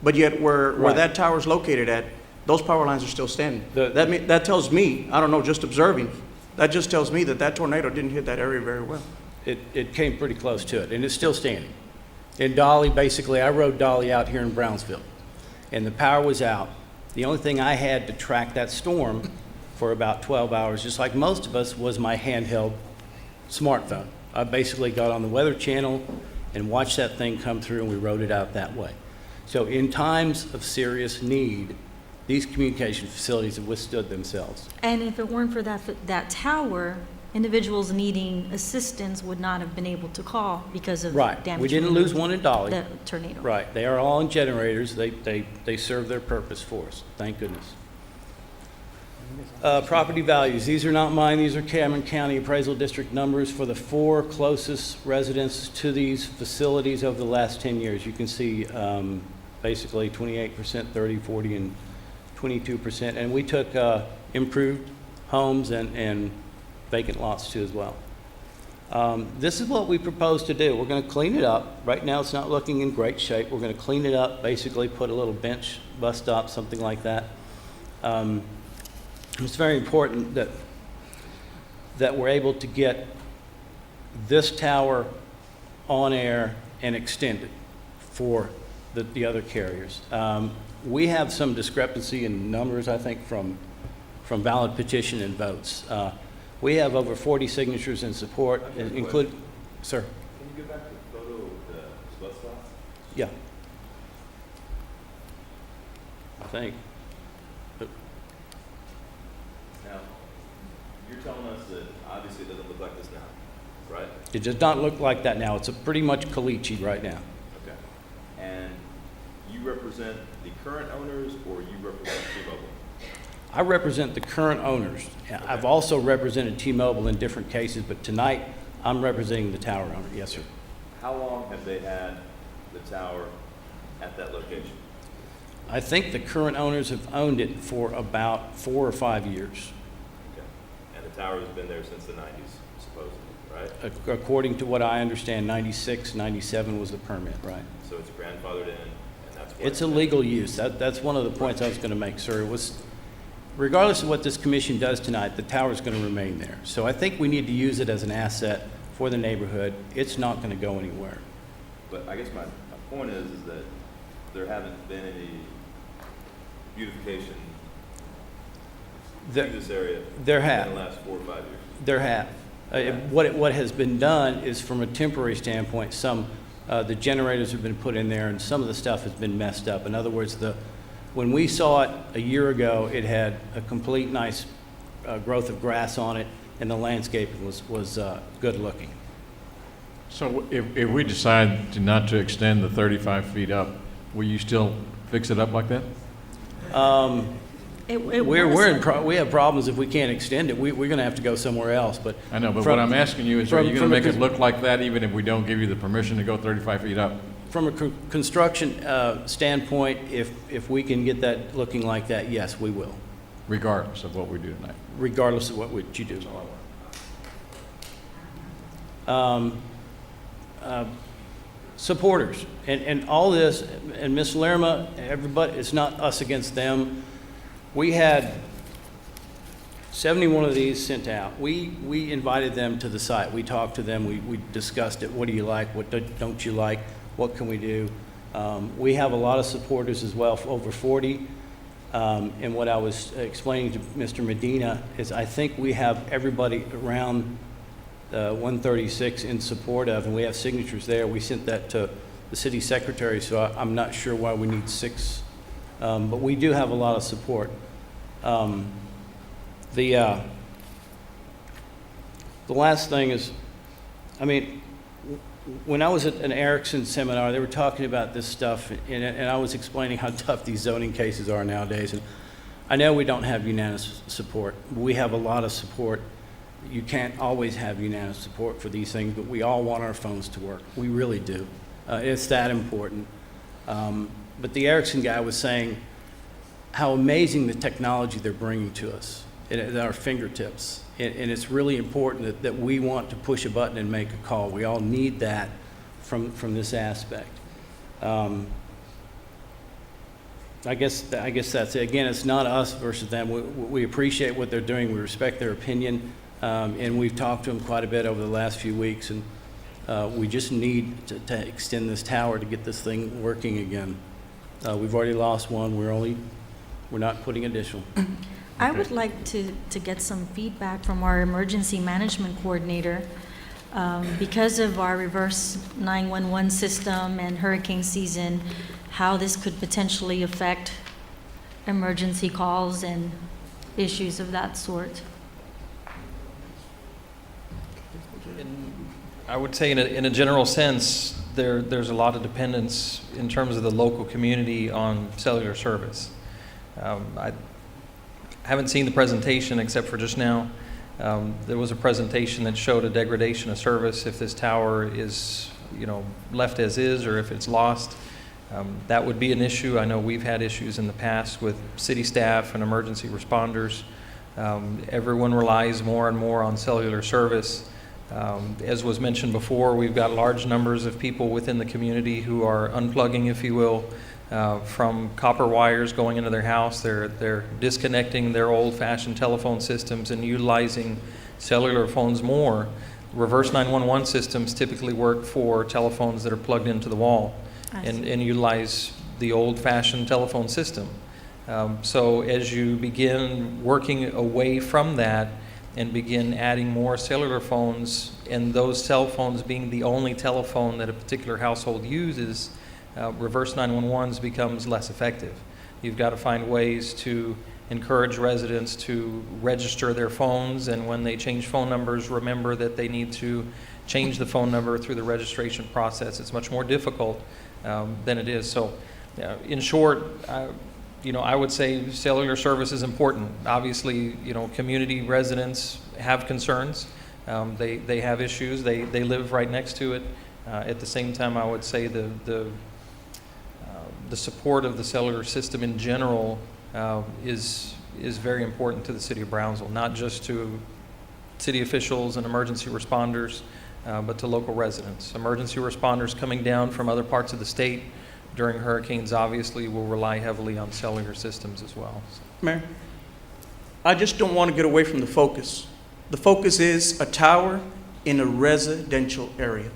but yet where Right. that tower's located at, those power lines are still standing. The- That tells me, I don't know, just observing, that just tells me that tornado didn't hit that area very well. It came pretty close to it, and it's still standing. In Dolly, basically, I rode Dolly out here in Brownsville, and the power was out. The only thing I had to track that storm for about 12 hours, just like most of us, was my handheld smartphone. I basically got on the Weather Channel and watched that thing come through, and we rode it out that way. So in times of serious need, these communication facilities have withstood themselves. And if it weren't for that tower, individuals needing assistance would not have been able to call because of Right. damage. We didn't from lose one in Dolly. the tornado. Right. They are all in generators. They serve their purpose for us. Thank goodness. Property values. These are not mine. These are Cameron County Appraisal District numbers for the 4 closest residents to these facilities over the last 10 years. You can see basically 28%, 30, 40, and 22%. And we took improved homes and vacant lots too as well. This is what we propose to do. We're going to clean it up. Right now, it's not looking in great shape. We're going to clean it up, basically put a little bench, bus stop, something like that. It's very important that we're able to get this tower on air and extended for the other carriers. We have some discrepancy in numbers, I think, from valid petition and votes. We have over 40 signatures in support, include, sir. Can you go back to the photo of the bus stops? Yeah. I think. Now, you're telling us that obviously it doesn't look like this now, right? It does not look like that now. It's a pretty much caliche right now. Okay. And you represent the current owners or you represent T-Mobile? I represent the current owners. I've also represented T-Mobile in different cases, but tonight I'm representing the tower owner. Yes, sir. How long have they had the tower at that location? I think the current owners have owned it for about 4 or 5 years. Okay. And the tower has been there since the 90s, supposedly, right? According to what I understand, 96, 97 was the permit, right? So it's grandfathered in, and that's why It's a legal use. That's one of the points I was going to make, sir. It was, regardless of what this commission does tonight, the tower is going to remain there. So I think we need to use it as an asset for the neighborhood. It's not going to go anywhere. But I guess my point is that there haven't been any beautification There- to this area there have. in the last 4 or 5 years. There have. What has been done is, from a temporary standpoint, the generators have been put in there, and some of the stuff has been messed up. In other words, when we saw it a year ago, it had a complete nice growth of grass on it, and the landscaping was good looking. So if we decide not to extend the 35 feet up, will you still fix it up like that? We have problems if we can't extend it. We're going to have to go somewhere else. But I know, but what I'm asking you is, are you going to make it look like that even if we don't give you the permission to go 35 feet up? From a construction standpoint, if we can get that looking like that, yes, we will. Regardless of what we do tonight? Regardless of what you do. Supporters, and all this, and Ms. Lerma, everybody, it's not us against them. We had 71 of these sent out. We invited them to the site. We talked to them. We discussed it. What do you like? What don't you like? What can we do? We have a lot of supporters as well, over 40. And what I was explaining to Mr. Medina is I think we have everybody around 136 in support of, and we have signatures there. We sent that to the city secretary, so I'm not sure why we need 6. But we do have a lot of support. The last thing is, I mean, when I was at an Erickson seminar, they were talking about this stuff, and I was explaining how tough these zoning cases are nowadays. And I know we don't have unanimous support. We have a lot of support. You can't always have unanimous support for these things, but we all want our phones to work. We really do. It's that important. But the Erickson guy was saying how amazing the technology they're bringing to us at our fingertips. And it's really important that we want to push a button and make a call. We all need that from this aspect. I guess that's it. Again, it's not us versus them. We appreciate what they're doing. We respect their opinion. And we've talked to them quite a bit over the last few weeks. And we just need to extend this tower to get this thing working again. We've already lost one. We're not putting additional. I would like to get some feedback from our emergency management coordinator. Because of our reverse 911 system and hurricane season, how this could potentially affect emergency calls and issues of that sort? I would say in a general sense, there's a lot of dependence in terms of the local community on cellular service. I haven't seen the presentation except for just now. There was a presentation that showed a degradation of service if this tower is, left as is or if it's lost. That would be an issue. I know we've had issues in the past with city staff and emergency responders. Everyone relies more and more on cellular service. As was mentioned before, we've got large numbers of people within the community who are unplugging, if you will, from copper wires going into their house. They're disconnecting their old-fashioned telephone systems and utilizing cellular phones more. Reverse 911 systems typically work for telephones that are plugged into the wall and utilize the old-fashioned telephone system. So as you begin working away from that and begin adding more cellular phones, and those cell phones being the only telephone that a particular household uses, reverse 911s becomes less effective. You've got to find ways to encourage residents to register their phones, and when they change phone numbers, remember that they need to change the phone number through the registration process. It's much more difficult than it is. So in short, I would say cellular service is important. Obviously, community residents have concerns. They have issues. They live right next to it. At the same time, I would say the support of the cellular system in general is very important to the city of Brownsville, not just to city officials and emergency responders, but to local residents. Emergency responders coming down from other parts of the state during hurricanes obviously will rely heavily on cellular systems as well. Mayor, I just don't want to get away from the focus. The focus is a tower in a residential area.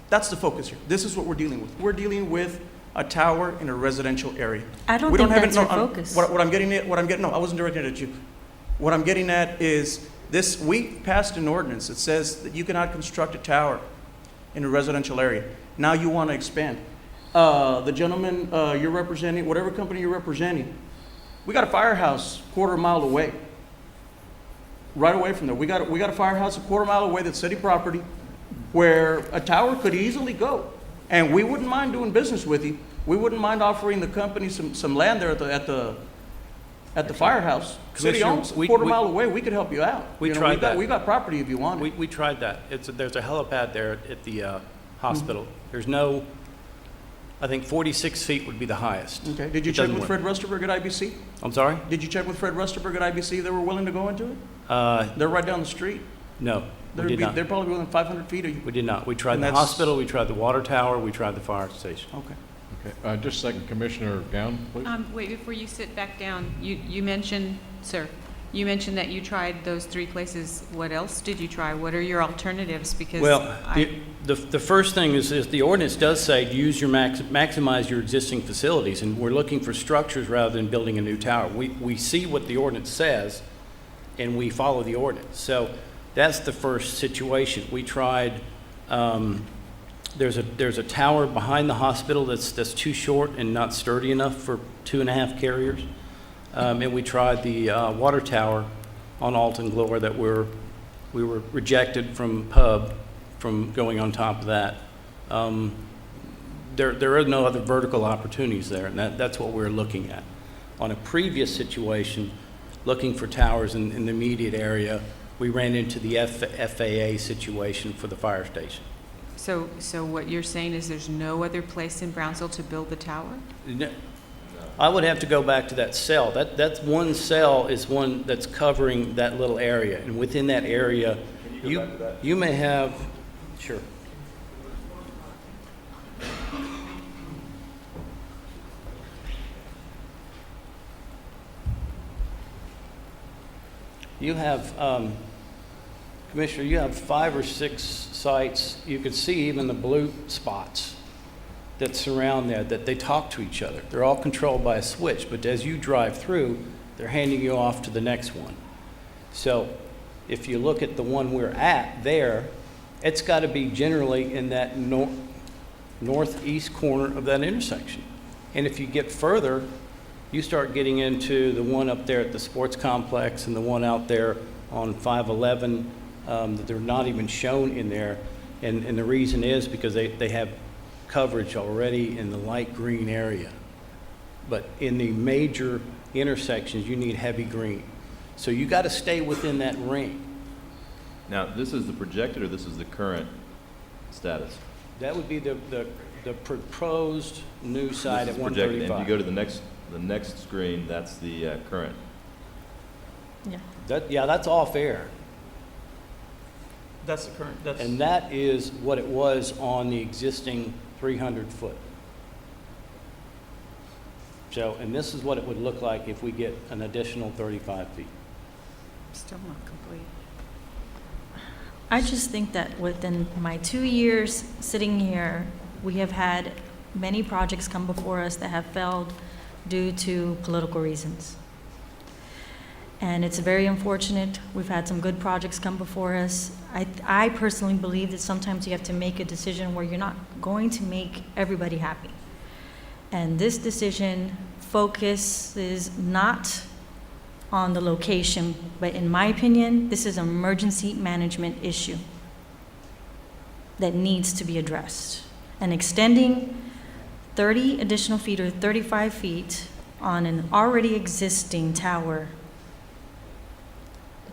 That's the focus here. This is what we're dealing with. We're dealing with a tower in a residential area. I don't think that's your focus. What I'm getting at, no, I wasn't directing it at you. What I'm getting at is this, we passed an ordinance that says that you cannot construct a tower in a residential area. Now you want to expand. The gentleman you're representing, whatever company you're representing, we got a firehouse a quarter mile away. Right away from there. We got a firehouse a quarter mile away that's city property where a tower could easily go. And we wouldn't mind doing business with you. We wouldn't mind offering the company some land there at the firehouse. City owns a quarter mile away. We could help you out. We tried that. We got property if you want it. We tried that. There's a helipad there at the hospital. There's no, I think 46 feet would be the highest. Okay. Did you check with Fred Rusterberg at IBC? I'm sorry? Did you check with Fred Rusterberg at IBC? They were willing to go into it? They're right down the street. No, we did not. They're probably within 500 feet of you. We did not. We tried the hospital, we tried the water tower, we tried the fire station. Okay. Okay, just a second, Commissioner Gown, please. Wait, before you sit back down, you mentioned, sir, you mentioned that you tried those 3 places. What else did you try? What are your alternatives? Because well, the first thing is the ordinance does say use maximize your existing facilities, and we're looking for structures rather than building a new tower. We see what the ordinance says, and we follow the ordinance. So that's the first situation. We tried. There's a tower behind the hospital that's too short and not sturdy enough for 2.5 carriers. And we tried the water tower on Alton Glover that we were rejected from PUB from going on top of that. There are no other vertical opportunities there, and that's what we're looking at. On a previous situation, looking for towers in the immediate area, we ran into the FAA situation for the fire station. So what you're saying is there's no other place in Brownsville to build the tower? No. I would have to go back to that cell. That's one cell is one that's covering that little area, and within that area, you may have, sure. You have, Commissioner, you have 5 or 6 sites. You can see even the blue spots that surround there, that they talk to each other. They're all controlled by a switch, but as you drive through, they're handing you off to the next one. So if you look at the one we're at there, it's got to be generally in that northeast corner of that intersection. And if you get further, you start getting into the one up there at the sports complex and the one out there on 511 that they're not even shown in there. And the reason is because they have coverage already in the light green area. But in the major intersections, you need heavy green. So you got to stay within that ring. Now, this is the projected or this is the current status? That would be the proposed new site This at is projected, 135. and if you go to the next screen, that's the current. Yeah, that's off air. That's the current, that's. And that is what it was on the existing 300 foot. So, and this is what it would look like if we get an additional 35 feet. Still not complete. I just think that within my 2 years sitting here, we have had many projects come before us that have failed due to political reasons. And it's very unfortunate. We've had some good projects come before us. I personally believe that sometimes you have to make a decision where you're not going to make everybody happy. And this decision focuses not on the location, but in my opinion, this is an emergency management issue that needs to be addressed. And extending 30 additional feet or 35 feet on an already existing tower,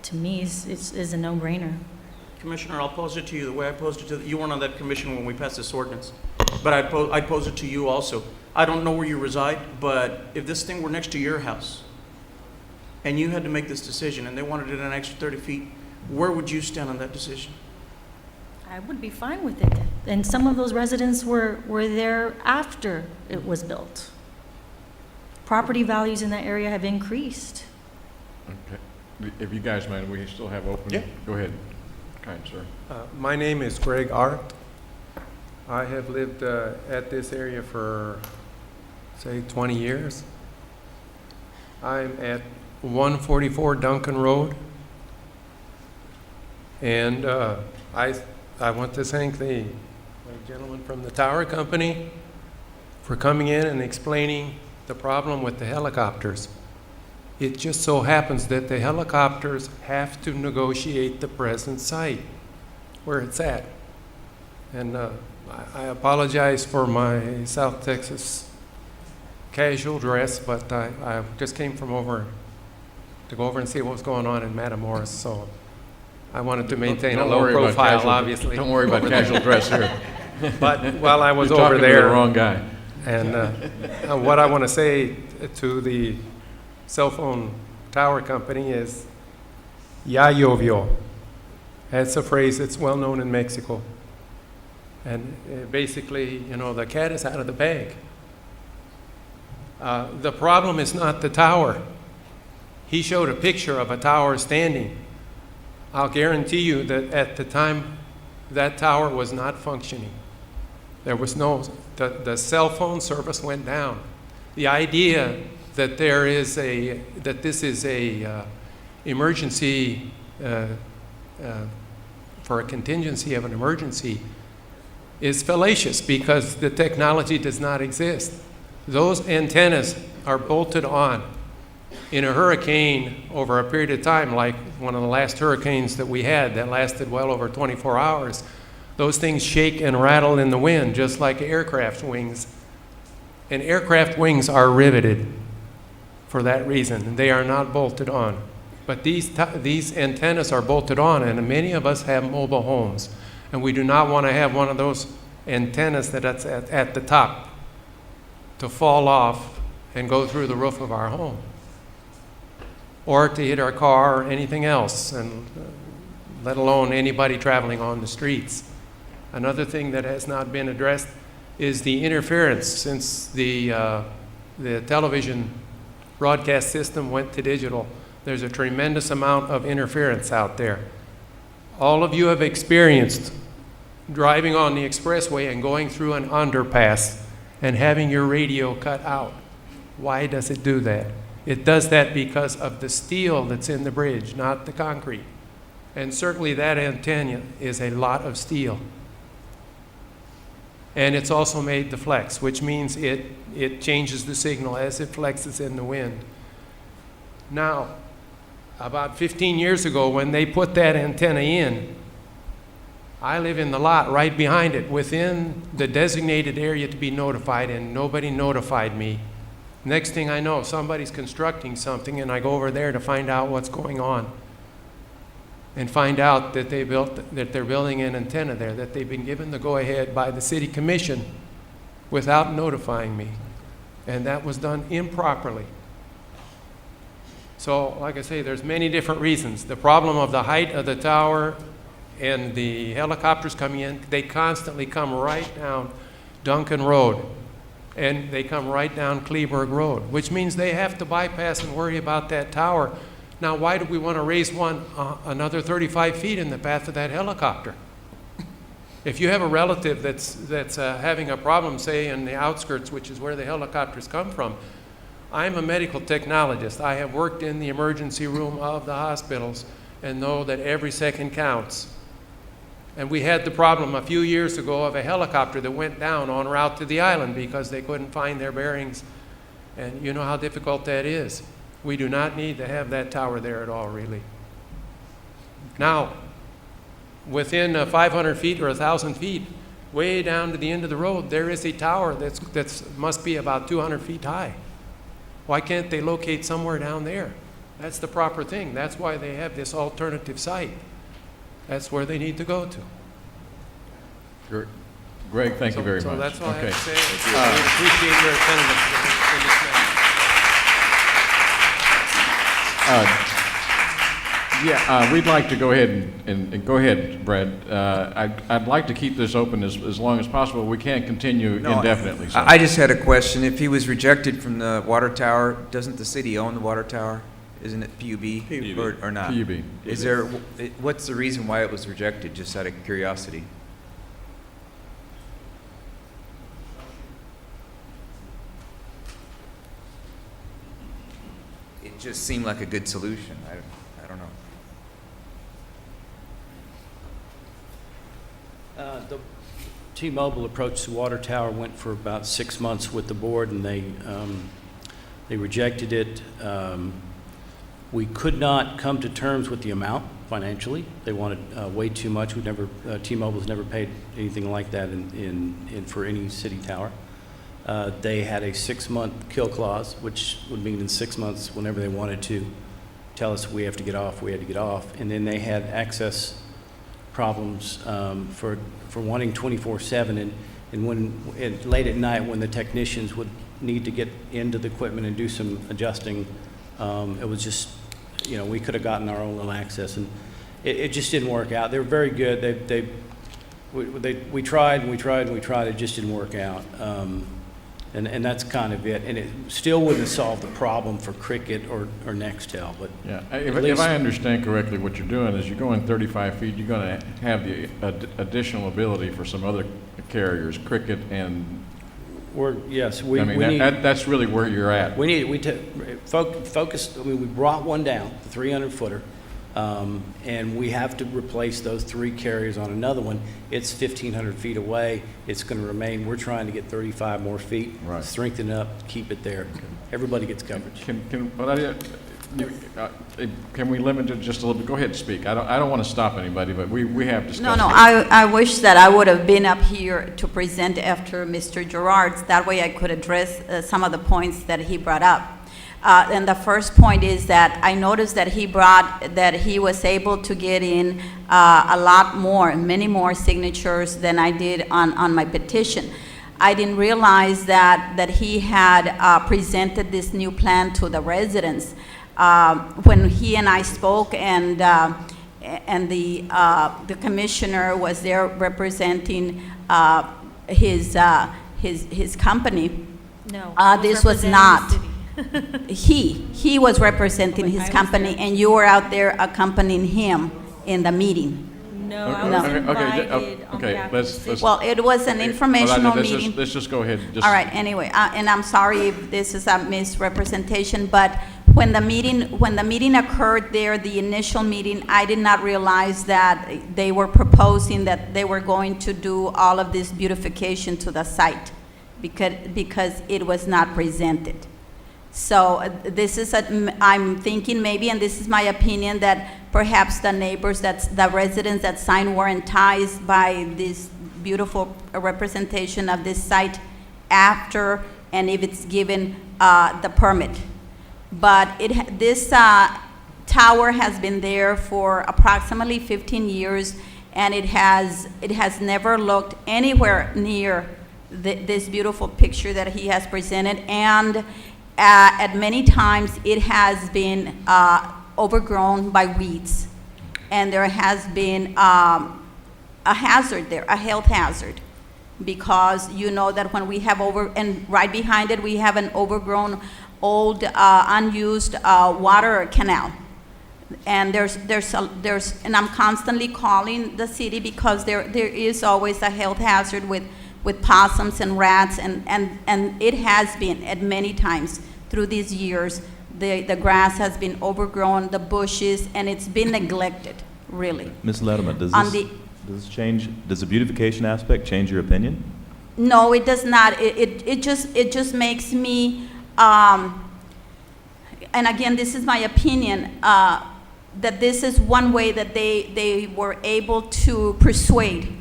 to me, is a no-brainer. Commissioner, I'll pose it to you the way I posed it to, you weren't on that commission when we passed this ordinance, but I'd pose it to you also. I don't know where you reside, but if this thing were next to your house, and you had to make this decision, and they wanted it an extra 30 feet, where would you stand on that decision? I would be fine with it. And some of those residents were there after it was built. Property values in that area have increased. Okay. If you guys mind, we still have open. Yeah. Go ahead, kind sir. My name is Greg Art. I have lived at this area for, say, 20 years. I'm at 144 Duncan Road. And I want to thank the gentleman from the tower company for coming in and explaining the problem with the helicopters. It just so happens that the helicopters have to negotiate the present site where it's at. And I apologize for my South Texas casual dress, but I just came from to go over and see what was going on in Matamoros, so I wanted to maintain a low profile, obviously. Don't worry about casual dress here. But while I was You're over talking to there, the wrong guy. And what I want to say to the cell phone tower company is, ya llovió. That's a phrase that's well known in Mexico. And basically, you know, the cat is out of the bag. The problem is not the tower. He showed a picture of a tower standing. I'll guarantee you that at the time that tower was not functioning. There was the cell phone service went down. The idea that this is a emergency, for a contingency of an emergency is fallacious because the technology does not exist. Those antennas are bolted on. In a hurricane over a period of time, like one of the last hurricanes that we had that lasted well over 24 hours, those things shake and rattle in the wind just like aircraft wings. And aircraft wings are riveted for that reason. They are not bolted on. But these antennas are bolted on, and many of us have mobile homes. And we do not want to have one of those antennas that's at the top to fall off and go through the roof of our home, or to hit our car or anything else, and let alone anybody traveling on the streets. Another thing that has not been addressed is the interference since the television broadcast system went to digital. There's a tremendous amount of interference out there. All of you have experienced driving on the expressway and going through an underpass and having your radio cut out. Why does it do that? It does that because of the steel that's in the bridge, not the concrete. And certainly that antenna is a lot of steel. And it's also made to flex, which means it changes the signal as it flexes in the wind. Now, about 15 years ago, when they put that antenna in, I live in the lot right behind it, within the designated area to be notified, and nobody notified me. Next thing I know, somebody's constructing something, and I go over there to find out what's going on, and find out that they're building an antenna there, that they've been given the go-ahead by the city commission without notifying me, and that was done improperly. So, like I say, there's many different reasons. The problem of the height of the tower and the helicopters coming in, they constantly come right down Duncan Road, and they come right down Kleberg Road, which means they have to bypass and worry about that tower. Now, why do we want to raise one another 35 feet in the path of that helicopter? If you have a relative that's having a problem, say, in the outskirts, which is where the helicopters come from, I'm a medical technologist. I have worked in the emergency room of the hospitals and know that every second counts. And we had the problem a few years ago of a helicopter that went down en route to the island because they couldn't find their bearings. And you know how difficult that is. We do not need to have that tower there at all, really. Now, within 500 feet or 1,000 feet, way down to the end of the road, there is a tower that's must be about 200 feet high. Why can't they locate somewhere down there? That's the proper thing. That's why they have this alternative site. That's where they need to go to. Greg, thank you very much. So that's all I have to say. Thank I appreciate your attendance in this matter. We'd like to go ahead and go ahead, Brad. I'd like to keep this open as long as possible. We can't continue indefinitely. So. I just had a question. If he was rejected from the water tower, doesn't the city own the water tower? Isn't it PUB? Or not? PUB. Is there, what's the reason why it was rejected, just out of curiosity? It just seemed like a good solution. I don't know. The T-Mobile approached the water tower, went for about 6 months with the board, and they rejected it. We could not come to terms with the amount financially. They wanted way too much. T-Mobile's never paid anything like that for any city tower. They had a 6-month kill clause, which would mean in 6 months, whenever they wanted to tell us we have to get off, we had to get off. And then they had access problems for wanting 24/7, and when late at night when the technicians would need to get into the equipment and do some adjusting, it was just, we could have gotten our own little access, and it just didn't work out. They were very good. We tried and we tried and we tried. It just didn't work out. And that's kind of it. And it still wouldn't have solved the problem for Cricket or Nextel. But yeah, if I understand correctly, what you're doing is you're going 35 feet. You're going to have the additional ability for some other carriers, Cricket and. That's really where you're at. We focused. I mean, we brought one down, the 300-footer. And we have to replace those 3 carriers on another one. It's 1,500 feet away. It's going to remain. We're trying to get 35 more feet, strengthen it up, keep it there. Everybody gets coverage. Can we limit it just a little bit? Go ahead and speak. I don't want to stop anybody, but we have discussed. No, I wish that I would have been up here to present after Mr. Gerards. That way I could address some of the points that he brought up. And the first point is that I noticed that he was able to get in many more signatures than I did on my petition. I didn't realize that he had presented this new plan to the residents. When he and I spoke, and the commissioner was there representing his company. No, this was not. He was representing his company, and you were out there accompanying him in the meeting. No, I was invited on behalf of the city. Well, it was an informational meeting. Let's just go ahead. All right, anyway, and I'm sorry if this is a misrepresentation, but when the meeting occurred there, the initial meeting, I did not realize that they were proposing that they were going to do all of this beautification to the site because it was not presented. So I'm thinking maybe, and this is my opinion, that perhaps the neighbors, the residents that signed were enticed by this beautiful representation of this site after, and if it's given the permit. But this tower has been there for approximately 15 years, and it has never looked anywhere near this beautiful picture that he has presented, and at many times it has been overgrown by weeds, and there has been a hazard there, a health hazard, because you know that when we have and right behind it we have an overgrown old unused water canal, and and I'm constantly calling the city because there is always a health hazard with possums and rats, and it has been at many times through these years. The grass has been overgrown, the bushes, and it's been neglected, really. Ms. Letterman, does the beautification aspect change your opinion? No, it does not. It just makes me, and again, this is my opinion, that this is one way that they were able to persuade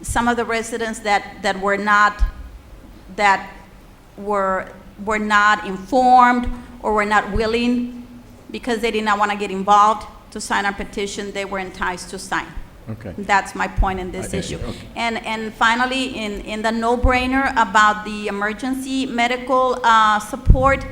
some of the residents that were not informed or were not willing, because they did not want to get involved to sign our petition. They were enticed to sign. Okay. That's my point in this issue. Okay. And finally, in the no-brainer about the emergency medical support,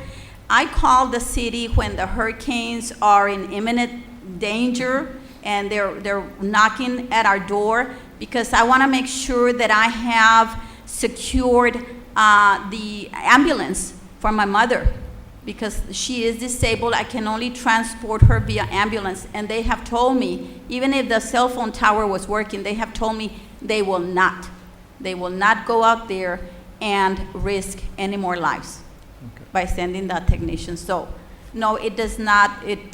I call the city when the hurricanes are in imminent danger and they're knocking at our door, because I want to make sure that I have secured the ambulance for my mother, because she is disabled. I can only transport her via ambulance, and they have told me, even if the cell phone tower was working, they have told me they will not go out there and risk any more lives by sending the technicians. So no, it does not. It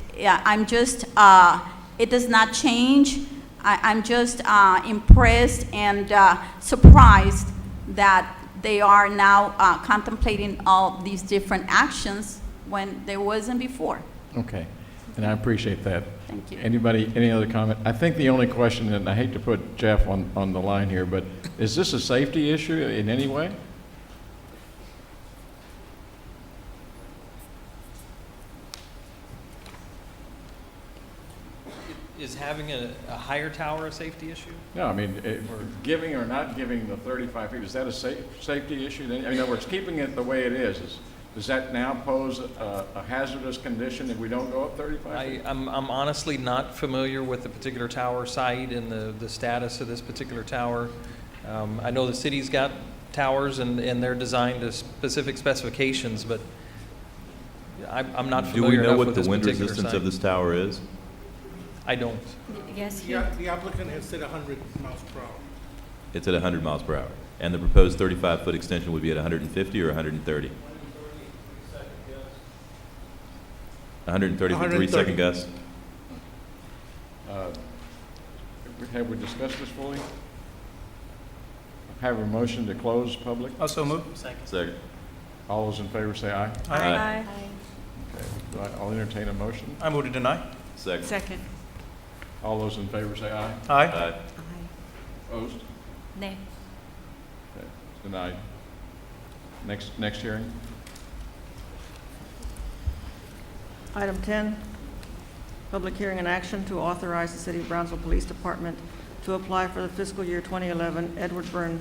does not change. I'm just impressed and surprised that they are now contemplating all these different actions when there wasn't before. Okay, and I appreciate that. Thank you. Anybody, any other comment? I think the only question, and I hate to put Jeff on the line here, but is this a safety issue in any way? Is having a higher tower a safety issue? No, I mean, giving or not giving the 35 feet, is that a safety issue? In other words, keeping it the way it is, does that now pose a hazardous condition if we don't go up 35 feet? I'm honestly not familiar with the particular tower site and the status of this particular tower. I know the city's got towers and they're designed to specific specifications, but I'm not Do familiar we know enough what with the this wind particular resistance site. of this tower is? I don't. Yes, The applicant has said 100 miles per hour. It's at 100 miles per hour. And the proposed 35-foot extension would be at 150 or 130? 130 for 3-second gusts? Have we discussed this fully? Have a motion to close public? Also move. Second. All those in favor say aye. Aye. Okay, I'll entertain a motion. I move to deny. Second. Second. All those in favor say aye. Aye. Aye. Opposed? Nay. Okay, denied. Next hearing? Item 10, public hearing and action to authorize the City of Brownsville Police Department to apply for the fiscal year 2011 Edward Byrne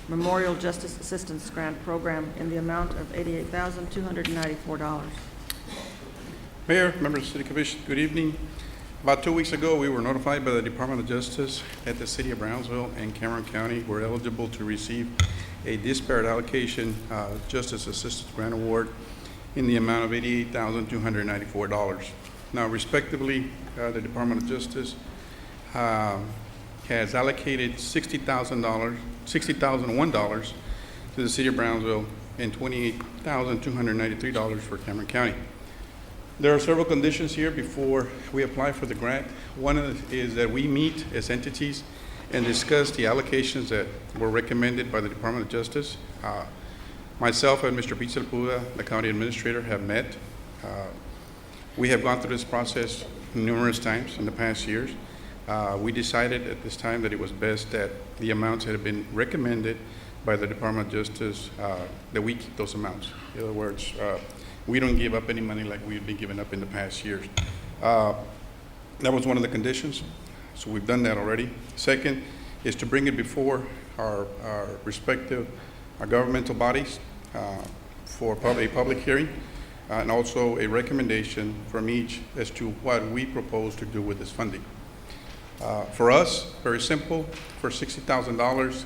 Memorial Justice Assistance Grant Program in the amount of $88,294. Mayor, members of the City Commission, good evening. About 2 weeks ago, we were notified by the Department of Justice that the City of Brownsville and Cameron County were eligible to receive a disparate allocation Justice Assistance Grant Award in the amount of $88,294. Now, respectively, the Department of Justice has allocated $60,001 to the City of Brownsville and $28,293 for Cameron County. There are several conditions here before we apply for the grant. One is that we meet as entities and discuss the allocations that were recommended by the Department of Justice. Myself and Mr. Pete Sepulveda, the county administrator, have met. We have gone through this process numerous times in the past years. We decided at this time that it was best that the amounts that have been recommended by the Department of Justice, that we keep those amounts. In other words, we don't give up any money like we've been giving up in the past years. That was one of the conditions, so we've done that already. Second is to bring it before our respective governmental bodies for a public hearing, and also a recommendation from each as to what we propose to do with this funding. For us, very simple, for $60,000,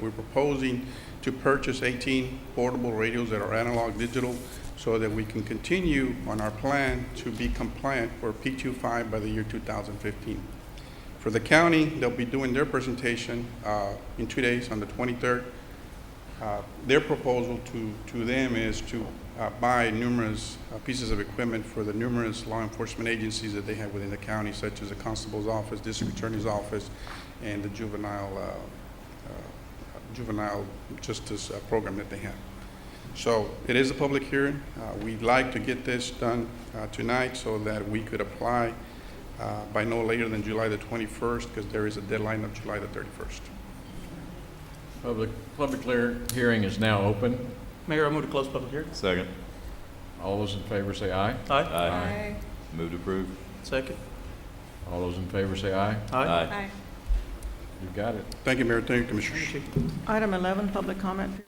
we're proposing to purchase 18 portable radios that are analog digital so that we can continue on our plan to be compliant for P25 by the year 2015. For the county, they'll be doing their presentation in 2 days on the 23rd. Their proposal to them is to buy numerous pieces of equipment for the numerous law enforcement agencies that they have within the county, such as the constable's office, district attorney's office, and the juvenile justice program that they have. So it is a public hearing. We'd like to get this done tonight so that we could apply by no later than July the 21st, because there is a deadline of July the 31st. Public hearing is now open. Mayor, I move to close public hearing. Second. All those in favor say aye. Aye. Aye. Move to approve. Second. All those in favor say aye. Aye. You got it. Thank you, Mayor. Thank you, Commissioners. Item 11, public comment.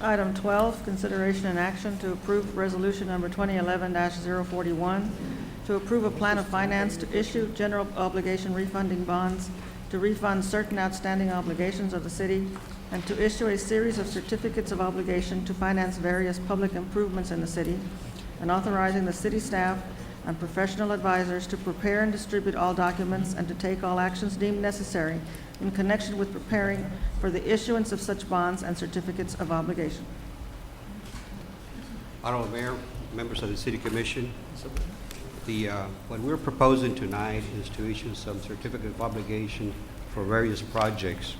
Item 12, consideration and action to approve resolution number 2011-041, to approve a plan of finance to issue general obligation refunding bonds to refund certain outstanding obligations of the city, and to issue a series of certificates of obligation to finance various public improvements in the city, and authorizing the city staff and professional advisors to prepare and distribute all documents and to take all actions deemed necessary in connection with preparing for the issuance of such bonds and certificates of obligation. Honorable Mayor, members of the City Commission, what we're proposing tonight is to issue some certificate of obligation for various projects.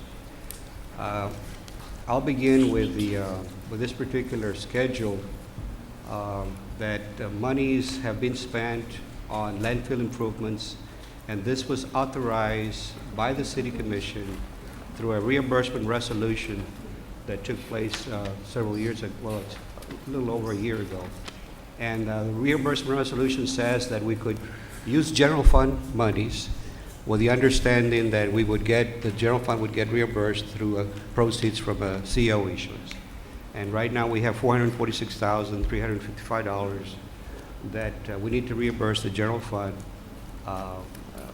I'll begin with this particular schedule that monies have been spent on landfill improvements, and this was authorized by the City Commission through a reimbursement resolution that took place several years ago, well, it's a little over a year ago. And the reimbursement resolution says that we could use general fund monies with the understanding that the general fund would get reimbursed through proceeds from a CO issuance. And right now we have $446,355 that we need to reimburse the general fund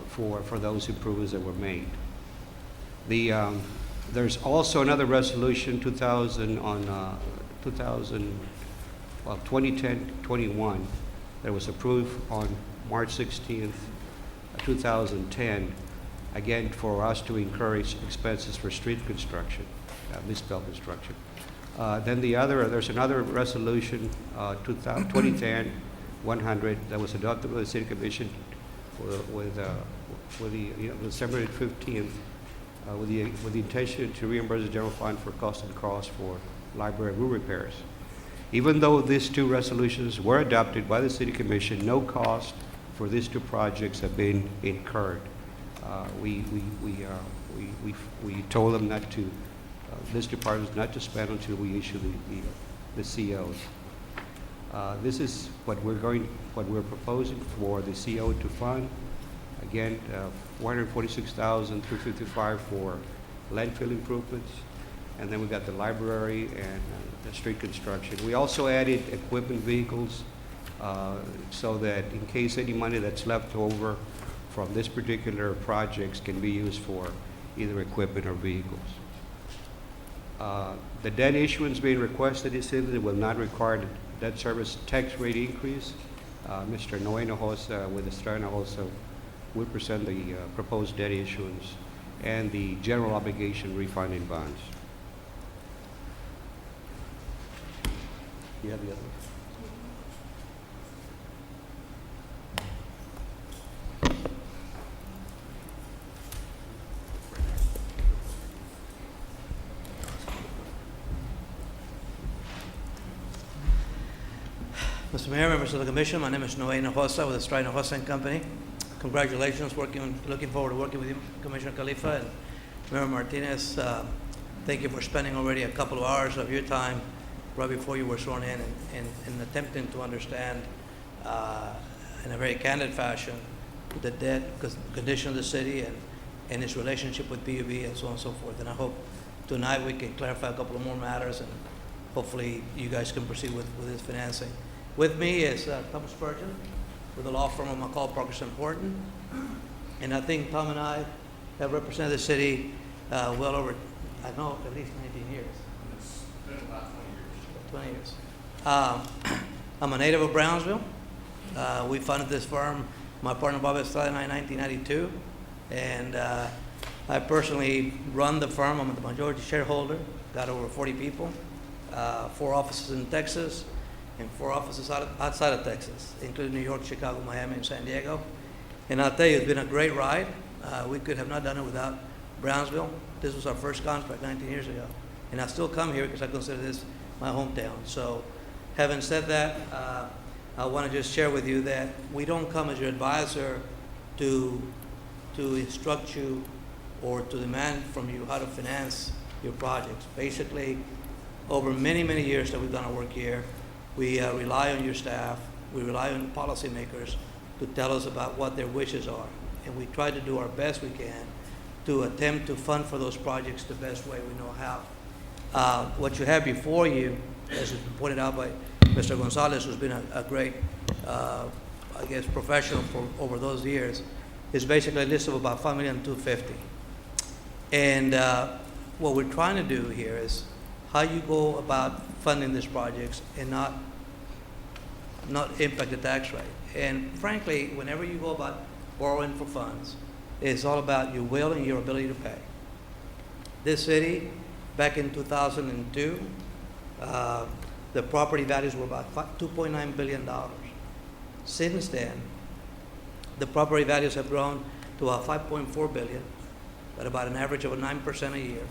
for those improvements that were made. There's also another resolution 2010-21 that was approved on March 16th, 2010, again for us to encourage expenses for street construction, misspelled construction. Then there's another resolution, 2010 100 that was adopted by the City Commission with December 15th, with the intention to reimburse the general fund for cost and costs for library roof repairs. Even though these two resolutions were adopted by the City Commission, no cost for these two projects have been incurred. We told them not to, this department not to spend until we issue the COs. This is what we're proposing for the CO to fund. Again, $446,355 for landfill improvements, and then we got the library and the street construction. We also added equipment vehicles so that in case any money that's left over from this particular projects can be used for either equipment or vehicles. The debt issuance being requested is that it will not require debt service tax rate increase. Mr. Noe Hinojosa with Estrada Hinojosa will present the proposed debt issuance and the general obligation refunding bonds. You have the other one? Mr. Mayor, members of the commission, my name is Noe Hinojosa with Estrada Hinojosa and Company. Congratulations, looking forward to working with you, Commissioner Khalifa and Mayor Martinez. Thank you for spending already a couple of hours of your time right before you were sworn in attempting to understand in a very candid fashion the debt condition of the city and its relationship with PUB and so on and so forth. And I hope tonight we can clarify a couple of more matters and hopefully you guys can proceed with this financing. With me is Tom Spurgeon with the law firm of McCall, Parkerson, Horton. And I think Tom and I have represented the city well over, I know, at least 19 years. It's been about 20 years. I'm a native of Brownsville. We funded this firm, my partner Bob Estrada and I, in 1992. And I personally run the firm. I'm the majority shareholder, got over 40 people, 4 offices in Texas, and 4 offices outside of Texas, including New York, Chicago, Miami, and San Diego. And I'll tell you, it's been a great ride. We could have not done it without Brownsville. This was our first contract 19 years ago. And I still come here because I consider this my hometown. So having said that, I want to just share with you that we don't come as your advisor to instruct you or to demand from you how to finance your projects. Basically, over many, many years that we've done our work here, we rely on your staff, we rely on policymakers to tell us about what their wishes are. And we try to do our best we can to attempt to fund for those projects the best way we know how. What you have before you, as has been pointed out by Mr. Gonzalez, who's been a great, I guess, professional for over those years, is basically a list of about $5,250,000. And what we're trying to do here is how you go about funding these projects and not impact the tax rate. And frankly, whenever you go about borrowing for funds, it's all about your will and your ability to pay. This city, back in 2002, the property values were about $2.9 billion. Since then, the property values have grown to about $5.4 billion, at about an average of 9% a year.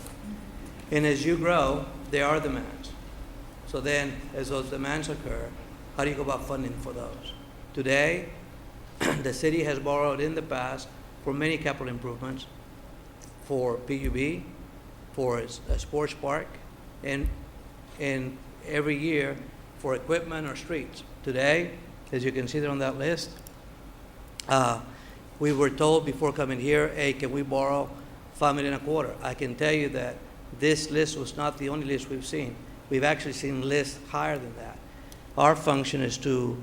And as you grow, there are demands. So then, as those demands occur, how do you go about funding for those? Today, the city has borrowed in the past for many capital improvements, for PUB, for a sports park, and every year for equipment or streets. Today, as you can see there on that list, we were told before coming here, hey, can we borrow $5.25 million? I can tell you that this list was not the only list we've seen. We've actually seen lists higher than that. Our function is to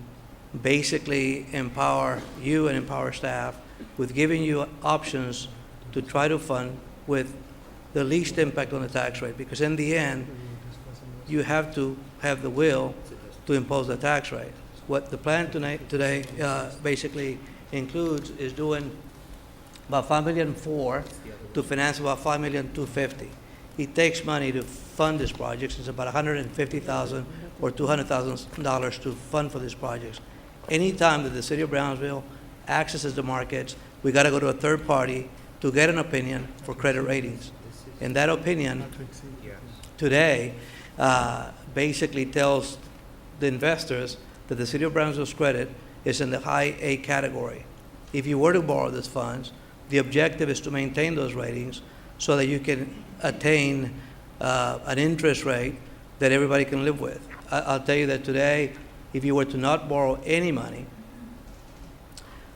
basically empower you and empower staff with giving you options to try to fund with the least impact on the tax rate, because in the end, you have to have the will to impose the tax rate. What the plan today basically includes is doing about $5.4 million to finance about $5.25 million. It takes money to fund these projects. It's about $150,000 or $200,000 to fund for these projects. anytime that the city of Brownsville accesses the markets, we got to go to a third party to get an opinion for credit ratings. And that opinion today basically tells the investors that the city of Brownsville's credit is in the high A category. If you were to borrow these funds, the objective is to maintain those ratings so that you can attain an interest rate that everybody can live with. I'll tell you that today, if you were to not borrow any money,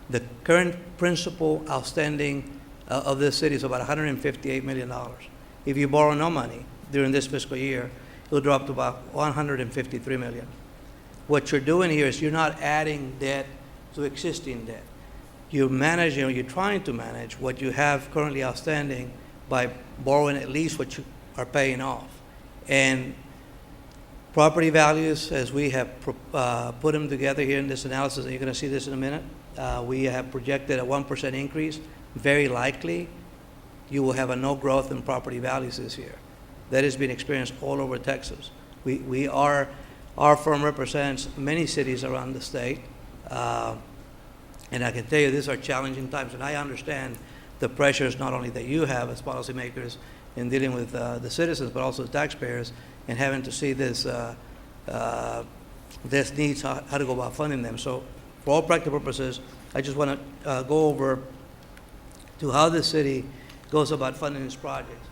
the current principal outstanding of this city is about $158 million. If you borrow no money during this fiscal year, it'll drop to about $153 million. What you're doing here is you're not adding debt to existing debt. You're managing, or you're trying to manage what you have currently outstanding by borrowing at least what you are paying off. And property values, as we have put them together here in this analysis, and you're going to see this in a minute, we have projected a 1% increase. Very likely, you will have a no growth in property values this year. That has been experienced all over Texas. Our firm represents many cities around the state, and I can tell you these are challenging times, and I understand the pressures not only that you have as policymakers in dealing with the citizens, but also the taxpayers, and having to see this needs, how to go about funding them. So for all practical purposes, I just want to go over to how the city goes about funding its projects.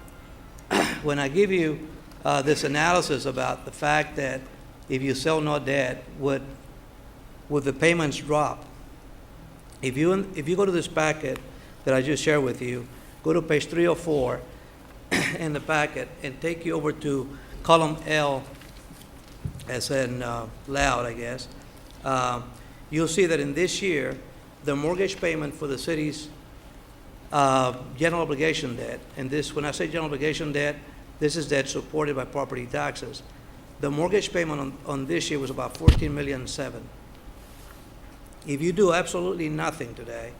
When I give you this analysis about the fact that if you sell no debt, would the payments drop? If you go to this packet that I just shared with you, go to page 304 in the packet and take you over to column L, as in loud, I guess. You'll see that in this year, the mortgage payment for the city's general obligation debt, and this, when I say general obligation debt, this is debt supported by property taxes. The mortgage payment on this year was about $14.7 million. If you do absolutely nothing today,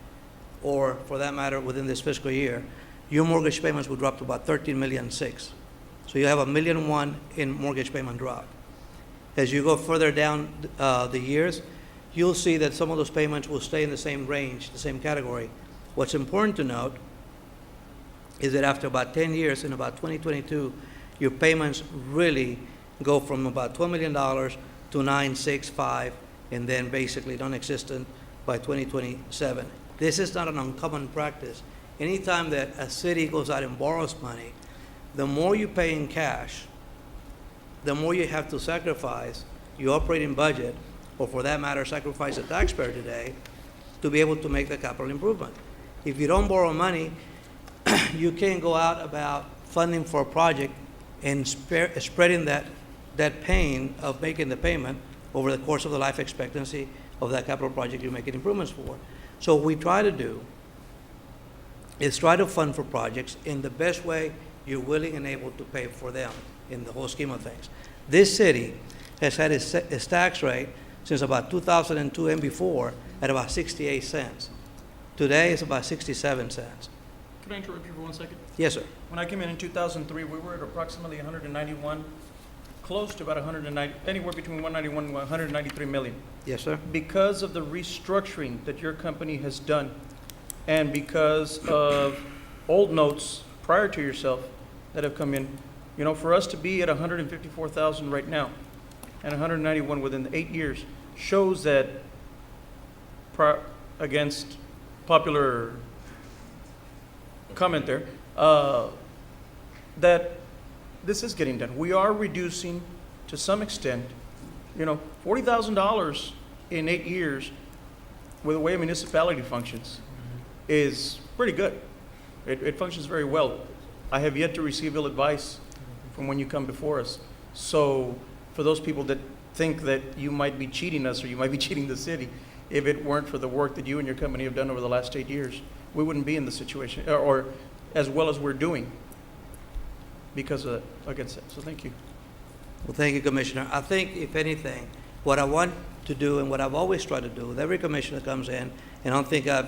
or for that matter within this fiscal year, your mortgage payments will drop to about $13.6 million. So you have $1.1 million in mortgage payment drop. As you go further down the years, you'll see that some of those payments will stay in the same range, the same category. What's important to note is that after about 10 years, in about 2022, your payments really go from about $12 million to $965, and then basically non-existent by 2027. This is not an uncommon practice. Anytime that a city goes out and borrows money, the more you pay in cash, the more you have to sacrifice your operating budget, or for that matter, sacrifice the taxpayer today, to be able to make the capital improvement. If you don't borrow money, you can't go out about funding for a project and spreading that pain of making the payment over the course of the life expectancy of that capital project you're making improvements for. So what we try to do is try to fund for projects in the best way you're willing and able to pay for them in the whole scheme of things. This city has had its tax rate since about 2002 and before at about 68 cents. Today it's about 67 cents. Can I interrupt you for 1 second? Yes, sir. When I came in 2003, we were at approximately 191, close to about 190, anywhere between 191 and 193 million. Yes, sir. Because of the restructuring that your company has done, and because of old notes prior to yourself that have come in, you know, for us to be at 154,000 right now and 191 within 8 years shows that, against popular comment there, that this is getting done. We are reducing to some extent, you know, $40,000 in 8 years with the way a municipality functions is pretty good. It functions very well. I have yet to receive ill advice from when you come before us. So for those people that think that you might be cheating us or you might be cheating the city, if it weren't for the work that you and your company have done over the last 8 years, we wouldn't be in the situation, or as well as we're doing because of, against that. So thank you. Well, thank you, Commissioner. I think, if anything, what I want to do and what I've always tried to do with every commissioner that comes in, and I don't think I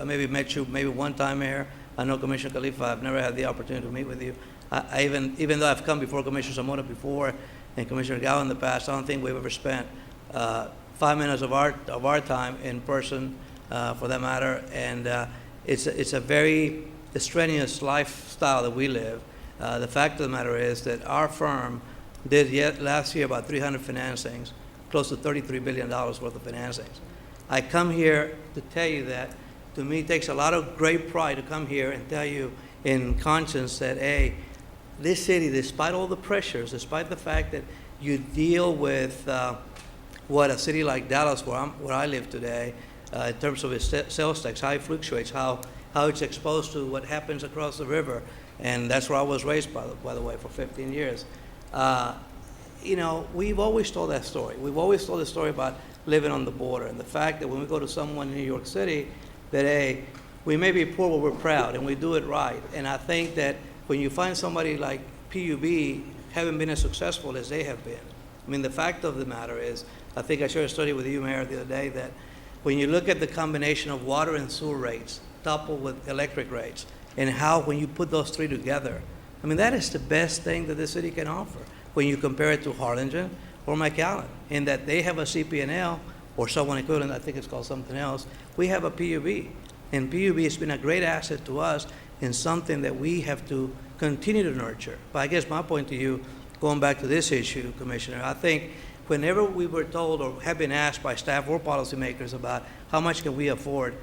maybe met you maybe one time here. I know Commissioner Khalifa, I've never had the opportunity to meet with you. I even though I've come before Commissioner Zamora before and Commissioner Gao in the past, I don't think we've ever spent 5 5 minutes of our time in person, for that matter, and it's a very strenuous lifestyle that we live. The fact of the matter is that our firm did last year about 300 financings, close to $33 billion worth of financings. I come here to tell you that, to me, it takes a lot of great pride to come here and tell you in conscience that, hey, this city, despite all the pressures, despite the fact that you deal with what a city like Dallas, where I live today, in terms of its sales tax, how it fluctuates, how it's exposed to what happens across the river, and that's where I was raised, by the way, for 15 years. You know, we've always told that story. We've always told the story about living on the border, and the fact that when we go to someone in New York City, that, hey, we may be poor, but we're proud, and we do it right. And I think that when you find somebody like PUB haven't been as successful as they have been, I mean, the fact of the matter is, I think I shared a study with you, Mayor, the other day, that when you look at the combination of water and sewer rates coupled with electric rates, and how when you put those three together, I mean, that is the best thing that the city can offer when you compare it to Harlingen or McAllen, in that they have a CP&L or someone equivalent, I think it's called something else. We have a PUB, and PUB has been a great asset to us in something that we have to continue to nurture. But I guess my point to you, going back to this issue, Commissioner, I think whenever we were told or have been asked by staff or policymakers about how much can we afford,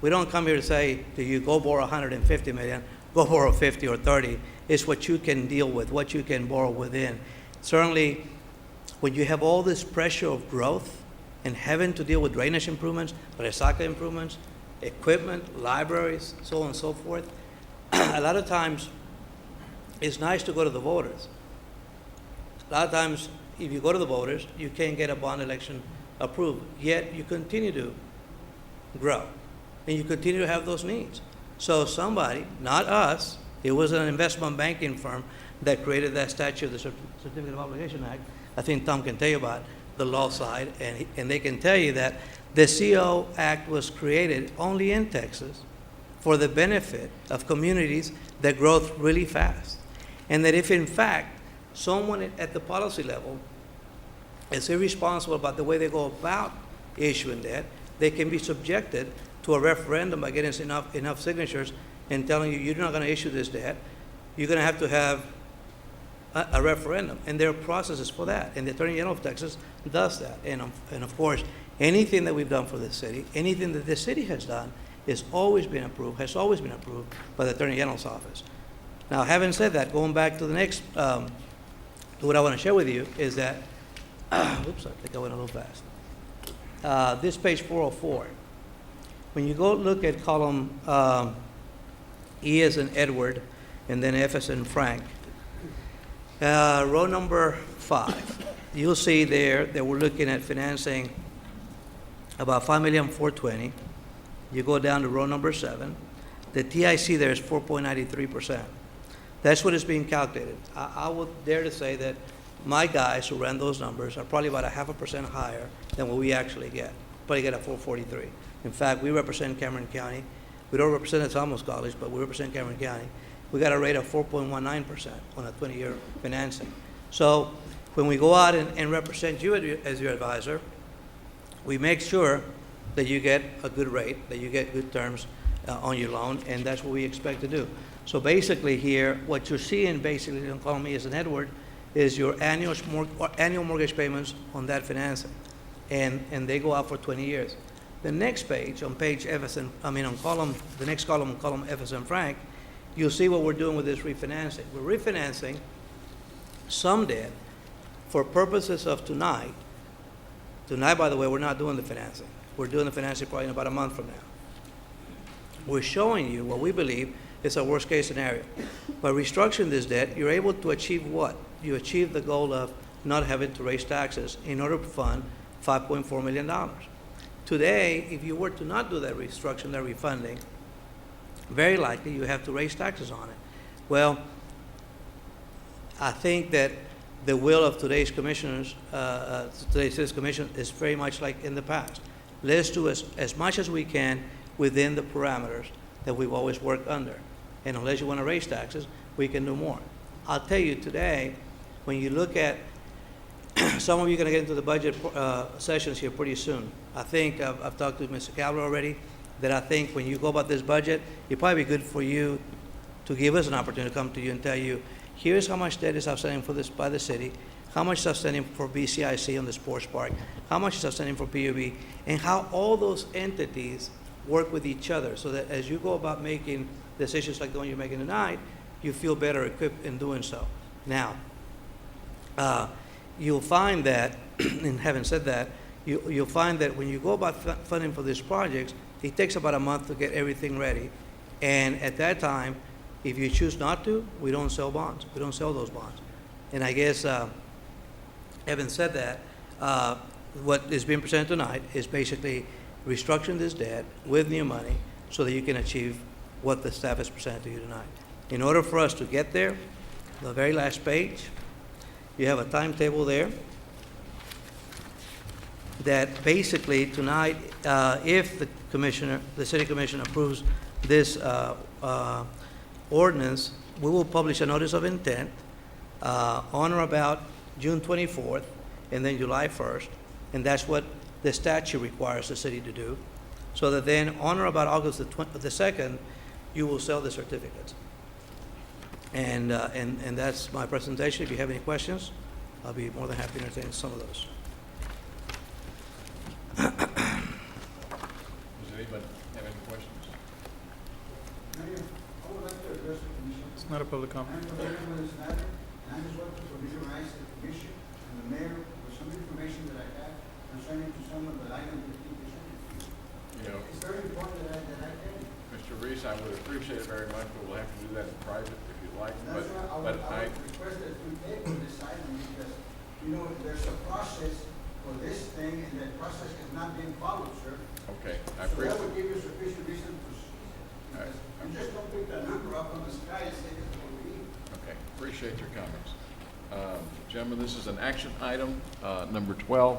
we don't come here to say to you, go borrow 150 million, go borrow 50 or 30. It's what you can deal with, what you can borrow within. Certainly, when you have all this pressure of growth and having to deal with drainage improvements, resaca improvements, equipment, libraries, so on and so forth, a lot of times it's nice to go to the voters. A lot of times, if you go to the voters, you can't get a bond election approved, yet you continue to grow, and you continue to have those needs. So somebody, not us, it was an investment banking firm that created that statute, the Certificate of Obligation Act. I think Tom can tell you about the law side, and they can tell you that the CO Act was created only in Texas for the benefit of communities that grow really fast. And that if in fact someone at the policy level is irresponsible about the way they go about issuing debt, they can be subjected to a referendum by getting enough signatures and telling you, you're not going to issue this debt. You're going to have a referendum. And there are processes for that. And the Attorney General of Texas does that. And of course, anything that we've done for this city, anything that this city has done, has always been approved by the Attorney General's office. Now, having said that, going back to the next, to what I want to share with you is that, oops, I think I went a little fast. This page 404, when you go look at column E as in Edward, and then F as in Frank, row number 5, you'll see there that we're looking at financing about $5,420,000. You go down to row number 7, the TIC there is 4.93%. That's what is being calculated. I would dare to say that my guys who ran those numbers are probably about 0.5% higher than what we actually get. Probably get a 443. In fact, we represent Cameron County. We don't represent the Alamos College, but we represent Cameron County. We got a rate of 4.19% on a 20-year financing. So when we go out and represent you as your advisor, we make sure that you get a good rate, that you get good terms on your loan, and that's what we expect to do. So basically here, what you're seeing basically in column E as in Edward is your annual mortgage payments on that financing, and they go out for 20 years. The next page, on page F as in, the next column, column F as in Frank, you'll see what we're doing with this refinancing. We're refinancing some debt for purposes of tonight. Tonight, by the way, we're not doing the financing. We're doing the financing probably in about a month from now. We're showing you what we believe is a worst-case scenario. By restructuring this debt, you're able to achieve what? You achieve the goal of not having to raise taxes in order to fund $5.4 million. Today, if you were to not do that restructuring, that refunding, very likely you have to raise taxes on it. Well, I think that the will of today's commissioners, today's city commission, is very much like in the past. Let's do as much as we can within the parameters that we've always worked under. And unless you want to raise taxes, we can do more. I'll tell you today, when you look at some of you are going to get into the budget sessions here pretty soon. I think, I've talked to Mr. Calver already, that I think when you go about this budget, it'd probably be good for you to give us an opportunity to come to you and tell you, here's how much debt is outstanding for this by the city, how much is outstanding for BCIC on the sports park, how much is outstanding for PUB, and how all those entities work with each other, so that as you go about making decisions like the one you're making tonight, you feel better equipped in doing so. Now, you'll find that, and having said that, you'll find that when you go about funding for these projects, it takes about a month to get everything ready. And at that time, if you choose not to, we don't sell bonds. We don't sell those bonds. And I guess, having said that, what is being presented tonight is basically restructuring this debt with new money so that you can achieve what the staff has presented to you tonight. In order for us to get there, the very last page, you have a timetable there that basically tonight, if the city commission approves this ordinance, we will publish a notice of intent on or about June 24th and then July 1st, and that's what the statute requires the city to do, so that then on or about August the 2nd, you will sell the certificates. And that's my presentation. If you have any questions, I'll be more than happy to entertain some of those. Does anybody have any questions? Mayor, I would like to address the commission. It's not a public comment. I'm familiar with this matter, and I just want to familiarize the commission and the mayor with some information that I have concerning to some of the items that you presented. You know, It's very important that I tell you. Mr. Reese, I would appreciate it very much, but we'll have to do that in private if you'd like. That's why I would request that you table this item because, you know, there's a process for this thing and that process is not being followed, sir. Okay, I So appreciate that would give you sufficient reason to seize it. You just don't pick that number up on the sky and say this is what we need. Okay, appreciate your comments. Gentlemen, this is an action item, number 12.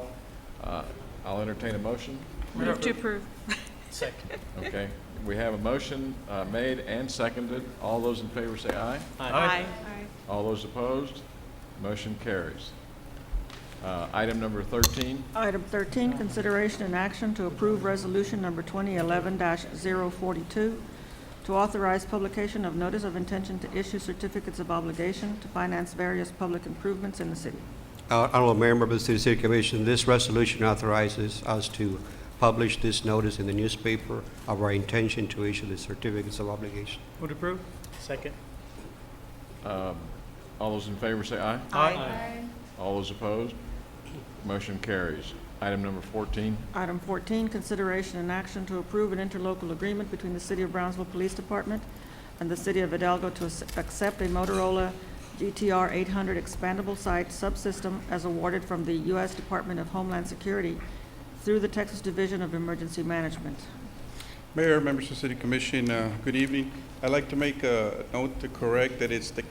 I'll entertain a motion. Move to approve. Second. Okay, we have a motion made and seconded. All those in favor say aye. Aye. All those opposed? Motion carries. Item number 13. Item 13, consideration and action to approve resolution number 2011-042 to authorize publication of notice of intention to issue certificates of obligation to finance various public improvements in the city. Honorable Mayor, members of the City Commission, this resolution authorizes us to publish this notice in the newspaper of our intention to issue the certificates of obligation. Would approve. Second. All those in favor say aye. Aye. All those opposed? Motion carries. Item number 14. Item 14, consideration and action to approve an interlocal agreement between the City of Brownsville Police Department and the City of Hidalgo to accept a Motorola GTR 800 expandable site subsystem as awarded from the U.S. Department of Homeland Security through the Texas Division of Emergency Management. Mayor, members of the City Commission, good evening. I'd like to make a note to correct that it's the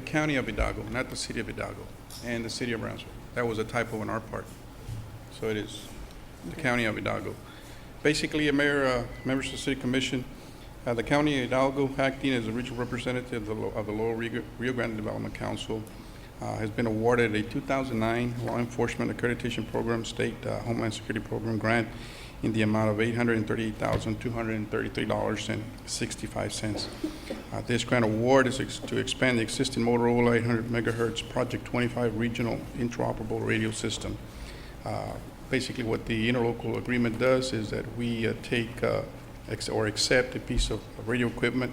County of Hidalgo, not the City of Hidalgo, and the City of Brownsville. That was a typo on our part. So it is the County of Hidalgo. Basically, Mayor, members of the City Commission, the County of Hidalgo, acting as the regional representative of the Lower Rio Grande Development Council, has been awarded a 2009 Law Enforcement Accreditation Program State Homeland Security Program grant in the amount of $838,233.65. This grant award is to expand the existing Motorola 800 megahertz Project 25 regional interoperable radio system. Basically, what the interlocal agreement does is that we take or accept a piece of radio equipment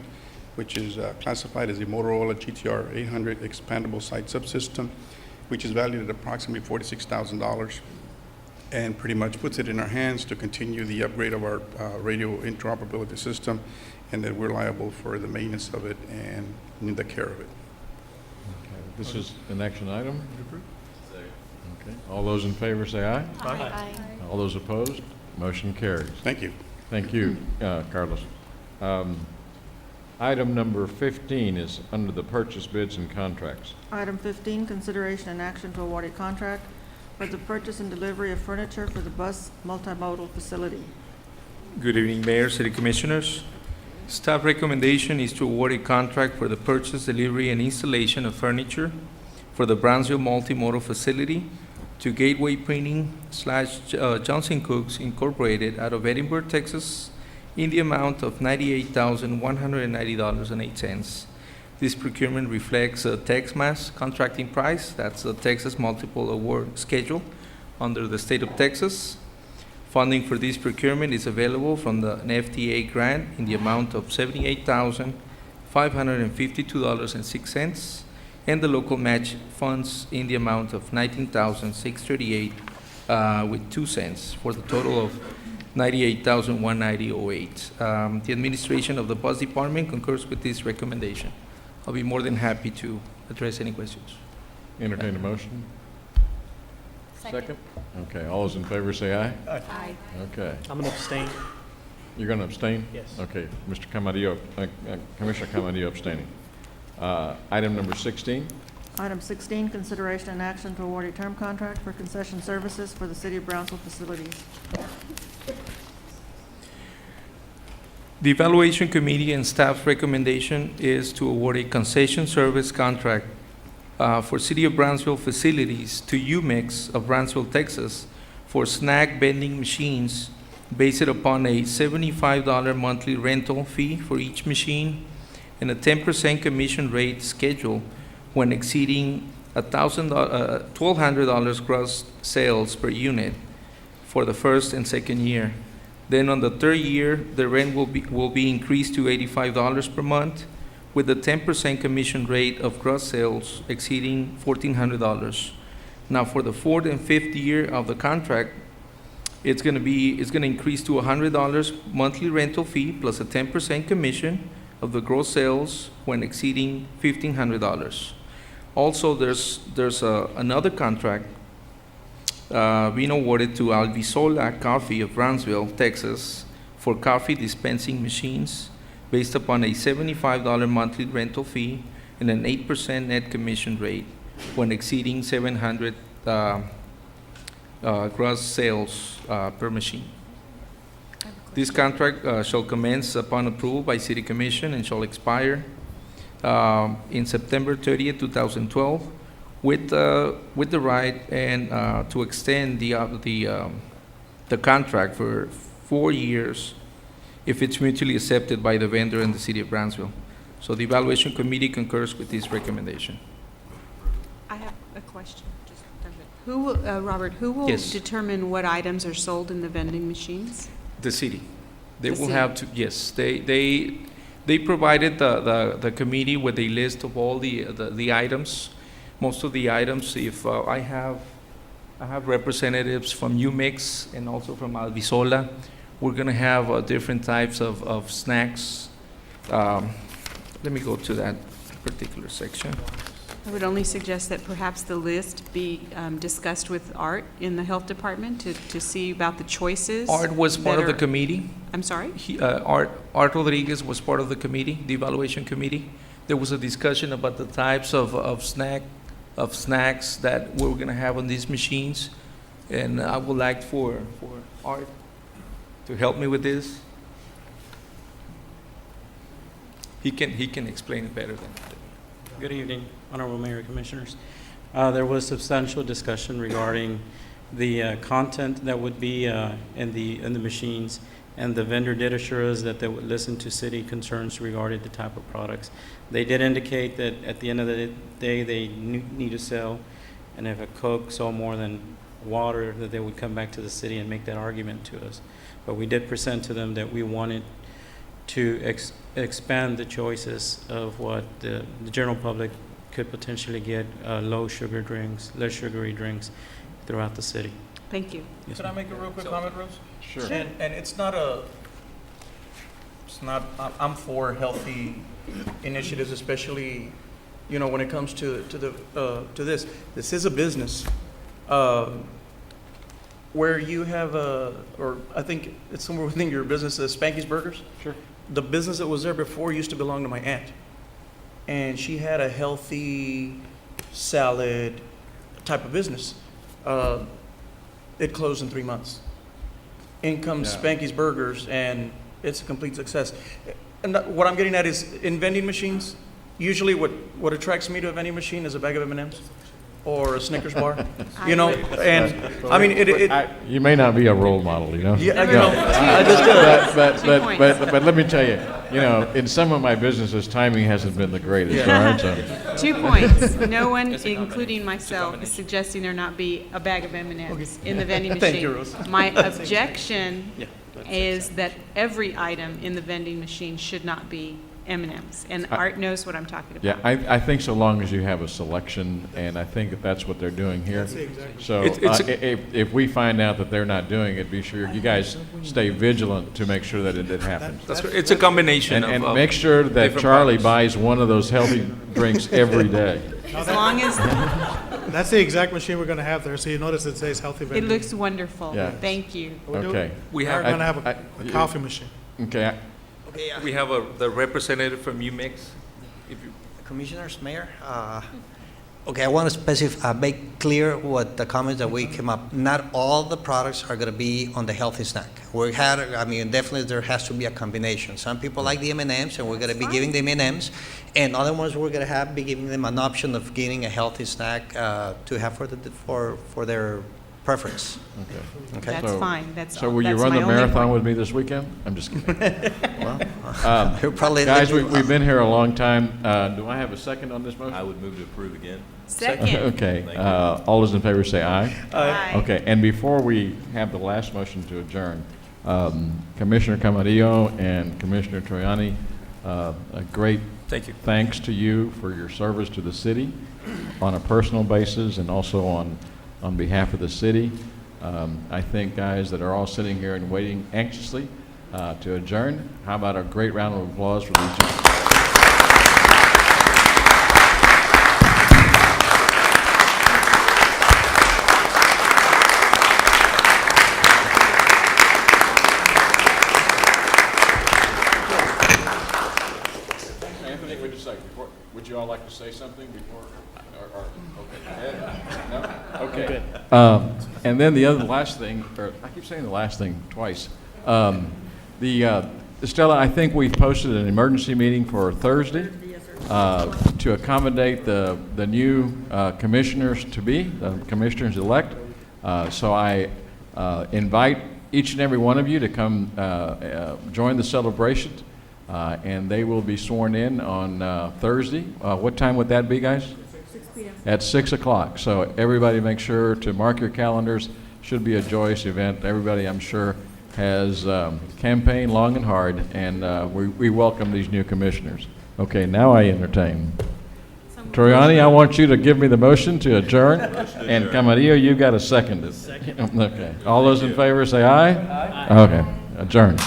which is classified as a Motorola GTR 800 expandable site subsystem, which is valued at approximately $46,000, and pretty much puts it in our hands to continue the upgrade of our radio interoperability system, and that we're liable for the maintenance of it and the care of it. This is an action item. Okay. All those in favor say aye. Aye. All those opposed? Motion carries. Thank you. Thank you, Carlos. Item number 15 is under the purchase bids and contracts. Item 15, consideration and action to award a contract for the purchase and delivery of furniture for the bus multimodal facility. Good evening, Mayor, City Commissioners. Staff recommendation is to award a contract for the purchase, delivery, and installation of furniture for the Brownsville Multimodal Facility to Gateway Printing / Johnson Cooks Incorporated out of Edinburgh, Texas, in the amount of $98,190.08. This procurement reflects a TexMass contracting price, that's the Texas Multiple Award Schedule under the state of Texas. Funding for this procurement is available from an FTA grant in the amount of $78,552.06 and the local match funds in the amount of $19,638 with 2 cents for the total of $98,190.08. The administration of the bus department concurs with this recommendation. I'll be more than happy to address any questions. Entertain a motion? Second. Okay, all those in favor say aye. Aye. Okay. I'm going to abstain. You're going to abstain? Yes. Okay, Mr. Camarillo, Commissioner Camarillo abstaining. Item number 16. Item 16, consideration and action to award a term contract for concession services for the City of Brownsville facilities. The Evaluation Committee and staff's recommendation is to award a concession service contract for City of Brownsville facilities to UMix of Brownsville, Texas, for snack vending machines based upon a $75 monthly rental fee for each machine and a 10% commission rate schedule when exceeding $1,200 gross sales per unit for the first and second year. Then on the third year, the rent will be increased to $85 per month with a 10% commission rate of gross sales exceeding $1,400. Now for the fourth and fifth year of the contract, it's going to increase to $100 monthly rental fee plus a 10% commission of the gross sales when exceeding $1,500. Also, there's another contract being awarded to Alvisola Coffee of Brownsville, Texas, for coffee dispensing machines based upon a $75 monthly rental fee and an 8% net commission rate when exceeding $700 gross sales per machine. This contract shall commence upon approval by City Commission and shall expire in September 30th, 2012, with the right and to extend the contract for 4 years if it's mutually accepted by the vendor and the City of Brownsville. So the Evaluation Committee concurs with this recommendation. I have a question. Who will, Robert, who will Yes. determine what items are sold in the vending machines? The city. They The will city. have to, yes, they provided the committee with a list of all the items. Most of the items, if I have representatives from UMix and also from Alvisola. We're gonna have different types of snacks. Let me go to that particular section. I would only suggest that perhaps the list be discussed with Art in the Health Department to see about the choices. Art was part of the that are- committee. I'm sorry? Art Rodriguez was part of the committee, the evaluation committee. There was a discussion about the types of snacks that we're gonna have on these machines. And I would like for Art to help me with this. He can explain it better than me. Good evening, Honorable Mayor, Commissioners. There was substantial discussion regarding the content that would be in the machines, and the vendor did assure us that they would listen to city concerns regarding the type of products. They did indicate that at the end of the day, they need to sell, and if a Coke sold more than water, that they would come back to the city and make that argument to us. But we did present to them that we wanted to expand the choices of what the general public could potentially get, low sugar drinks, less sugary drinks throughout the city. Thank you. Yes, Can I make a real quick comment, Rose? Sure. And it's not, I'm for healthy initiatives, especially, you know, when it comes to this. This is a business. Where you have or I think it's somewhere within your business, Spanky's Burgers. Sure. The business that was there before used to belong to my aunt. And she had a healthy salad type of business. It closed in 3 months. In comes Yeah. Spanky's Burgers, and it's a complete success. And what I'm getting at is, in vending machines, Usually what attracts me to a vending machine is a bag of M&Ms or a Snickers bar, I you know, would- and, I mean, it You may not be a role model, you know? Yeah, No, no, no, no. I just, But let me tell you, you know, in some of my businesses, timing hasn't been the greatest, all right? So, 2 points. No one, including myself, is suggesting there not be a bag of M&Ms in the vending machine. Thank you, Rose. My objection Yeah. is that every item in the vending machine should not be M&Ms. And Art knows what I'm talking about. yeah, I think so long as you have a selection, and I think that that's what they're doing here. So if we find out that they're not doing it, be sure you guys stay vigilant to make sure that it happens. It's a combination And make sure that different Charlie products. buys one of those healthy drinks every day. As long as That's the exact machine we're gonna have there, so you notice it says healthy it vending. looks wonderful. Yeah. Thank you. Okay. We are gonna have a coffee machine. Okay, We have the representative from UMix. If you- Commissioners, Mayor, okay, I want to make clear what the comments that we came up. Not all the products are going to be on the healthy snack. Definitely there has to be a combination. Some people like the M&Ms, and we're going to be giving them M&Ms, and other ones we're going to be giving them an option of getting a healthy snack to have for their preference. Okay. That's fine. That's So all. will you That's run my the only marathon point. with me this weekend? I'm just kidding. He'll probably Guys, let you- we've been here a long time. Do I have a second on this motion? I would move to approve again. Second. Okay, Thank you. all those in favor say aye. Aye. Okay, and before we have the last motion to adjourn, Commissioner Camarillo and Commissioner Troyani, a great Thank you. thanks to you for your service to the city on a personal basis and also on behalf of the city. I think, guys, that are all sitting here and waiting anxiously to adjourn. How about a great round of applause for these gentlemen? Anthony, would you all like to say something before? Okay. No? Okay. And then the last thing, or I keep saying the last thing twice. Stella, I think we've posted an emergency meeting for Thursday to accommodate the new commissioners-to-be, the commissioners-elect. So I invite each and every one of you to come join the celebration, and they will be sworn in on Thursday. What time would that be, guys? 6 p.m. At 6 o'clock. So everybody make sure to mark your calendars. Should be a joyous event. Everybody, I'm sure, has campaigned long and hard, and we welcome these new commissioners. Okay, now I entertain. Troyani, I want you to give me the motion to adjourn, and Camarillo, you got to second it. Okay. All those in favor say aye. Aye. Okay, adjourn.